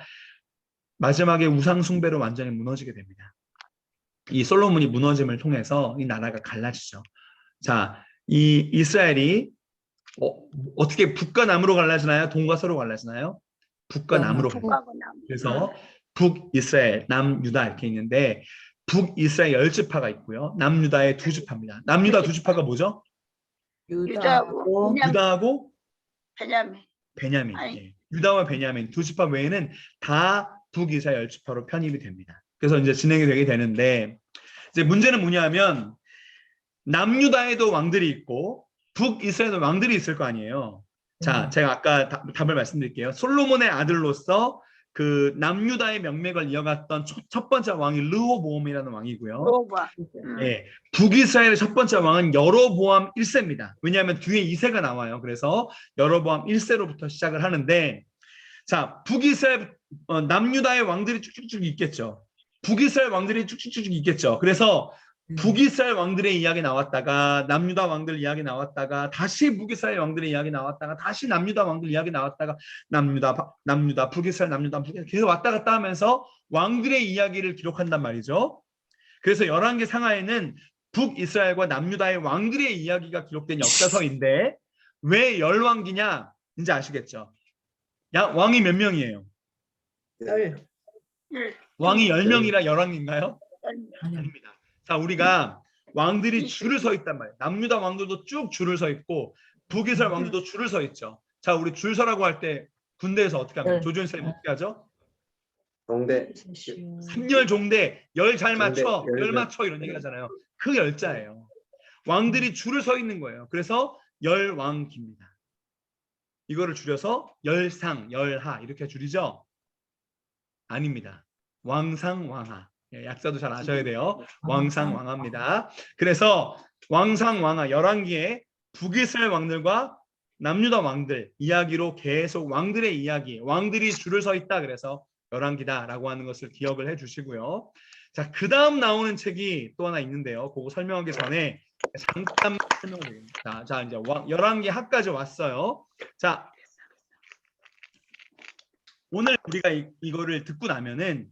마지막에 우상 숭배로 완전히 무너지게 됩니다. 이 솔로몬이 무너짐을 통해서 이 나라가 갈라지죠. 자, 이 이스라엘이 어떻게 북과 남으로 갈라지나요? 동과 서로 갈라지나요? 북과 남으로 갈라져요. 그래서 북이스라엘, 남유다 이렇게 있는데 북이스라엘 10지파가 있고요. 남유다의 2지파입니다. 남유다 2지파가 뭐죠? 유다하고 베냐민. 예. 유다와 베냐민 2지파 외에는 다 북이스라엘 10지파로 편입이 됩니다. 그래서 이제 진행이 되게 되는데, 이제 문제는 뭐냐면 남유다에도 왕들이 있고 북이스라엘에도 왕들이 있을 거 아니에요. 자, 제가 아까 답을 말씀드릴게요. 솔로몬의 아들로서 그 남유다의 명맥을 이어갔던 첫 번째 왕이 르호보암이라는 왕이고요. 예, 북이스라엘의 첫 번째 왕은 여로보암 1세입니다. 왜냐하면 뒤에 2세가 나와요. 그래서 여로보암 1세로부터 시작을 하는데, 자, 북이스라엘 남유다의 왕들이 쭉쭉쭉 있겠죠. 북이스라엘 왕들이 쭉쭉쭉 있겠죠. 그래서 북이스라엘 왕들의 이야기 나왔다가 남유다 왕들 이야기 나왔다가 다시 북이스라엘 왕들의 이야기 나왔다가 다시 남유다 왕들 이야기 나왔다가 남유다 북이스라엘 남유다 북이스라엘 계속 왔다 갔다 하면서 왕들의 이야기를 기록한단 말이죠. 그래서 열왕기 상하에는 북이스라엘과 남유다의 왕들의 이야기가 기록된 역사서인데 왜 열왕기냐 이제 아시겠죠? 왕이 몇 명이에요? 왕이 10명이라 열왕인가요? 아닙니다. 자, 우리가 왕들이 줄을 서 있단 말이에요. 남유다 왕들도 쭉 줄을 서 있고 북이스라엘 왕들도 줄을 서 있죠. 자, 우리 줄 서라고 할 때 군대에서 어떻게 합니까? 조준 쌤 어떻게 하죠? 종대. 3열 종대, 열 잘 맞춰, 열 맞춰 이런 얘기 하잖아요. 그 열자예요. 왕들이 줄을 서 있는 거예요. 그래서 열왕기입니다. 이거를 줄여서 열상, 열하 이렇게 줄이죠? 아닙니다. 왕상왕하. 약사도 잘 아셔야 돼요. 왕상왕하입니다. 그래서 왕상왕하 열왕기에 북이스라엘 왕들과 남유다 왕들 이야기로 계속 왕들의 이야기, 왕들이 줄을 서 있다 그래서 열왕기다라고 하는 것을 기억을 해주시고요. 자, 그 다음 나오는 책이 또 하나 있는데요. 그거 설명하기 전에 잠깐 설명드립니다. 자, 이제 열왕기 하까지 왔어요. 자, 오늘 우리가 이거를 듣고 나면은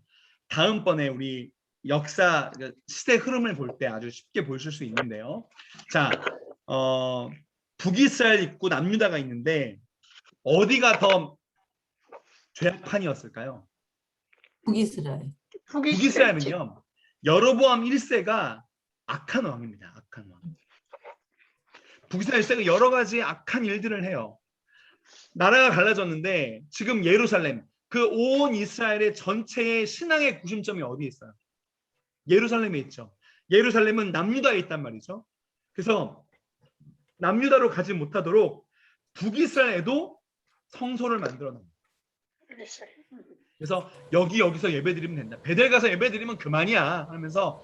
다음번에 우리 역사 시대 흐름을 볼 때 아주 쉽게 보실 수 있는데요. 자, 북이스라엘 있고 남유다가 있는데 어디가 더 죄악판이었을까요? 북이스라엘. 북이스라엘은요. 여로보암 1세가 악한 왕입니다. 악한 왕. 북이스라엘 1세가 여러 가지 악한 일들을 해요. 나라가 갈라졌는데 지금 예루살렘, 그 온 이스라엘의 전체의 신앙의 구심점이 어디에 있어요? 예루살렘에 있죠. 예루살렘은 남유다에 있단 말이죠. 그래서 남유다로 가지 못하도록 북이스라엘에도 성소를 만들어 놔요. 그래서 여기서 예배 드리면 된다. 베델 가서 예배 드리면 그만이야 하면서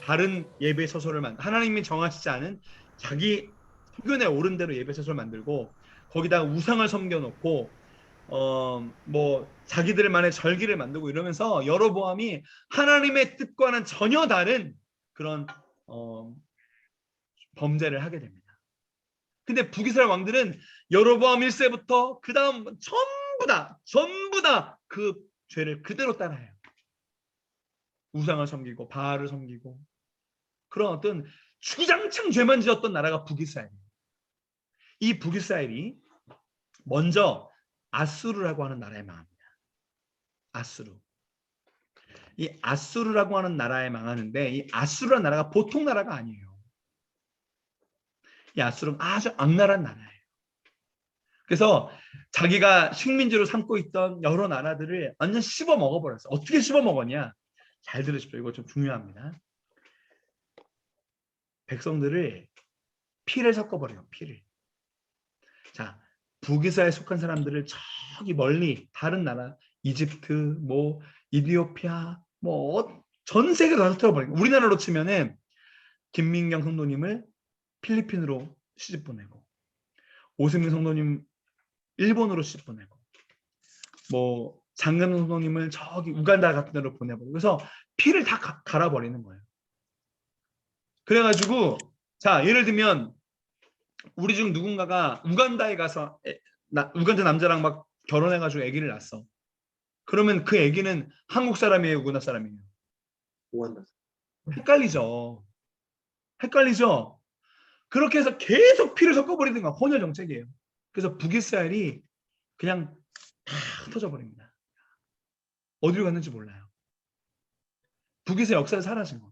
다른 예배 처소를 하나님이 정하시지 않은 자기 소견에 오른 대로 예배 처소를 만들고 거기다가 우상을 섬겨놓고 뭐 자기들만의 절기를 만들고 이러면서 여로보암이 하나님의 뜻과는 전혀 다른 그런 범죄를 하게 됩니다. 근데 북이스라엘 왕들은 여로보암 1세부터 그 다음 전부 다 그 죄를 그대로 따라해요. 우상을 섬기고 바알을 섬기고 그런 어떤 주장창 죄만 지었던 나라가 북이스라엘이에요. 이 북이스라엘이 먼저 아수르라고 하는 나라에 망합니다. 아수르. 이 아수르라고 하는 나라에 망하는데 이 아수르라는 나라가 보통 나라가 아니에요. 이 아수르는 아주 악랄한 나라예요. 그래서 자기가 식민지로 삼고 있던 여러 나라들을 완전 씹어 먹어버렸어요. 어떻게 씹어 먹었냐? 잘 들으십시오. 이거 좀 중요합니다. 백성들을 피를 섞어버려요. 피를. 자, 북이스라엘에 속한 사람들을 저기 멀리 다른 나라, 이집트, 뭐 이디오피아, 뭐 전 세계로 다 흩어버리고, 우리나라로 치면은 김민경 성도님을 필리핀으로 시집 보내고, 오승민 성도님 일본으로 시집 보내고, 뭐 장근 성도님을 저기 우간다 같은 데로 보내버리고, 그래서 피를 다 갈아버리는 거예요. 그래가지고 자, 예를 들면 우리 중 누군가가 우간다에 가서 우간다 남자랑 막 결혼해가지고 아기를 낳았어. 그러면 그 아기는 한국 사람이에요, 우간다 사람이에요? 우간다. 헷갈리죠. 헷갈리죠. 그렇게 해서 계속 피를 섞어버리는 건 혼혈 정책이에요. 그래서 북이스라엘이 그냥 다 흩어져 버립니다. 어디로 갔는지 몰라요. 북이스라엘 역사에 사라진 거예요.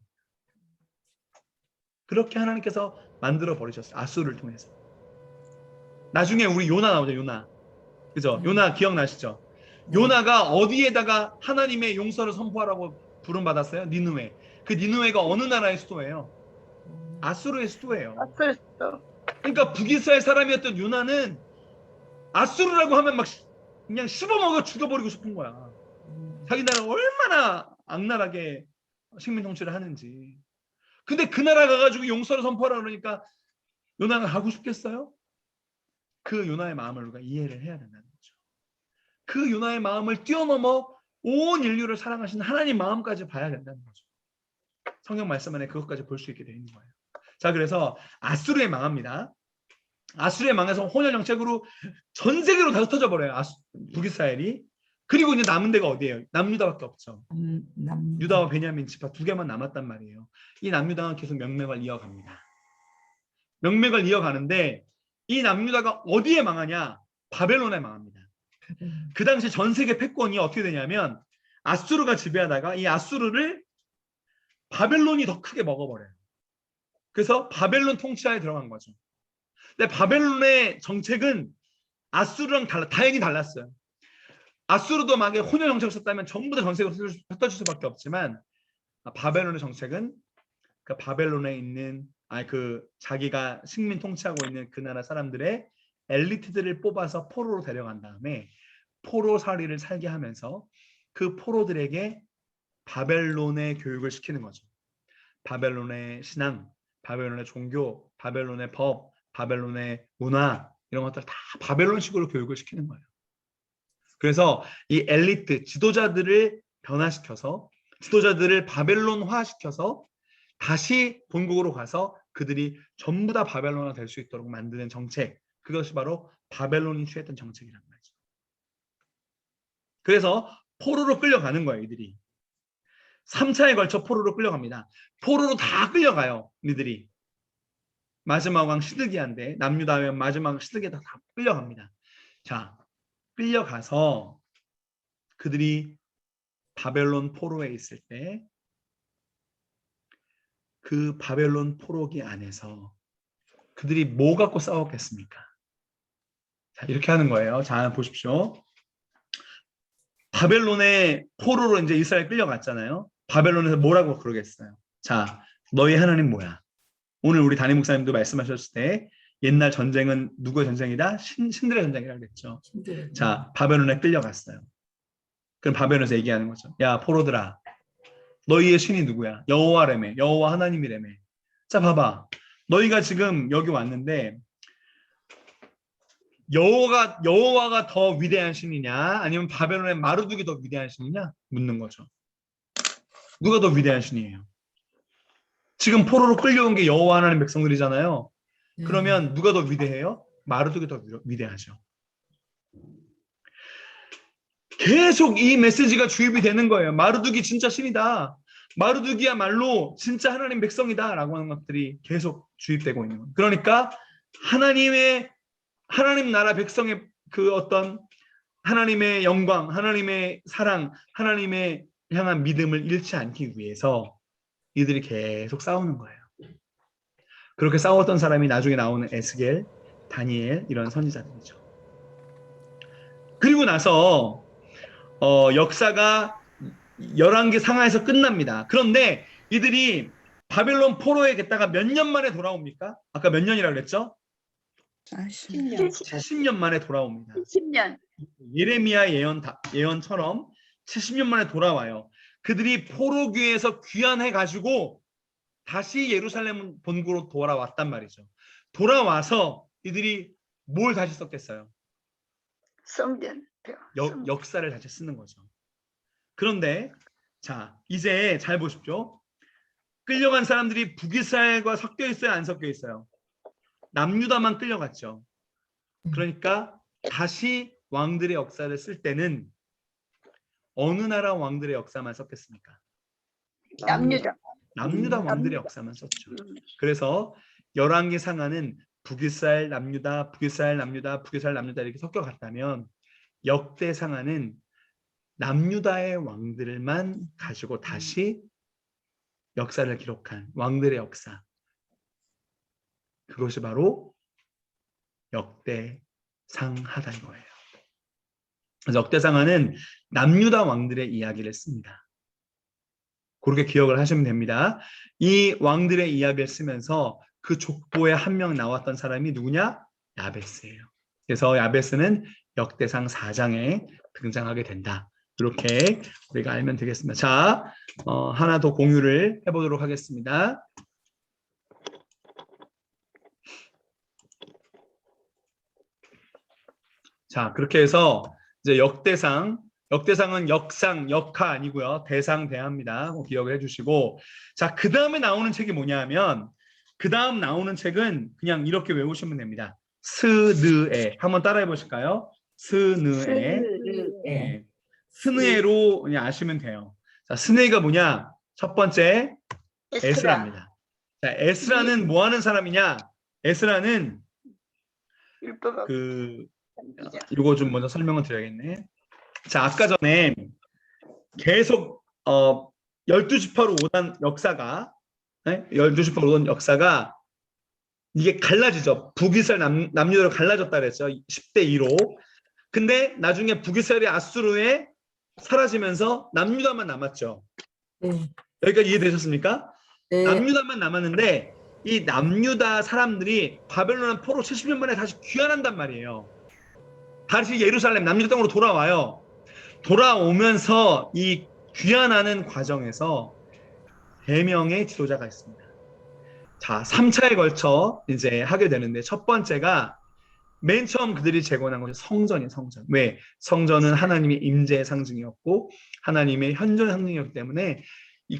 그렇게 하나님께서 만들어 버리셨어요. 아수르를 통해서. 나중에 우리 요나 나오죠. 요나. 그죠? 요나 기억나시죠? 요나가 어디에다가 하나님의 용서를 선포하라고 부름받았어요? 니느웨. 그 니느웨가 어느 나라의 수도예요? 아수르의 수도예요. 그러니까 북이스라엘 사람이었던 요나는 아수르라고 하면 막 그냥 씹어먹어 죽여버리고 싶은 거야. 자기 나라가 얼마나 악랄하게 식민 통치를 하는지. 근데 그 나라 가가지고 용서를 선포하라 그러니까 요나가 가고 싶겠어요? 그 요나의 마음을 우리가 이해를 해야 된다는 거죠. 그 요나의 마음을 뛰어넘어 온 인류를 사랑하시는 하나님 마음까지 봐야 된다는 거죠. 성경 말씀 안에 그것까지 볼 수 있게 되어 있는 거예요. 자, 그래서 아수르에 망합니다. 아수르에 망해서 혼혈 정책으로 전 세계로 다 흩어져 버려요. 북이스라엘이. 그리고 이제 남은 데가 어디예요? 남유다밖에 없죠. 유다와 베냐민 지파 두 개만 남았단 말이에요. 이 남유다가 계속 명맥을 이어갑니다. 명맥을 이어가는데 이 남유다가 어디에 망하냐? 바벨론에 망합니다. 그 당시 전 세계 패권이 어떻게 되냐면 아수르가 지배하다가 이 아수르를 바벨론이 더 크게 먹어버려요. 그래서 바벨론 통치하에 들어간 거죠. 근데 바벨론의 정책은 아수르랑 다행히 달랐어요. 아수르도 만약에 혼혈 정책을 썼다면 전부 다 전 세계로 흩어질 수밖에 없지만 바벨론의 정책은 그 바벨론에 있는 자기가 식민 통치하고 있는 그 나라 사람들의 엘리트들을 뽑아서 포로로 데려간 다음에 포로살이를 살게 하면서 그 포로들에게 바벨론의 교육을 시키는 거죠. 바벨론의 신앙, 바벨론의 종교, 바벨론의 법, 바벨론의 문화 이런 것들 다 바벨론식으로 교육을 시키는 거예요. 그래서 이 엘리트 지도자들을 변화시켜서 지도자들을 바벨론화시켜서 다시 본국으로 가서 그들이 전부 다 바벨론화 될 수 있도록 만드는 정책, 그것이 바로 바벨론이 취했던 정책이란 말이죠. 그래서 포로로 끌려가는 거예요. 이들이 3차에 걸쳐 포로로 끌려갑니다. 포로로 다 끌려가요. 이들이 마지막 왕 시드기야인데 남유다의 마지막 시드기야 다 끌려갑니다. 자, 끌려가서 그들이 바벨론 포로에 있을 때 그 바벨론 포로기 안에서 그들이 뭐 갖고 싸웠겠습니까? 자, 이렇게 하는 거예요. 자, 보십시오. 바벨론의 포로로 이제 이스라엘 끌려갔잖아요. 바벨론에서 뭐라고 그러겠어요? 자, 너희 하나님 뭐야? 오늘 우리 담임 목사님도 말씀하셨을 때 옛날 전쟁은 누구의 전쟁이다? 신들의 전쟁이라고 그랬죠. 자, 바벨론에 끌려갔어요. 그럼 바벨론에서 얘기하는 거죠. 야, 포로들아, 너희의 신이 누구야? 여호와라며. 여호와 하나님이라며. 자, 봐봐. 너희가 지금 여기 왔는데 여호와가 더 위대한 신이냐? 아니면 바벨론의 마르둑이 더 위대한 신이냐? 묻는 거죠. 누가 더 위대한 신이에요? 지금 포로로 끌려온 게 여호와 하나님 백성들이잖아요. 그러면 누가 더 위대해요? 마르둑이 더 위대하죠. 계속 이 메시지가 주입이 되는 거예요. 마르둑이 진짜 신이다. 마르둑이야말로 진짜 하나님 백성이다 라고 하는 것들이 계속 주입되고 있는 거예요. 그러니까 하나님 나라 백성의 그 어떤 하나님의 영광, 하나님의 사랑, 하나님의 향한 믿음을 잃지 않기 위해서 이들이 계속 싸우는 거예요. 그렇게 싸웠던 사람이 나중에 나오는 에스겔, 다니엘 이런 선지자들이죠. 그리고 나서 역사가 열왕기 상하에서 끝납니다. 그런데 이들이 바벨론 포로에 갔다가 몇 년 만에 돌아옵니까? 아까 몇 년이라고 그랬죠? 10년. 70년 만에 돌아옵니다. 10년. 예레미야 예언처럼 70년 만에 돌아와요. 그들이 포로기에서 귀환해 가지고 다시 예루살렘 본국으로 돌아왔단 말이죠. 돌아와서 이들이 뭘 다시 썼겠어요? 성전. 역사를 다시 쓰는 거죠. 그런데 자, 이제 잘 보십시오. 끌려간 사람들이 북이스라엘과 섞여 있어요, 안 섞여 있어요? 남유다만 끌려갔죠. 그러니까 다시 왕들의 역사를 쓸 때는 어느 나라 왕들의 역사만 썼겠습니까? 남유다. 남유다 왕들의 역사만 썼죠. 그래서 열왕기 상하는 북이스라엘, 남유다, 북이스라엘, 남유다, 북이스라엘, 남유다 이렇게 섞여갔다면 역대 상하는 남유다의 왕들만 가지고 다시 역사를 기록한 왕들의 역사. 그것이 바로 역대상하다는 거예요. 그래서 역대상하는 남유다 왕들의 이야기를 씁니다. 그렇게 기억을 하시면 됩니다. 이 왕들의 이야기를 쓰면서 그 족보에 한 명 나왔던 사람이 누구냐? 야베스예요. 그래서 야베스는 역대상 4장에 등장하게 된다. 이렇게 우리가 알면 되겠습니다. 자, 하나 더 공유를 해보도록 하겠습니다. 자, 그렇게 해서 이제 역대상은 역상, 역하 아니고요. 대상, 대하입니다. 기억을 해주시고, 자, 그 다음에 나오는 책이 뭐냐면, 그 다음 나오는 책은 그냥 이렇게 외우시면 됩니다. 스느에. 한번 따라해 보실까요? 스느에. 네. 스느에로 그냥 아시면 돼요. 자, 스느에가 뭐냐? 첫 번째 에스라입니다. 자, 에스라는 뭐 하는 사람이냐? 에스라는 이거 좀 먼저 설명을 드려야겠네. 자, 아까 전에 계속 12지파로 오던 역사가 12지파로 오던 역사가 이게 갈라지죠. 북이스라엘 남유다로 갈라졌다 그랬죠. 10대 2로. 근데 나중에 북이스라엘이 아수르에 사라지면서 남유다만 남았죠. 네. 여기까지 이해되셨습니까? 네. 남유다만 남았는데 이 남유다 사람들이 바벨론 포로 70년 만에 다시 귀환한단 말이에요. 다시 예루살렘 남유다 땅으로 돌아와요. 돌아오면서 이 귀환하는 과정에서 3명의 지도자가 있습니다. 자, 3차에 걸쳐 이제 하게 되는데 첫 번째가 맨 처음 그들이 재건한 것이 성전이에요. 성전. 왜? 성전은 하나님의 임재의 상징이었고 하나님의 현존의 상징이었기 때문에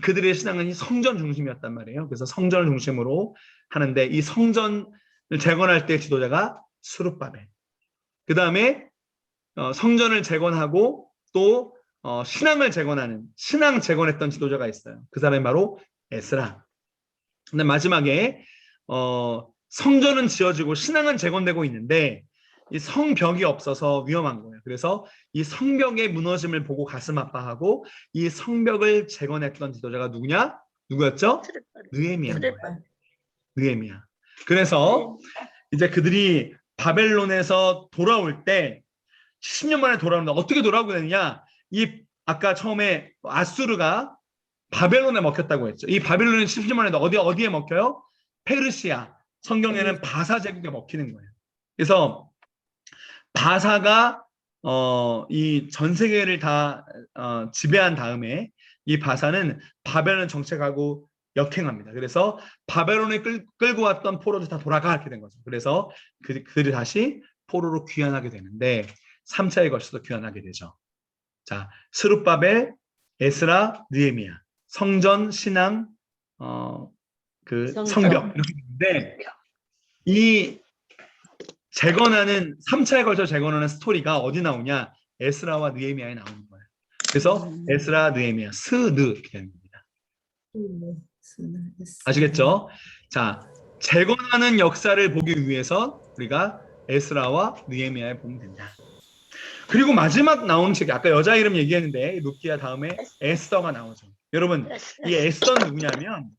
그들의 신앙은 이 성전 중심이었단 말이에요. 그래서 성전을 중심으로 하는데 이 성전을 재건할 때 지도자가 스룹바벨. 그 다음에 성전을 재건하고 또 신앙을 재건하는 신앙 재건했던 지도자가 있어요. 그 사람이 바로 에스라. 근데 마지막에 성전은 지어지고 신앙은 재건되고 있는데 이 성벽이 없어서 위험한 거예요. 그래서 이 성벽의 무너짐을 보고 가슴 아파하고 이 성벽을 재건했던 지도자가 누구냐? 누구였죠? 느헤미야인 거예요. 느헤미야. 그래서 이제 그들이 바벨론에서 돌아올 때 70년 만에 돌아오는데 어떻게 돌아오게 되느냐? 이 아까 처음에 아수르가 바벨론에 먹혔다고 했죠. 이 바벨론이 70년 만에 어디에 먹혀요? 페르시아. 성경에는 바사 제국에 먹히는 거예요. 그래서 바사가 이 전 세계를 다 지배한 다음에 이 바사는 바벨론 정책하고 역행합니다. 그래서 바벨론에 끌고 왔던 포로들 다 돌아가게 된 거죠. 그래서 그들이 다시 포로로 귀환하게 되는데 3차에 걸쳐서 귀환하게 되죠. 자, 스룹바벨, 에스라, 느헤미야. 성전, 신앙, 성벽 이렇게 되는데 이 재건하는 3차에 걸쳐 재건하는 스토리가 어디 나오냐? 에스라와 느헤미야에 나오는 거예요. 그래서 에스라, 느헤미야, 스느 이렇게 됩니다. 아시겠죠? 자, 재건하는 역사를 보기 위해서 우리가 에스라와 느헤미야에 보면 된다. 그리고 마지막 나오는 책이 아까 여자 이름 얘기했는데 루키아 다음에 에스더가 나오죠. 여러분 이 에스더는 누구냐면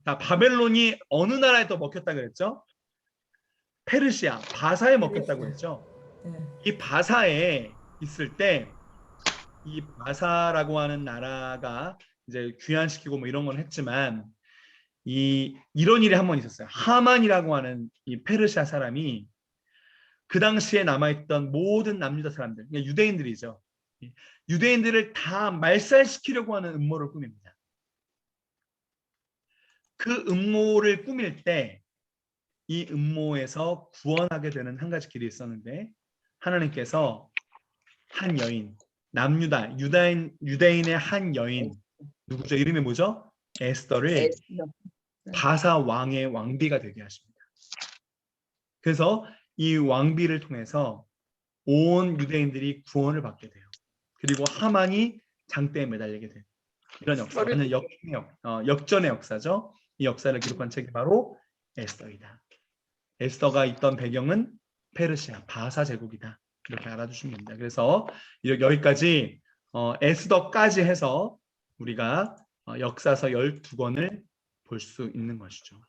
자, 바벨론이 어느 나라에 또 먹혔다 그랬죠? 페르시아, 바사에 먹혔다고 했죠. 이 바사에 있을 때 이 바사라고 하는 나라가 이제 귀환시키고 뭐 이런 건 했지만 이런 일이 한 번 있었어요. 하만이라고 하는 이 페르시아 사람이 그 당시에 남아있던 모든 남유다 사람들, 그러니까 유대인들이죠. 유대인들을 다 말살시키려고 하는 음모를 꾸밉니다. 그 음모를 꾸밀 때 이 음모에서 구원하게 되는 한 가지 길이 있었는데 하나님께서 한 여인, 남유다, 유대인의 한 여인, 누구죠? 이름이 뭐죠? 에스더를 바사 왕의 왕비가 되게 하십니다. 그래서 이 왕비를 통해서 온 유대인들이 구원을 받게 돼요. 그리고 하만이 장대에 매달리게 돼요. 이런 역사, 완전 역전의 역사죠. 이 역사를 기록한 책이 바로 에스더이다. 에스더가 있던 배경은 페르시아, 바사 제국이다. 이렇게 알아두시면 됩니다. 그래서 여기까지 에스더까지 해서 우리가 역사서 12권을 볼 수 있는 것이죠.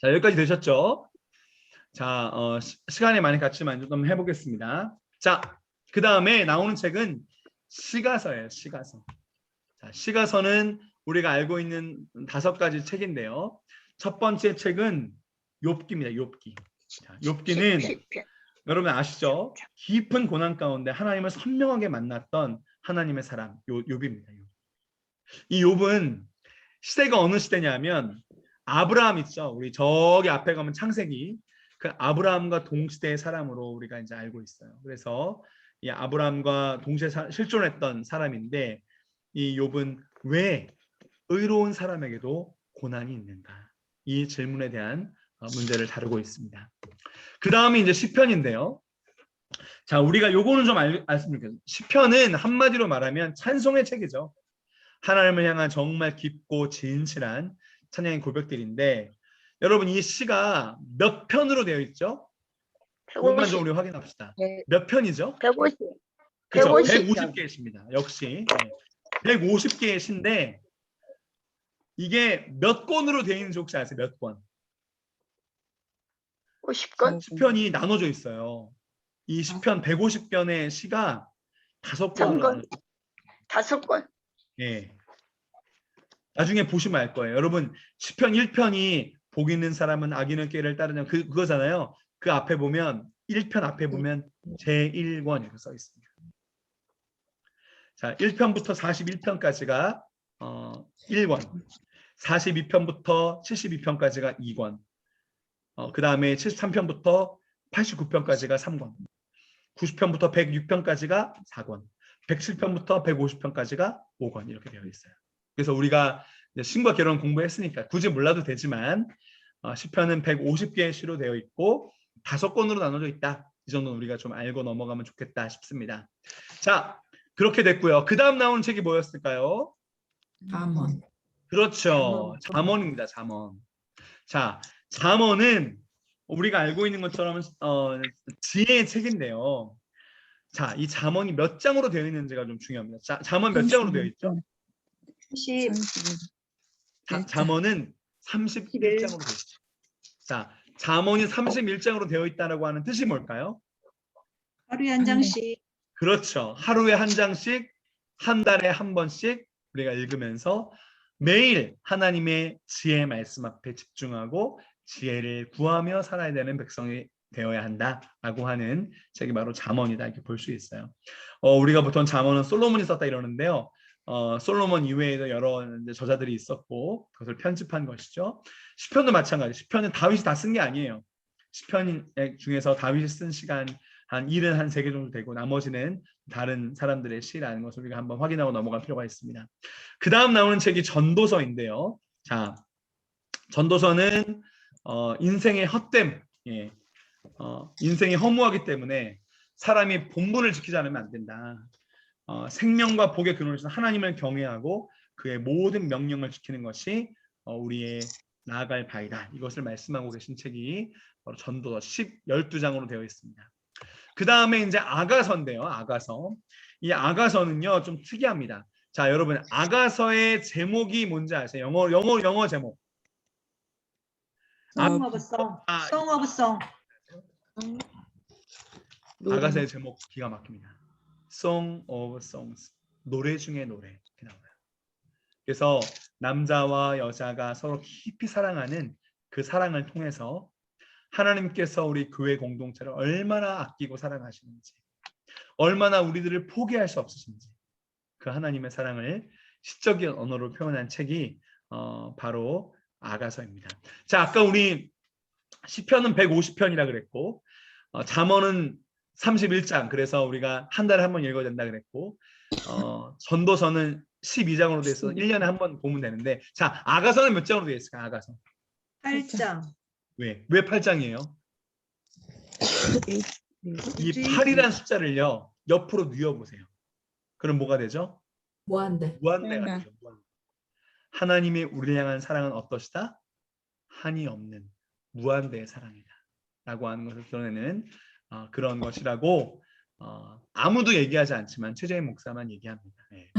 자, 여기까지 되셨죠? 자, 시간이 많이 갔지만 좀 해보겠습니다. 자, 그 다음에 나오는 책은 시가서예요. 시가서. 자, 시가서는 우리가 알고 있는 5가지 책인데요. 첫 번째 책은 욥기입니다. 욥기. 자, 욥기는 여러분 아시죠? 깊은 고난 가운데 하나님을 선명하게 만났던 하나님의 사람 욥입니다. 이 욥은 시대가 어느 시대냐면 아브라함 있죠. 우리 저기 앞에 가면 창세기 그 아브라함과 동시대의 사람으로 우리가 이제 알고 있어요. 그래서 이 아브라함과 동시에 실존했던 사람인데 이 욥은 왜 의로운 사람에게도 고난이 있는가? 이 질문에 대한 문제를 다루고 있습니다. 그 다음에 이제 시편인데요. 자, 우리가 요거는 좀 알았으면 좋겠어요. 시편은 한마디로 말하면 찬송의 책이죠. 하나님을 향한 정말 깊고 진실한 찬양의 고백들인데 여러분 이 시가 몇 편으로 되어 있죠? 그것만 좀 우리 확인합시다. 몇 편이죠? 150. 그렇죠. 150편. 150개의 역시 150개의 시인데 이게 몇 권으로 되어 있는지 혹시 아세요? 몇 권? 50권. 시편이 나눠져 있어요. 이 시편 150편의 시가 5권으로 5권. 예. 나중에 보시면 알 거예요. 여러분 시편 1편이 복 있는 사람은 악인의 꾀를 따르냐 그거잖아요. 그 앞에 보면 1편 앞에 보면 제1권 이렇게 써 있습니다. 자, 1편부터 41편까지가 1권, 42편부터 72편까지가 2권, 그 다음에 73편부터 89편까지가 3권, 90편부터 106편까지가 4권, 107편부터 150편까지가 5권 이렇게 되어 있어요. 그래서 우리가 신과 결혼 공부했으니까 굳이 몰라도 되지만 시편은 150개의 시로 되어 있고 5권으로 나눠져 있다. 이 정도는 우리가 좀 알고 넘어가면 좋겠다 싶습니다. 자, 그렇게 됐고요. 그 다음 나온 책이 뭐였을까요? 잠언. 그렇죠. 잠언입니다. 잠언. 자, 잠언은 우리가 알고 있는 것처럼 지혜의 책인데요. 자, 이 잠언이 몇 장으로 되어 있는지가 좀 중요합니다. 자, 잠언 몇 장으로 되어 있죠? 30. 잠언은 31장으로 되어 있죠. 자, 잠언이 31장으로 되어 있다라고 하는 뜻이 뭘까요? 하루에 한 장씩. 그렇죠. 하루에 한 장씩, 한 달에 한 번씩 우리가 읽으면서 매일 하나님의 지혜의 말씀 앞에 집중하고 지혜를 구하며 살아야 되는 백성이 되어야 한다라고 하는 책이 바로 잠언이다 이렇게 볼 수 있어요. 우리가 보통 잠언은 솔로몬이 썼다 이러는데요. 솔로몬 이외에도 여러 저자들이 있었고 그것을 편집한 것이죠. 시편도 마찬가지. 시편은 다윗이 다 쓴 게 아니에요. 시편 중에서 다윗이 쓴 시간 한 73개 정도 되고 나머지는 다른 사람들의 시라는 것을 우리가 한번 확인하고 넘어갈 필요가 있습니다. 그 다음 나오는 책이 전도서인데요. 자, 전도서는 인생의 헛됨, 인생이 허무하기 때문에 사람이 본분을 지키지 않으면 안 된다. 생명과 복의 근원에서 하나님을 경외하고 그의 모든 명령을 지키는 것이 우리의 나아갈 바이다. 이것을 말씀하고 계신 책이 바로 전도서 12장으로 되어 있습니다. 그 다음에 이제 아가서인데요. 아가서. 이 아가서는요 좀 특이합니다. 자, 여러분 아가서의 제목이 뭔지 아세요? 영어 제목. Song of Song. Song of Song. 아가서의 제목 기가 막힙니다. Song of Songs. 노래 중에 노래. 이렇게 나와요. 그래서 남자와 여자가 서로 깊이 사랑하는 그 사랑을 통해서 하나님께서 우리 교회 공동체를 얼마나 아끼고 사랑하시는지, 얼마나 우리들을 포기할 수 없으신지, 그 하나님의 사랑을 시적인 언어로 표현한 책이 바로 아가서입니다. 자, 아까 우리 시편은 150편이라 그랬고, 잠언은 31장, 그래서 우리가 한 달에 한 번 읽어야 된다 그랬고, 전도서는 12장으로 돼서 1년에 한 번 보면 되는데, 자, 아가서는 몇 장으로 되어 있을까요? 아가서 8장. 왜 8장이에요? 이 8이라는 숫자를요 옆으로 뉘어보세요. 그럼 뭐가 되죠? 무한대. 무한대가 되죠. 무한대. 하나님의 우리를 향한 사랑은 어떠시다? 한이 없는 무한대의 사랑이다 라고 하는 것을 드러내는 그런 것이라고 아무도 얘기하지 않지만 최재인 목사만 얘기합니다. 네,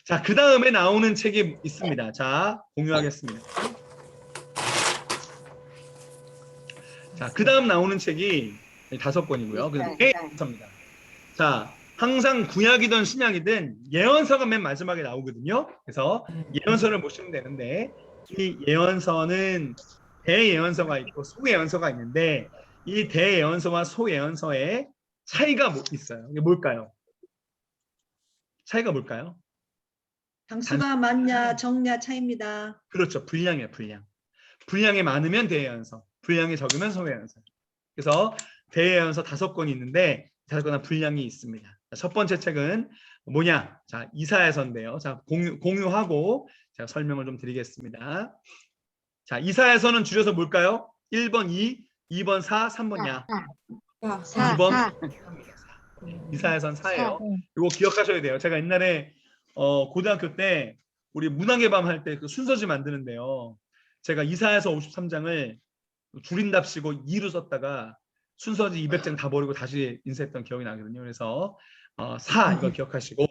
자, 그 다음에 나오는 책이 있습니다. 자, 공유하겠습니다. 자, 그 다음 나오는 책이 5권이고요. 그래서 예언서입니다. 자, 항상 구약이든 신약이든 예언서가 맨 마지막에 나오거든요. 그래서 예언서를 보시면 되는데, 이 예언서는 대예언서가 있고 소예언서가 있는데, 이 대예언서와 소예언서의 차이가 있어요. 이게 뭘까요? 차이가 뭘까요? 장수가 많냐 적냐 차이입니다. 그렇죠. 분량이에요. 분량이 많으면 대예언서, 분량이 적으면 소예언서. 그래서 대예언서 5권이 있는데 5권 분량이 있습니다. 첫 번째 책은 뭐냐? 자, 이사야서인데요. 자, 공유하고 제가 설명을 좀 드리겠습니다. 자, 이사야서는 줄여서 뭘까요? 1번 2, 2번 4, 3번 야. 2번 이사야서는 4예요. 이거 기억하셔야 돼요. 제가 옛날에 고등학교 때 우리 문학의 밤 할 때 그 순서지 만드는데요. 제가 이사야서 53장을 줄임답시고 2로 썼다가 순서지 200장 다 버리고 다시 인쇄했던 기억이 나거든요. 그래서 4 이거 기억하시고.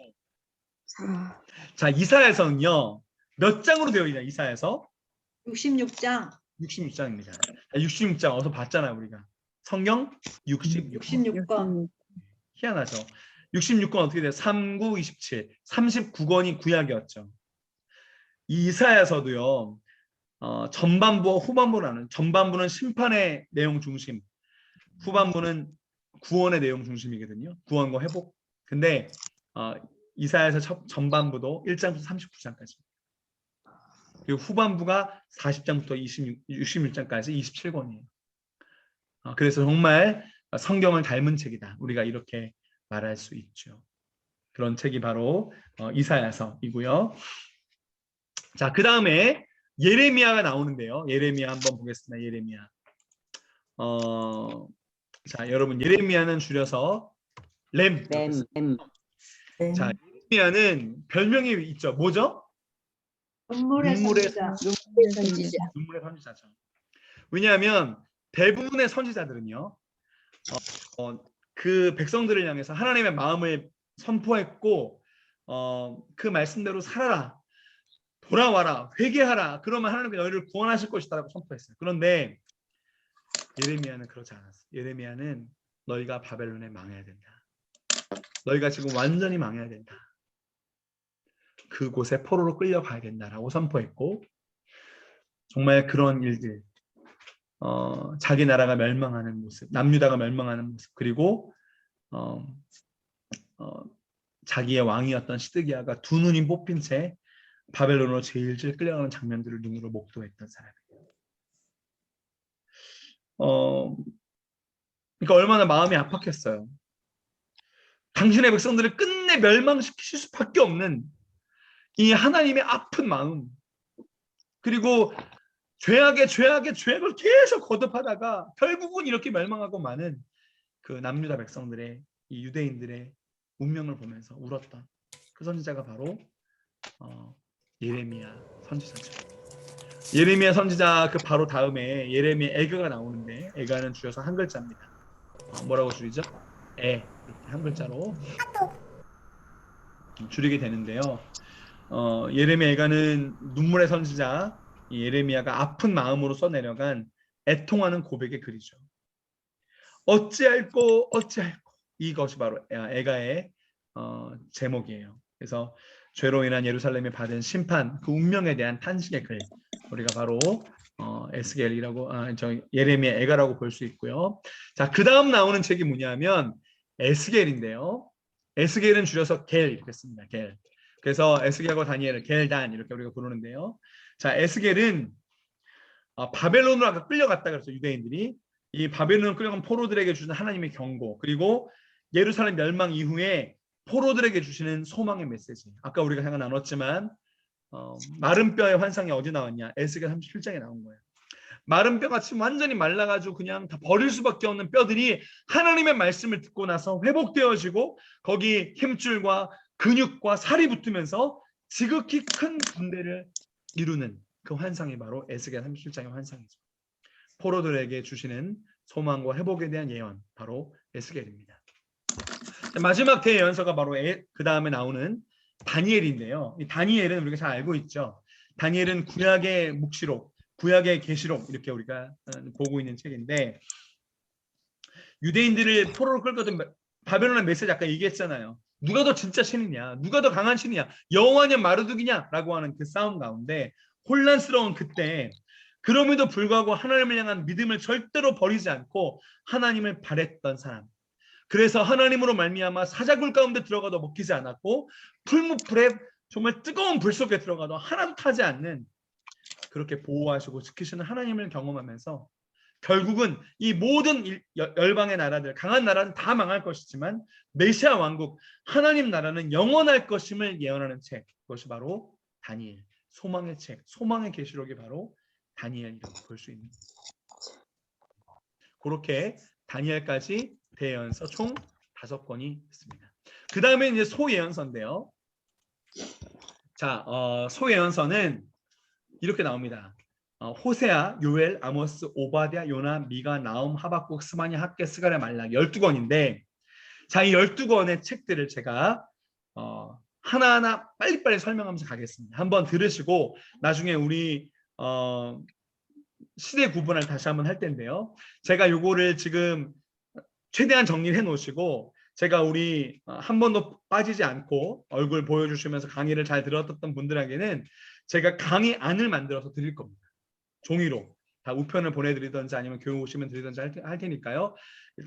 자, 이사야서는요. 몇 장으로 되어 있냐? 이사야서 66장. 66장입니다. 66장 어서 봤잖아요, 우리가. 성경 66권. 희한하죠. 66권 어떻게 돼요? 3, 9, 27. 39권이 구약이었죠. 이 이사야서도요. 전반부와 후반부라는, 전반부는 심판의 내용 중심, 후반부는 구원의 내용 중심이거든요. 구원과 회복. 근데 이사야서 전반부도 1장부터 39장까지. 그리고 후반부가 40장부터 66장까지 27권이에요. 그래서 정말 성경을 닮은 책이다. 우리가 이렇게 말할 수 있죠. 그런 책이 바로 이사야서이고요. 자, 그 다음에 예레미야가 나오는데요. 예레미야 한번 보겠습니다. 예레미야. 자, 여러분 예레미야는 줄여서 램. 자, 예레미야는 별명이 있죠. 뭐죠? 눈물의 선지자. 눈물의 선지자죠. 왜냐하면 대부분의 선지자들은요, 그 백성들을 향해서 하나님의 마음을 선포했고, 그 말씀대로 살아라, 돌아와라, 회개하라. 그러면 하나님께서 너희를 구원하실 것이다라고 선포했어요. 그런데 예레미야는 그렇지 않았어요. 예레미야는 너희가 바벨론에 망해야 된다. 너희가 지금 완전히 망해야 된다. 그곳에 포로로 끌려가야 된다라고 선포했고, 정말 그런 일들, 자기 나라가 멸망하는 모습, 남유다가 멸망하는 모습, 그리고 자기의 왕이었던 시드기야가 두 눈이 뽑힌 채 바벨론으로 제일질 끌려가는 장면들을 눈으로 목도했던 사람이에요. 그러니까 얼마나 마음이 아팠겠어요. 당신의 백성들을 끝내 멸망시킬 수밖에 없는 이 하나님의 아픈 마음, 그리고 죄악을 계속 거듭하다가 결국은 이렇게 멸망하고 마는 그 남유다 백성들의, 이 유대인들의 운명을 보면서 울었던 그 선지자가 바로 예레미야 선지자죠. 예레미야 선지자 그 바로 다음에 예레미야 애가가 나오는데, 애가는 줄여서 한 글자입니다. 뭐라고 줄이죠? 이렇게 한 글자로 줄이게 되는데요. 예레미야 애가는 눈물의 선지자, 이 예레미야가 아픈 마음으로 써내려간 애통하는 고백의 글이죠. 어찌할꼬 이것이 바로 애가의 제목이에요. 그래서 죄로 인한 예루살렘이 받은 심판, 그 운명에 대한 탄식의 글, 우리가 바로 에스겔이라고 예레미야 애가라고 볼 수 있고요. 자, 그 다음 나오는 책이 뭐냐면 에스겔인데요. 에스겔은 줄여서 겔 이렇게 씁니다. 겔. 그래서 에스겔과 다니엘을 겔단 이렇게 우리가 부르는데요. 자, 에스겔은 바벨론으로 아까 끌려갔다 그래서 유대인들이 이 바벨론으로 끌려간 포로들에게 주는 하나님의 경고, 그리고 예루살렘 멸망 이후에 포로들에게 주시는 소망의 메시지. 아까 우리가 잠깐 나눴지만 마른 뼈의 환상이 어디 나왔냐? 에스겔 37장에 나온 거예요. 마른 뼈같이 완전히 말라가지고 그냥 다 버릴 수밖에 없는 뼈들이 하나님의 말씀을 듣고 나서 회복되어지고 거기 힘줄과 근육과 살이 붙으면서 지극히 큰 군대를 이루는 그 환상이 바로 에스겔 37장의 환상이죠. 포로들에게 주시는 소망과 회복에 대한 예언, 바로 에스겔입니다. 마지막 대예언서가 바로 그 다음에 나오는 다니엘인데요. 이 다니엘은 우리가 잘 알고 있죠. 다니엘은 구약의 묵시록, 구약의 계시록 이렇게 우리가 보고 있는 책인데, 유대인들을 포로로 끌거든 바벨론의 메시지 아까 얘기했잖아요. 누가 더 진짜 신이냐, 누가 더 강한 신이냐, 여호와냐 마르둑이냐 라고 하는 그 싸움 가운데 혼란스러운 그때, 그럼에도 불구하고 하나님을 향한 믿음을 절대로 버리지 않고 하나님을 바랬던 사람, 그래서 하나님으로 말미암아 사자굴 가운데 들어가도 먹히지 않았고 풀무불에 정말 뜨거운 불 속에 들어가도 하나도 타지 않는, 그렇게 보호하시고 지키시는 하나님을 경험하면서 결국은 이 모든 열방의 나라들, 강한 나라는 다 망할 것이지만 메시아 왕국, 하나님 나라는 영원할 것임을 예언하는 책, 그것이 바로 다니엘, 소망의 책, 소망의 계시록이 바로 다니엘이라고 볼 수 있는, 그렇게 다니엘까지 대예언서 총 5권이 있습니다. 그 다음에 이제 소예언서인데요. 자, 소예언서는 이렇게 나옵니다. 호세아, 요엘, 아모스, 오바댜, 요나, 미가, 나움, 하박국, 스마냐, 학개, 스가랴, 말라기 12권인데, 자, 이 12권의 책들을 제가 하나하나 빨리빨리 설명하면서 가겠습니다. 한번 들으시고 나중에 우리 시대 구분을 다시 한번 할 텐데요. 제가 요거를 지금 최대한 정리를 해 놓으시고, 제가 우리 한 번도 빠지지 않고 얼굴 보여주시면서 강의를 잘 들었던 분들에게는 제가 강의안을 만들어서 드릴 겁니다. 종이로 다 우편을 보내드리든지 아니면 교육 오시면 드리든지 할 테니까요.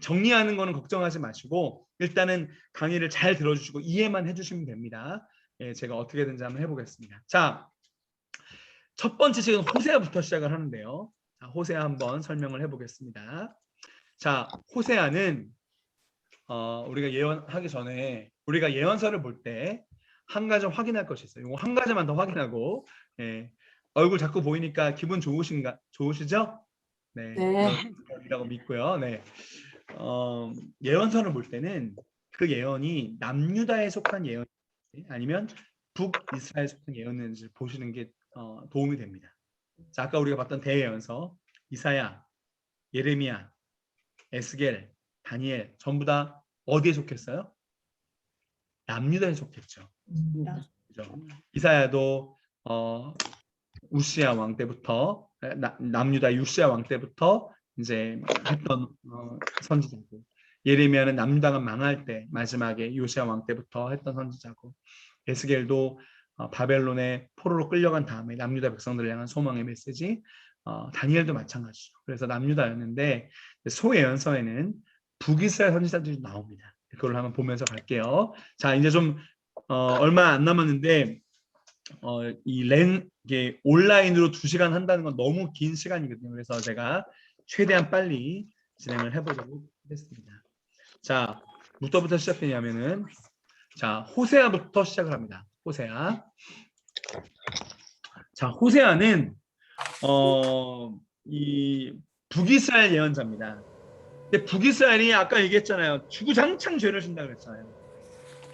정리하는 거는 걱정하지 마시고 일단은 강의를 잘 들어주시고 이해만 해주시면 됩니다. 예, 제가 어떻게든지 한번 해보겠습니다. 자, 첫 번째 책은 호세아부터 시작을 하는데요. 자, 호세아 한번 설명을 해보겠습니다. 자, 호세아는 우리가 예언하기 전에 우리가 예언서를 볼 때 한 가지 확인할 것이 있어요. 이거 한 가지만 더 확인하고, 예, 얼굴 자꾸 보이니까 기분 좋으시죠? 네, 이라고 믿고요. 네, 예언서를 볼 때는 그 예언이 남유다에 속한 예언인지 아니면 북이스라엘에 속한 예언인지 보시는 게 도움이 됩니다. 자, 아까 우리가 봤던 대예언서, 이사야, 예레미야, 에스겔, 다니엘 전부 다 어디에 속했어요? 남유다에 속했죠. 그렇죠? 이사야도 우시야 왕 때부터, 남유다 유시야 왕 때부터 이제 했던 선지자고, 예레미야는 남유다가 망할 때 마지막에 요시야 왕 때부터 했던 선지자고, 에스겔도 바벨론의 포로로 끌려간 다음에 남유다 백성들을 향한 소망의 메시지, 다니엘도 마찬가지죠. 그래서 남유다였는데 소예언서에는 북이스라엘 선지자들이 나옵니다. 그걸 한번 보면서 갈게요. 자, 이제 좀 얼마 안 남았는데 이게 온라인으로 2시간 한다는 건 너무 긴 시간이거든요. 그래서 제가 최대한 빨리 진행을 해보도록 하겠습니다. 자, 무엇부터 시작되냐면은, 자, 호세아부터 시작을 합니다. 호세아. 자, 호세아는 이 북이스라엘 예언자입니다. 근데 북이스라엘이 아까 얘기했잖아요. 주구장창 죄를 진다고 그랬잖아요.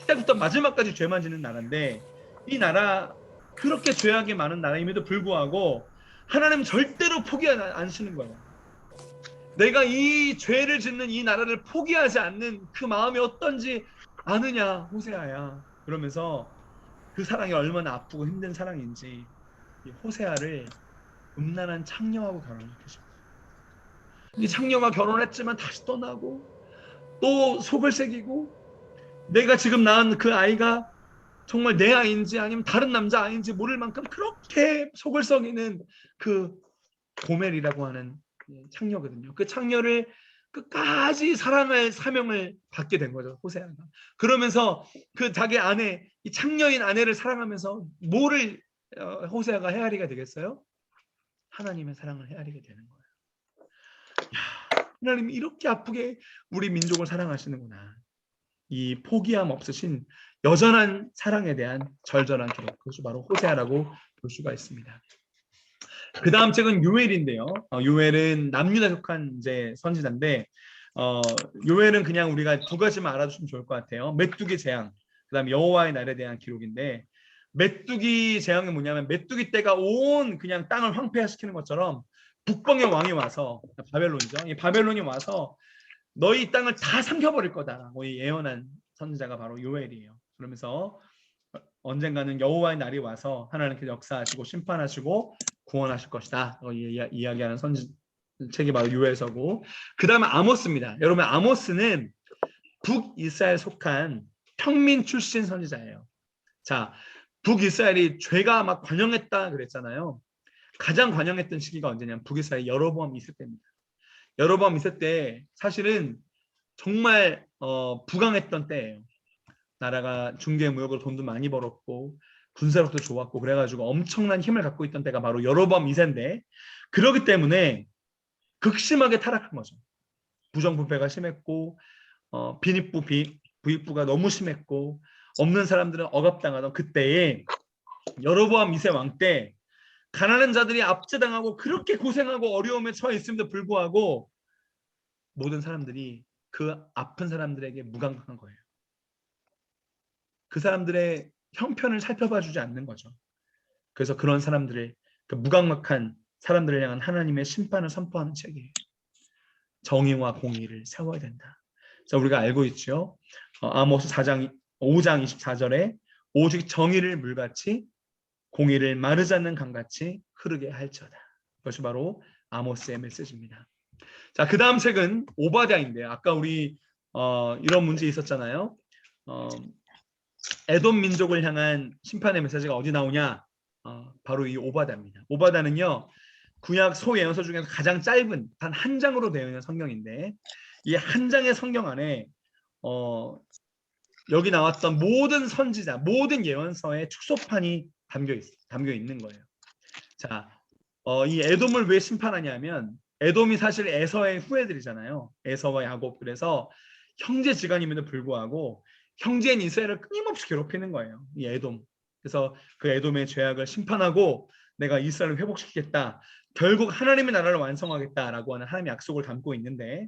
시작부터 마지막까지 죄만 짓는 나라인데, 이 나라 그렇게 죄악이 많은 나라임에도 불구하고 하나님 절대로 포기 안 하시는 거예요. 내가 이 죄를 짓는 이 나라를 포기하지 않는 그 마음이 어떤지 아느냐 호세아야. 그러면서 그 사랑이 얼마나 아프고 힘든 사랑인지 이 호세아를 음란한 창녀하고 결혼시켰습니다. 이 창녀가 결혼했지만 다시 떠나고 또 속을 새기고 내가 지금 낳은 그 아이가 정말 내 아이인지 아니면 다른 남자 아이인지 모를 만큼 그렇게 속을 썩이는 그 고멜이라고 하는 창녀거든요. 그 창녀를 끝까지 사랑할 사명을 받게 된 거죠, 호세아가. 그러면서 그 자기 아내, 이 창녀인 아내를 사랑하면서 뭐를 호세아가 헤아리게 되겠어요? 하나님의 사랑을 헤아리게 되는 거예요. 야, 하나님이 이렇게 아프게 우리 민족을 사랑하시는구나. 이 포기함 없으신 여전한 사랑에 대한 절절한 기록, 그것이 바로 호세아라고 볼 수가 있습니다. 그 다음 책은 요엘인데요. 요엘은 남유다 속한 이제 선지자인데, 요엘은 그냥 우리가 두 가지만 알아두시면 좋을 것 같아요. 메뚜기 재앙, 그 다음 여호와의 날에 대한 기록인데, 메뚜기 재앙이 뭐냐면 메뚜기 떼가 온 그냥 땅을 황폐화시키는 것처럼 북방의 왕이 와서, 바벨론이죠. 이 바벨론이 와서 너희 땅을 다 삼켜버릴 거다라고 예언한 선지자가 바로 요엘이에요. 그러면서 언젠가는 여호와의 날이 와서 하나님께서 역사하시고 심판하시고 구원하실 것이다. 이야기하는 책이 바로 요엘서고, 그 다음에 아모스입니다. 여러분, 아모스는 북이스라엘 속한 평민 출신 선지자예요. 자, 북이스라엘이 죄가 막 관영했다 그랬잖아요. 가장 관영했던 시기가 언제냐면 북이스라엘 여로보암 있을 때입니다. 여로보암 있을 때 사실은 정말 부강했던 때예요. 나라가 중개무역으로 돈도 많이 벌었고 군사력도 좋았고 그래가지고 엄청난 힘을 갖고 있던 때가 바로 여로보암 2세인데, 그렇기 때문에 극심하게 타락한 거죠. 부정부패가 심했고 빈익부 부익부가 너무 심했고 없는 사람들은 억압당하던 그때에 여로보암 2세 왕 때 가난한 자들이 압제당하고 그렇게 고생하고 어려움에 처해 있음에도 불구하고 모든 사람들이 그 아픈 사람들에게 무감각한 거예요. 그 사람들의 형편을 살펴봐 주지 않는 거죠. 그래서 그런 사람들을, 그 무감각한 사람들을 향한 하나님의 심판을 선포하는 책이에요. 정의와 공의를 세워야 된다. 그래서 우리가 알고 있죠. 아모스 5장 24절에 오직 정의를 물같이 공의를 마르지 않는 강같이 흐르게 할지어다. 그것이 바로 아모스의 메시지입니다. 자, 그 다음 책은 오바댜인데요. 아까 우리 이런 문제 있었잖아요. 에돔 민족을 향한 심판의 메시지가 어디 나오냐? 바로 이 오바댜입니다. 오바댜는요, 구약 소예언서 중에서 가장 짧은 단 한 장으로 되어 있는 성경인데, 이 한 장의 성경 안에 여기 나왔던 모든 선지자, 모든 예언서의 축소판이 담겨 있는 거예요. 자, 이 에돔을 왜 심판하냐면 에돔이 사실 에서의 후예들이잖아요. 에서와 야곱. 그래서 형제지간임에도 불구하고 형제인 이스라엘을 끊임없이 괴롭히는 거예요, 이 에돔. 그래서 그 에돔의 죄악을 심판하고 내가 이스라엘을 회복시키겠다, 결국 하나님의 나라를 완성하겠다라고 하는 하나님의 약속을 담고 있는데,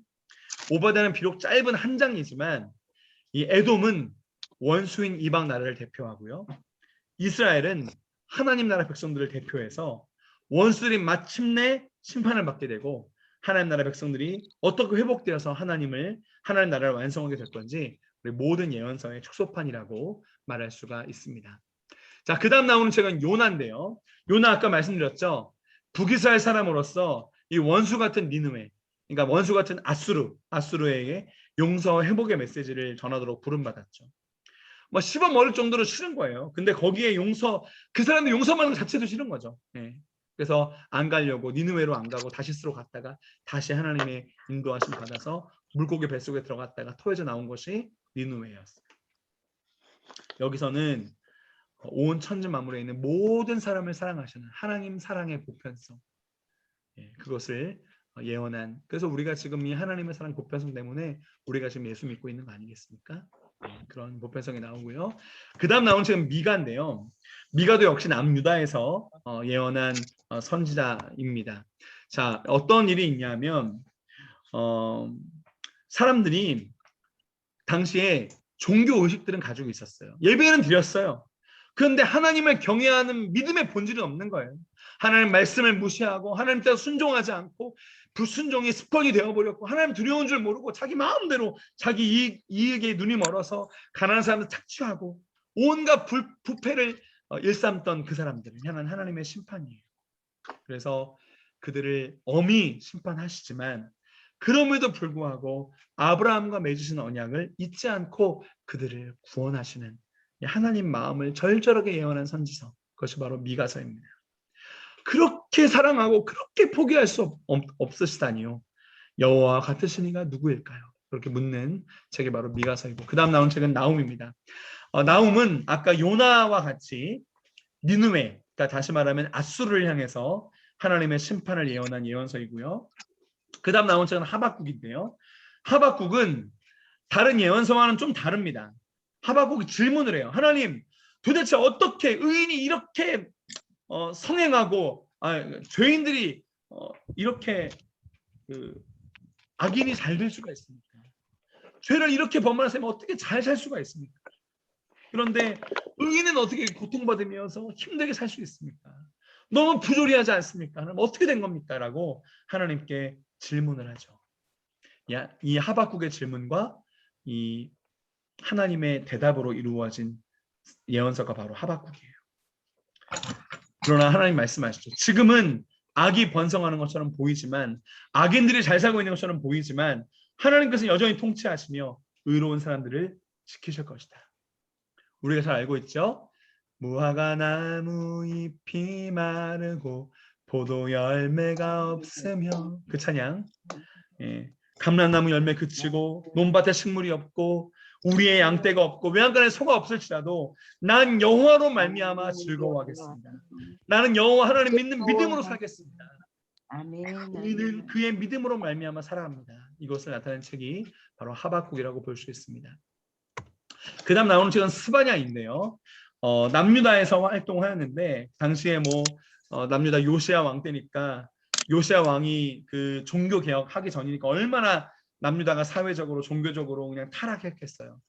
오바댜는 비록 짧은 한 장이지만 이 에돔은 원수인 이방 나라를 대표하고요, 이스라엘은 하나님 나라 백성들을 대표해서 원수들이 마침내 심판을 받게 되고 하나님 나라 백성들이 어떻게 회복되어서 하나님 나라를 완성하게 될 건지 우리 모든 예언서의 축소판이라고 말할 수가 있습니다. 자, 그 다음 나오는 책은 요나인데요. 요나 아까 말씀드렸죠. 북이스라엘 사람으로서 이 원수 같은 니느웨, 그러니까 원수 같은 아수르에게 용서와 회복의 메시지를 전하도록 부름받았죠. 뭐 씹어 먹을 정도로 싫은 거예요. 근데 거기에 그 사람들 용서하는 것 자체도 싫은 거죠. 네. 그래서 안 가려고 니느웨로 안 가고 다시스로 갔다가 다시 하나님의 인도하심 받아서 물고기 뱃속에 들어갔다가 토해져 나온 것이 니느웨였어요. 여기서는 온 천지 만물에 있는 모든 사람을 사랑하시는 하나님 사랑의 보편성, 그것을 예언한, 그래서 우리가 지금 이 하나님의 사랑 보편성 때문에 우리가 지금 예수 믿고 있는 거 아니겠습니까? 그런 보편성이 나오고요. 그 다음 나온 책은 미가인데요. 미가도 역시 남유다에서 예언한 선지자입니다. 자, 어떤 일이 있냐면 사람들이 당시에 종교 의식들은 가지고 있었어요. 예배는 드렸어요. 그런데 하나님을 경외하는 믿음의 본질은 없는 거예요. 하나님 말씀을 무시하고 하나님 뜻에 순종하지 않고 불순종이 습관이 되어버렸고 하나님 두려운 줄 모르고 자기 마음대로 자기 이익에 눈이 멀어서 가난한 사람들 착취하고 온갖 부패를 일삼던 그 사람들을 향한 하나님의 심판이에요. 그래서 그들을 엄히 심판하시지만 그럼에도 불구하고 아브라함과 맺으신 언약을 잊지 않고 그들을 구원하시는 하나님 마음을 절절하게 예언한 선지서, 그것이 바로 미가서입니다. 그렇게 사랑하고 그렇게 포기할 수 없으시다니요. 여호와와 같으신 이가 누구일까요? 그렇게 묻는 책이 바로 미가서이고, 그 다음 나온 책은 나훔입니다. 나훔은 아까 요나와 같이 니느웨, 그러니까 다시 말하면 앗수르를 향해서 하나님의 심판을 예언한 예언서이고요. 그 다음 나온 책은 하박국인데요. 하박국은 다른 예언서와는 좀 다릅니다. 하박국이 질문을 해요. 하나님, 도대체 어떻게 의인이 이렇게 성행하고 죄인들이 이렇게 악인이 잘 될 수가 있습니까? 죄를 이렇게 범하는 사람이 어떻게 잘 살 수가 있습니까? 그런데 의인은 어떻게 고통받으면서 힘들게 살 수 있습니까? 너무 부조리하지 않습니까? 하나님, 어떻게 된 겁니까? 라고 하나님께 질문을 하죠. 이 하박국의 질문과 이 하나님의 대답으로 이루어진 예언서가 바로 하박국이에요. 그러나 하나님 말씀하시죠. 지금은 악이 번성하는 것처럼 보이지만, 악인들이 잘 살고 있는 것처럼 보이지만 하나님께서 여전히 통치하시며 의로운 사람들을 지키실 것이다. 우리가 잘 알고 있죠. 무화과 나무 잎이 마르고 포도 열매가 없으며, 그 찬양. 감람나무 열매 그치고 논밭에 식물이 없고 우리의 양떼가 없고 외양간에 소가 없을지라도 난 여호와로 말미암아 즐거워하겠습니다. 나는 여호와 하나님 믿는 믿음으로 살겠습니다. 우리는 그의 믿음으로 말미암아 살아갑니다. 이것을 나타낸 책이 바로 하박국이라고 볼 수 있습니다. 그 다음 나오는 책은 스바냐인데요. 남유다에서 활동하였는데 당시에 남유다 요시야 왕 때니까, 요시야 왕이 그 종교 개혁하기 전이니까 얼마나 남유다가 사회적으로 종교적으로 그냥 타락했겠어요.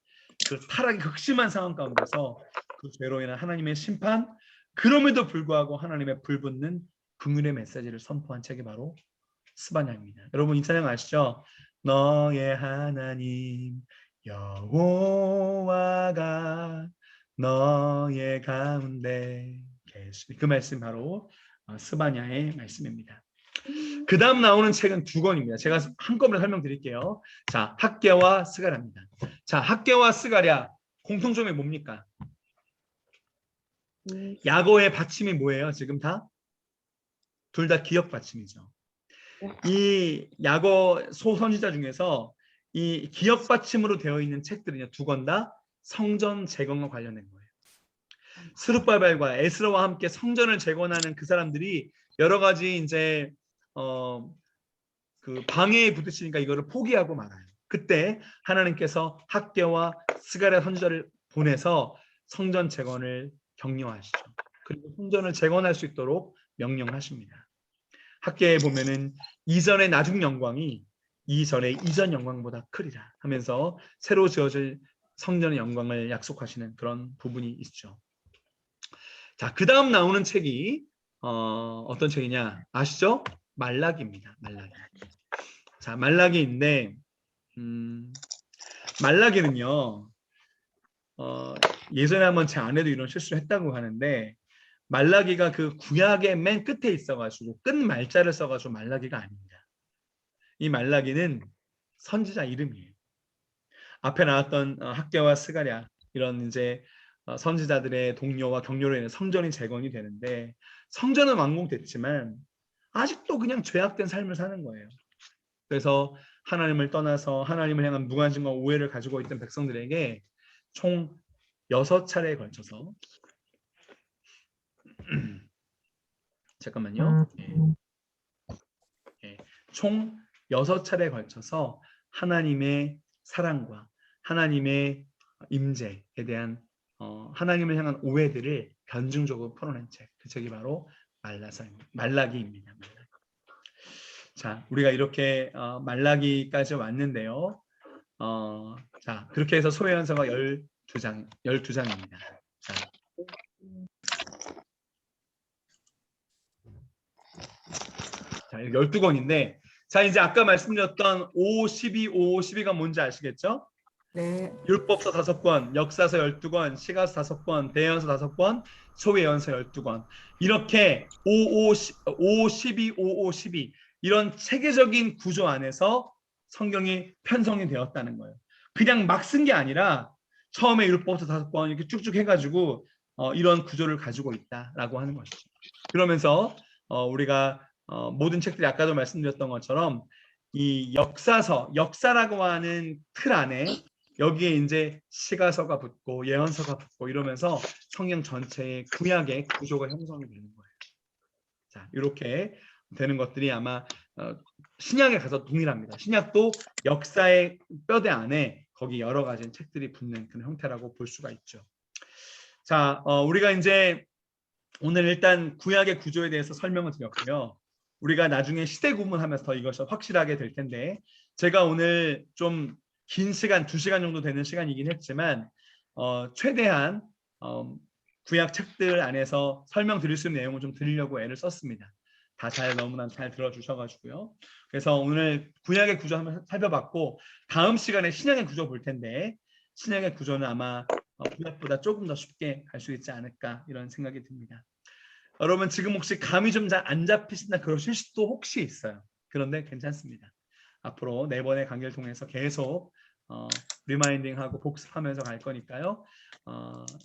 그 타락이 극심한 상황 가운데서 그 죄로 인한 하나님의 심판, 그럼에도 불구하고 하나님의 불붙는 긍휼의 메시지를 선포한 책이 바로 스바냐입니다. 여러분 이 찬양 아시죠? 너의 하나님 여호와가 너의 가운데 계시니, 그 말씀 바로 스바냐의 말씀입니다. 그 다음 나오는 책은 두 권입니다. 제가 한꺼번에 설명드릴게요. 자, 학개와 스가랴입니다. 자, 학개와 스가랴 공통점이 뭡니까? 야고의 받침이 뭐예요? 지금 둘 다 기억 받침이죠. 이 야고 소선지자 중에서 이 기억 받침으로 되어 있는 책들은요, 두 권 다 성전 재건과 관련된 거예요. 스룹바벨과 에스라와 함께 성전을 재건하는 그 사람들이 여러 가지 이제 그 방해에 부딪히니까 이거를 포기하고 말아요. 그때 하나님께서 학개와 스가랴 선지자를 보내서 성전 재건을 격려하시죠. 그리고 성전을 재건할 수 있도록 명령하십니다. 학개에 보면은 이전의 나중 영광이 이전의 이전 영광보다 크리라 하면서 새로 지어질 성전의 영광을 약속하시는 그런 부분이 있죠. 자, 그 다음 나오는 책이 어떤 책이냐 아시죠? 말라기입니다. 말라기. 자, 말라기인데 말라기는요, 예전에 한번 제 아내도 이런 실수를 했다고 하는데, 말라기가 그 구약의 맨 끝에 있어가지고 끝 말자를 써가지고 말라기가 아닙니다. 이 말라기는 선지자 이름이에요. 앞에 나왔던 학개와 스가랴 이런 이제 선지자들의 동료와 격려로 인해 성전이 재건이 되는데, 성전은 완공됐지만 아직도 그냥 죄악된 삶을 사는 거예요. 그래서 하나님을 떠나서 하나님을 향한 무관심과 오해를 가지고 있던 백성들에게 총 6차례에 걸쳐서 잠깐만요. 총 6차례에 걸쳐서 하나님의 사랑과 하나님의 임재에 대한 하나님을 향한 오해들을 변증적으로 풀어낸 책, 그 책이 바로 말라기입니다. 자, 우리가 이렇게 말라기까지 왔는데요. 자, 그렇게 해서 소외연서가 12장입니다. 자, 자, 12권인데 자, 이제 아까 말씀드렸던 5, 12, 5, 12가 뭔지 아시겠죠? 네. 율법서 5권, 역사서 12권, 시가서 5권, 대연서 5권, 소외연서 12권. 이렇게 5, 12, 5, 12 이런 체계적인 구조 안에서 성경이 편성이 되었다는 거예요. 그냥 막 쓴 게 아니라 처음에 율법서 5권 이렇게 쭉쭉 해가지고 이런 구조를 가지고 있다라고 하는 것이죠. 그러면서 우리가 모든 책들이 아까도 말씀드렸던 것처럼 이 역사라고 하는 틀 안에 여기에 이제 시가서가 붙고 예언서가 붙고 이러면서 성경 전체의 구약의 구조가 형성이 되는 거예요. 자, 이렇게 되는 것들이 아마 신약에 가서 동일합니다. 신약도 역사의 뼈대 안에 거기 여러 가지 책들이 붙는 그런 형태라고 볼 수가 있죠. 자, 우리가 이제 오늘 일단 구약의 구조에 대해서 설명을 드렸고요. 우리가 나중에 시대 구분하면서 더 이것이 확실하게 될 텐데 제가 오늘 좀 긴 시간, 2시간 정도 되는 시간이긴 했지만 최대한 구약 책들 안에서 설명드릴 수 있는 내용을 좀 드리려고 애를 썼습니다. 다 너무나 잘 들어주셔가지고요. 그래서 오늘 구약의 구조 한번 살펴봤고 다음 시간에 신약의 구조 볼 텐데 신약의 구조는 아마 구약보다 조금 더 쉽게 갈 수 있지 않을까 이런 생각이 듭니다. 여러분 지금 혹시 감이 좀 잘 안 잡히신다 그러실 수도 혹시 있어요. 그런데 괜찮습니다. 앞으로 4번의 강의를 통해서 계속 리마인딩하고 복습하면서 갈 거니까요.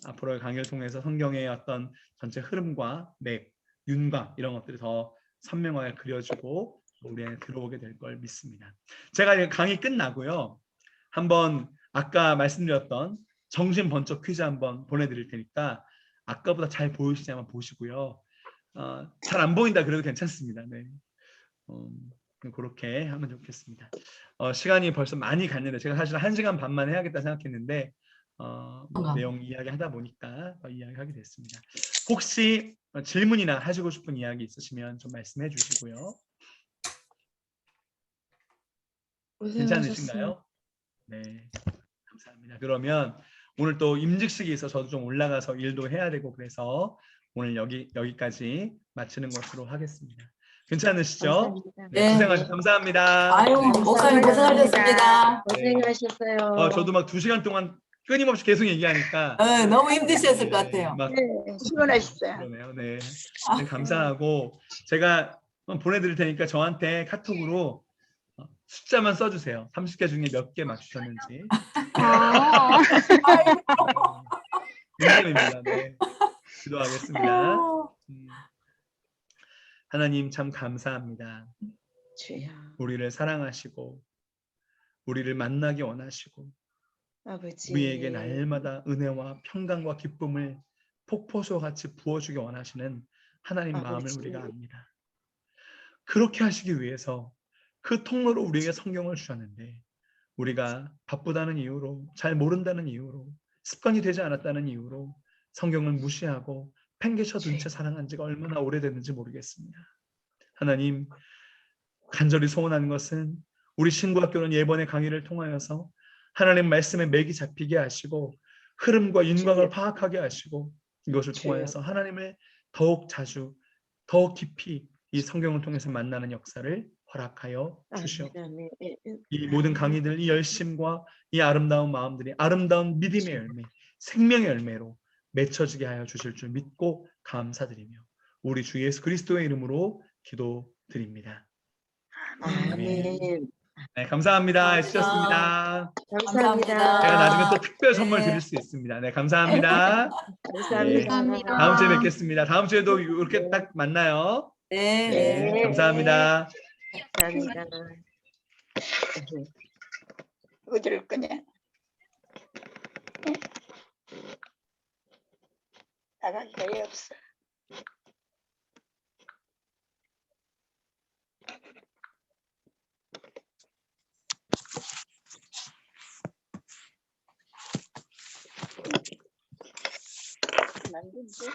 앞으로의 강의를 통해서 성경의 어떤 전체 흐름과 맥, 윤곽 이런 것들이 더 선명하게 그려지고 우리 안에 들어오게 될 걸 믿습니다. 제가 강의 끝나고요. 한번 아까 말씀드렸던 정신 번쩍 퀴즈 한번 보내드릴 테니까 아까보다 잘 보이시지 한번 보시고요. 잘 안 보인다 그래도 괜찮습니다. 네. 그렇게 하면 좋겠습니다. 시간이 벌써 많이 갔는데 제가 사실 1시간 반만 해야겠다 생각했는데 내용 이야기하다 보니까 이야기하게 됐습니다. 혹시 질문이나 하시고 싶은 이야기 있으시면 좀 말씀해 주시고요. 괜찮으신가요? 네, 감사합니다. 그러면 오늘 또 임직식이 있어 저도 좀 올라가서 일도 해야 되고 그래서 오늘 여기까지 마치는 것으로 하겠습니다. 괜찮으시죠? 네, 고생하셨습니다. 감사합니다. 아유, 목사님 고생하셨습니다. 고생하셨어요. 저도 막 2시간 동안 끊임없이 계속 얘기하니까 너무 힘드셨을 것 같아요. 막 피곤하셨어요. 그러네요. 네. 네, 감사하고 제가 보내드릴 테니까 저한테 카톡으로 숫자만 써주세요. 30개 중에 몇 개 맞추셨는지. 농담입니다. 네. 기도하겠습니다. 하나님 참 감사합니다. 주여. 우리를 사랑하시고 우리를 만나기 원하시고 아버지. 우리에게 날마다 은혜와 평강과 기쁨을 폭포수와 같이 부어주기 원하시는 하나님 마음을 아버지. 우리가 압니다. 그렇게 하시기 위해서 그 통로로 우리에게 성경을 주셨는데 우리가 바쁘다는 이유로 잘 모른다는 이유로 습관이 되지 않았다는 이유로 성경을 무시하고 팽개쳐둔 채 사랑한 지가 얼마나 오래됐는지 모르겠습니다. 하나님 간절히 소원하는 것은 우리 신구학교는 예번의 강의를 통하여서 하나님 말씀에 맥이 잡히게 하시고 흐름과 윤곽을 파악하게 하시고 이것을 통하여서 하나님을 더욱 자주 더욱 깊이 이 성경을 통해서 만나는 역사를 허락하여 주시옵소서. 이 모든 강의들 이 열심과 이 아름다운 마음들이 아름다운 믿음의 열매 생명의 열매로 맺혀지게 하여 주실 줄 믿고 감사드리며 우리 주 예수 그리스도의 이름으로 기도드립니다. 아멘. 네, 감사합니다. 해주셨습니다. 감사합니다. 제가 나중에 또 특별 선물 드릴 수 있습니다. 네, 감사합니다. 감사합니다. 다음 주에 뵙겠습니다. 다음 주에도 이렇게 딱 만나요. 네, 감사합니다. 감사합니다. 어디를 끄냐? 나가기가 없어. 만든지?